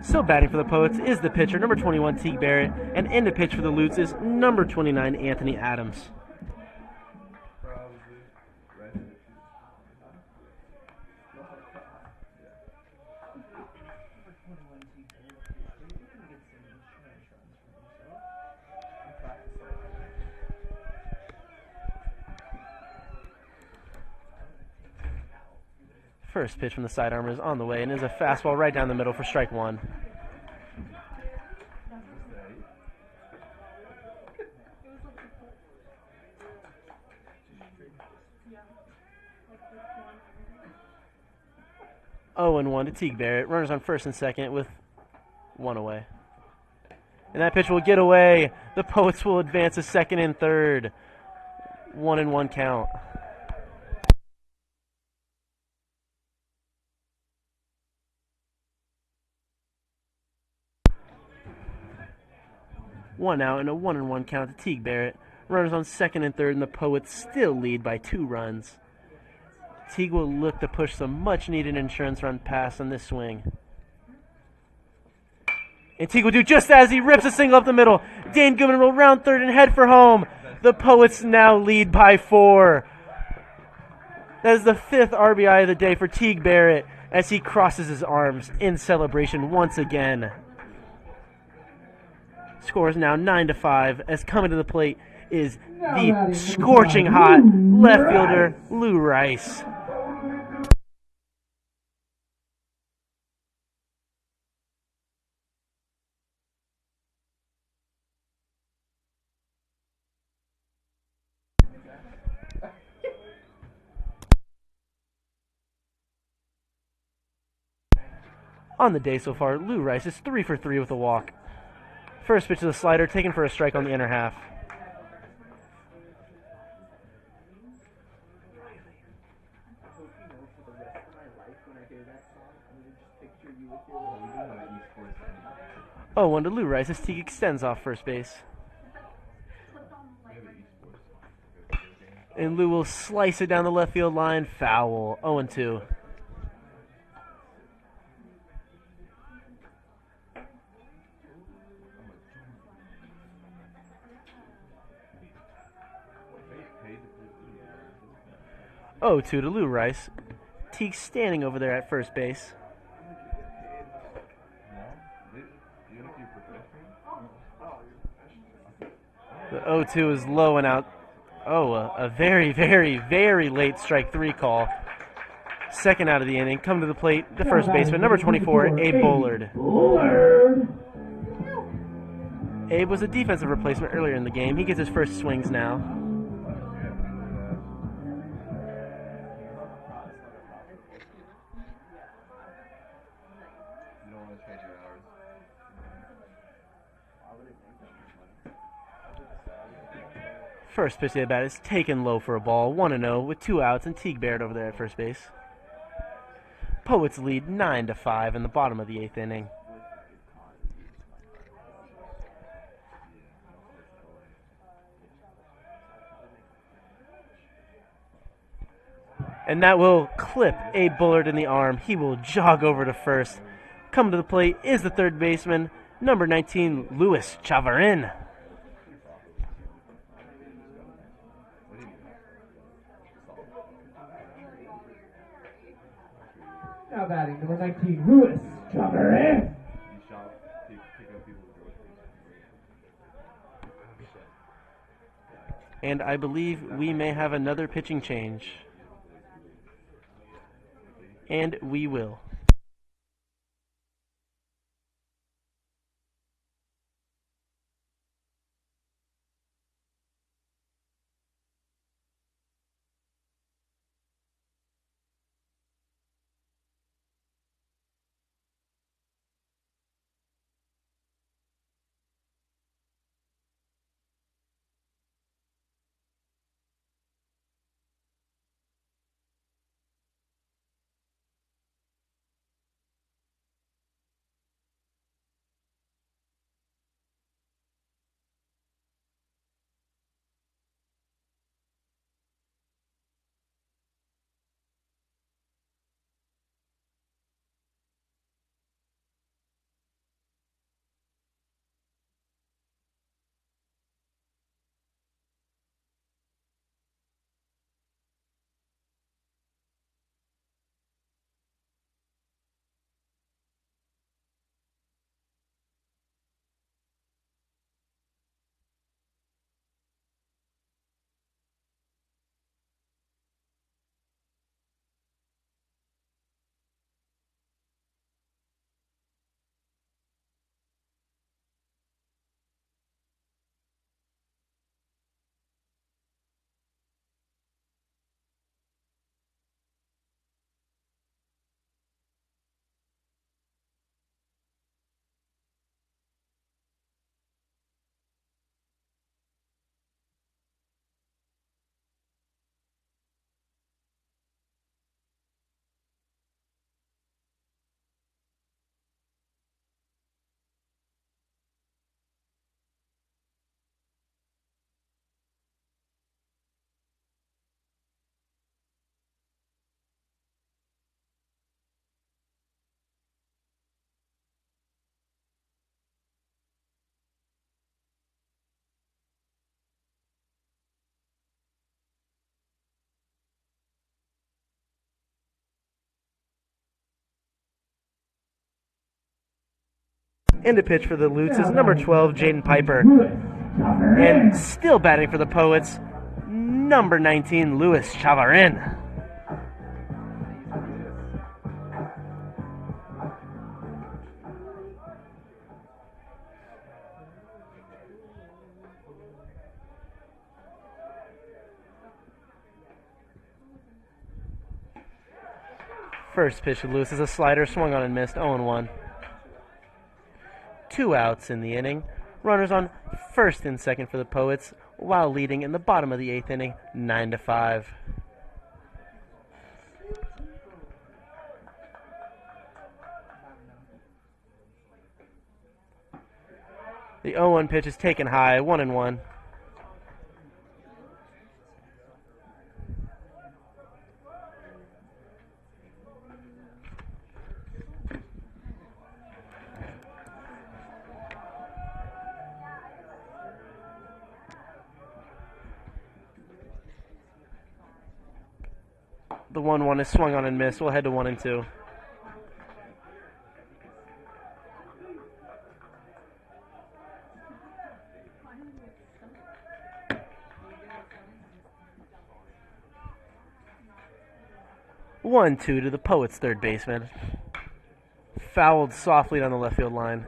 Still batting for the Poets is the pitcher, number 21, Teague Barrett, and in the pitch for the Lutes is number 29, Anthony Adams. First pitch from the sidearmer is on the way and is a fastball right down the middle for strike 1. Oh, and 1 to Teague Barrett. Runners on first and second with 1 away. And that pitch will get away. The Poets will advance to second and third. 1-1 count. One out and a 1-1 count to Teague Barrett. Runners on second and third, and the Poets still lead by 2 runs. Teague will look to push some much-needed insurance run pass on this swing. And Teague will do just as he rips a single up the middle. Dane Goodman will round third and head for home. The Poets now lead by 4. That is the 5th RBI of the day for Teague Barrett as he crosses his arms in celebration once again. Score is now 9-5 as coming to the plate is the scorching hot left fielder Lou Rice. On the day so far, Lou Rice is 3 for 3 with a walk. First pitch of the slider, taken for a strike on the inner half. Oh, 1 to Lou Rice as Teague extends off first base. And Lou will slice it down the left field line. Foul. 0-2. Oh, 2 to Lou Rice. Teague standing over there at first base. The 0-2 is low and out. Oh, a very, very, very late strike 3 call. Second out of the inning. Come to the plate, the first baseman, number 24, Abe Bullard. Abe was a defensive replacement earlier in the game. He gets his first swings now. First pitch of the bat is taken low for a ball, 1-0 with 2 outs and Teague Barrett over there at first base. Poets lead 9-5 in the bottom of the 8th inning. And that will clip Abe Bullard in the arm. He will jog over to first. Coming to the plate is the third baseman, number 19, Luis Chavarin. Now batting, number 19, Luis Chavarin. And I believe we may have another pitching change. And we will. And a pitch for the Lutes is number 12, Jaden Piper. Lewis Chavarin. And still batting for the Poets, number 19, Luis Chavarin. First pitch to Lewis is a slider, swung on and missed, 0-1. 2 outs in the inning. Runners on first and second for the Poets, while leading in the bottom of the 8th inning, 9-5. The 0-1 pitch is taken high, 1-1. The 1-1 is swung on and missed. We'll head to 1-2. One, two to the Poets' third baseman. Fouled softly down the left field line.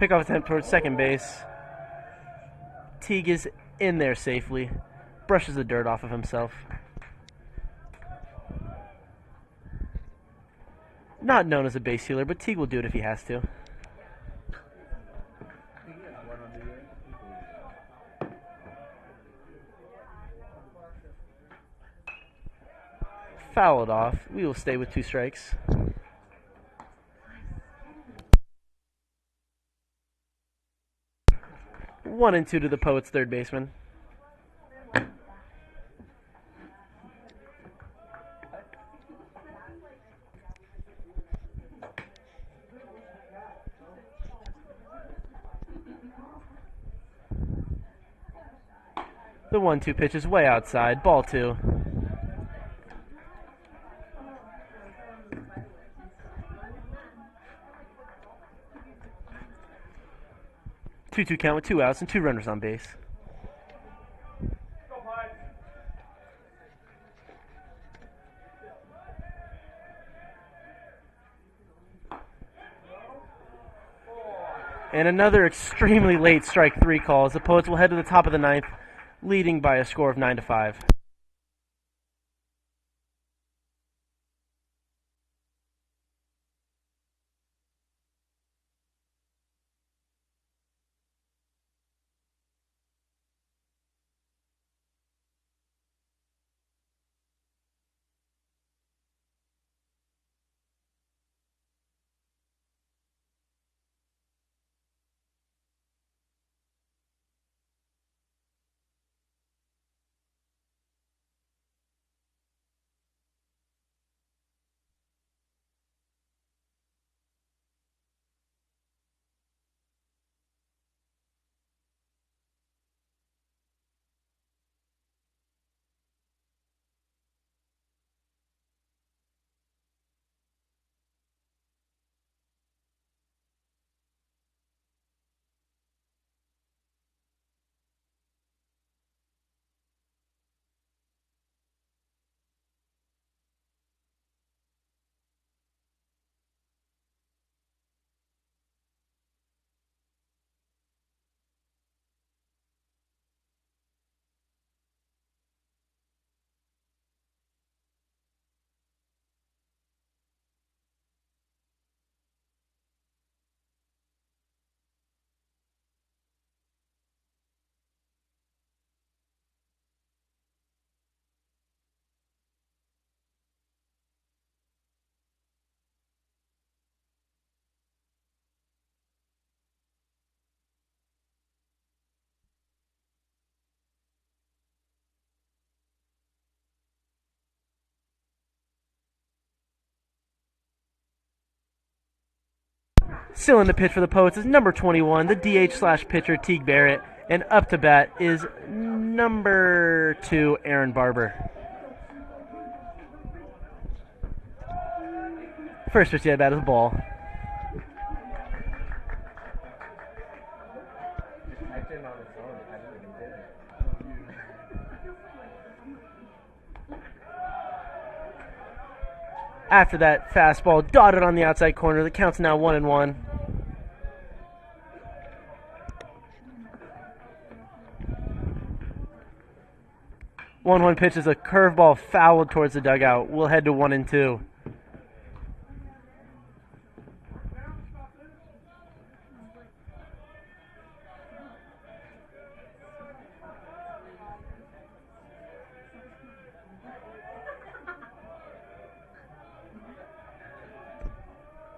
Pickoff attempt towards second base. Teague is in there safely. Brushes the dirt off of himself. Not known as a base healer, but Teague will do it if he has to. Fouled off. We will stay with 2 strikes. 1-2 to the Poets' third baseman. The 1-2 pitch is way outside. Ball 2. Two count with 2 outs and 2 runners on base. And another extremely late strike 3 call as the Poets will head to the top of the 9th, leading by a score of 9-5. Still in the pitch for the Poets is number 21, the DH/pitcher Teague Barrett, and up to bat is number 2, Aaron Barber. First pitch at bat is a ball. After that fastball dotted on the outside corner, the count's now 1-1. One pitch is a curveball fouled towards the dugout. We'll head to 1-2.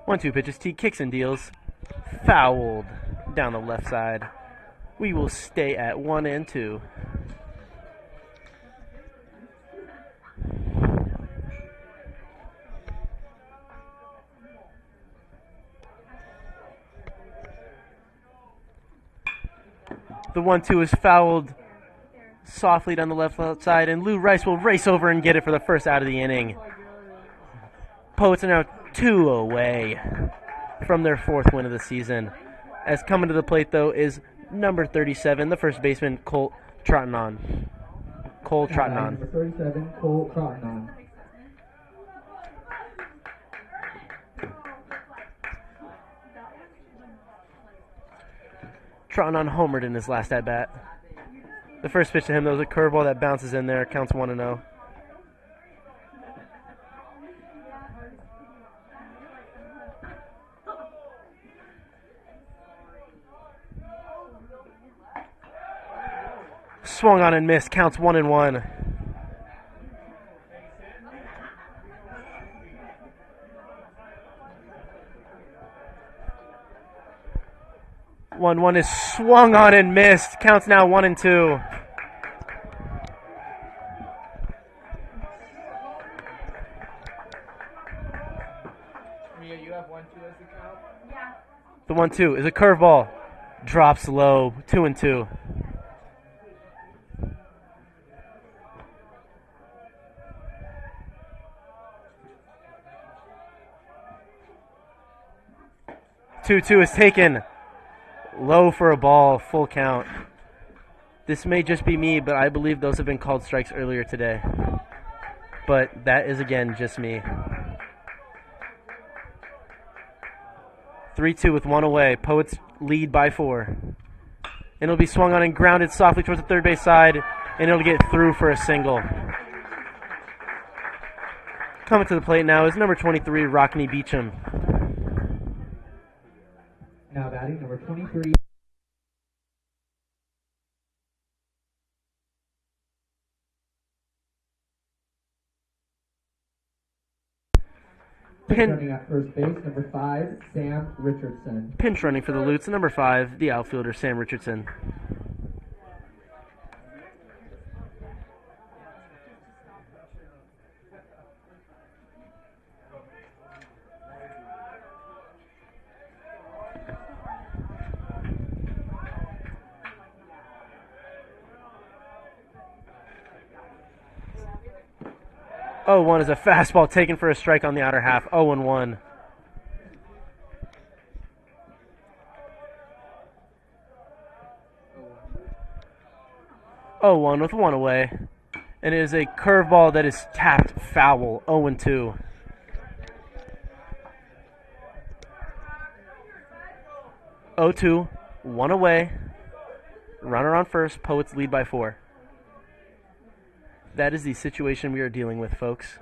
One-two pitches. T kicks and deals. Fouled down the left side. We will stay at 1-2. The 1-2 is fouled softly down the left side, and Lou Rice will race over and get it for the first out of the inning. Poets are now 2 away from their 4th win of the season. As coming to the plate, though, is number 37, the first baseman, Cole Trottenon. Number 37, Cole Trottenon. Trottenon homered in his last at-bat. The first pitch to him, though, is a curveball that bounces in there. Counts 1-0. Swung on and missed. Counts 1-1. One is swung on and missed. Counts now 1-2. Mia, you have 1-2 as the count? Yeah. The 1-2 is a curveball. Drops low. 2-2. Two is taken. Low for a ball, full count. This may just be me, but I believe those have been called strikes earlier today. But that is, again, just me. 3-2 with 1 away. Poets lead by 4. And it'll be swung on and grounded softly towards the third base side, and it'll get through for a single. Coming to the plate now is number 23, Rockney Beecham. Now batting, number 23. Running at first base, number 5, Sam Richardson. Pinch running for the Lutes, number 5, the outfielder, Sam Richardson. Oh, 1 is a fastball taken for a strike on the outer half. 0-1. Oh, 1 with 1 away. And it is a curveball that is tapped foul. 0-2. Oh, 2, 1 away. Runner on first. Poets lead by 4. That is the situation we are dealing with, folks.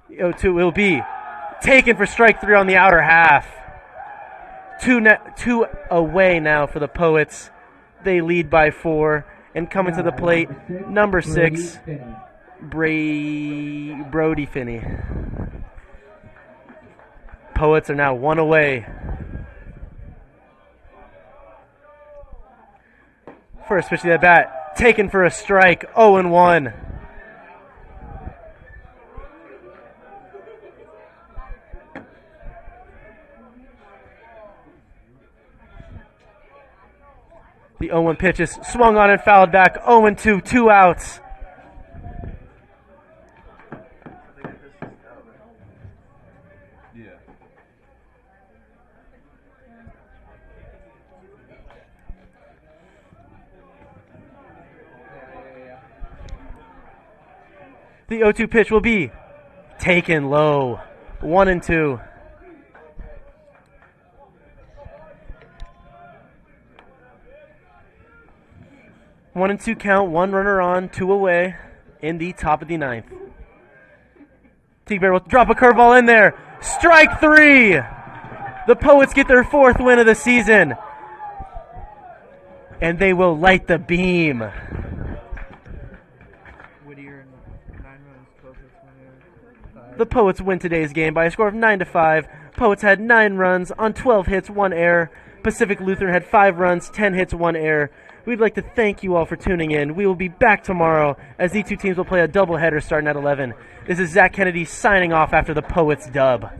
The 0-2 will be taken for strike 3 on the outer half. 2 away now for the Poets. They lead by 4. And coming to the plate, number 6, Brody Finney. Poets are now 1 away. First pitch of that bat, taken for a strike, 0-1. The 0-1 pitch is swung on and fouled back. 0-2, 2 outs. Yeah. The 0-2 pitch will be taken low. 1-2. One and two count, one runner on, 2 away in the top of the 9th. T-Bear will drop a curveball in there. Strike 3. The Poets get their 4th win of the season. And they will light the beam. Whittier, 9 runs, 12 hits, 1 error. The Poets win today's game by a score of 9-5. Poets had 9 runs on 12 hits, 1 error. Pacific Lutheran had 5 runs, 10 hits, 1 error. We'd like to thank you all for tuning in. We will be back tomorrow as these two teams will play a doubleheader starting at 11. This is Zach Kennedy signing off after the Poets dub.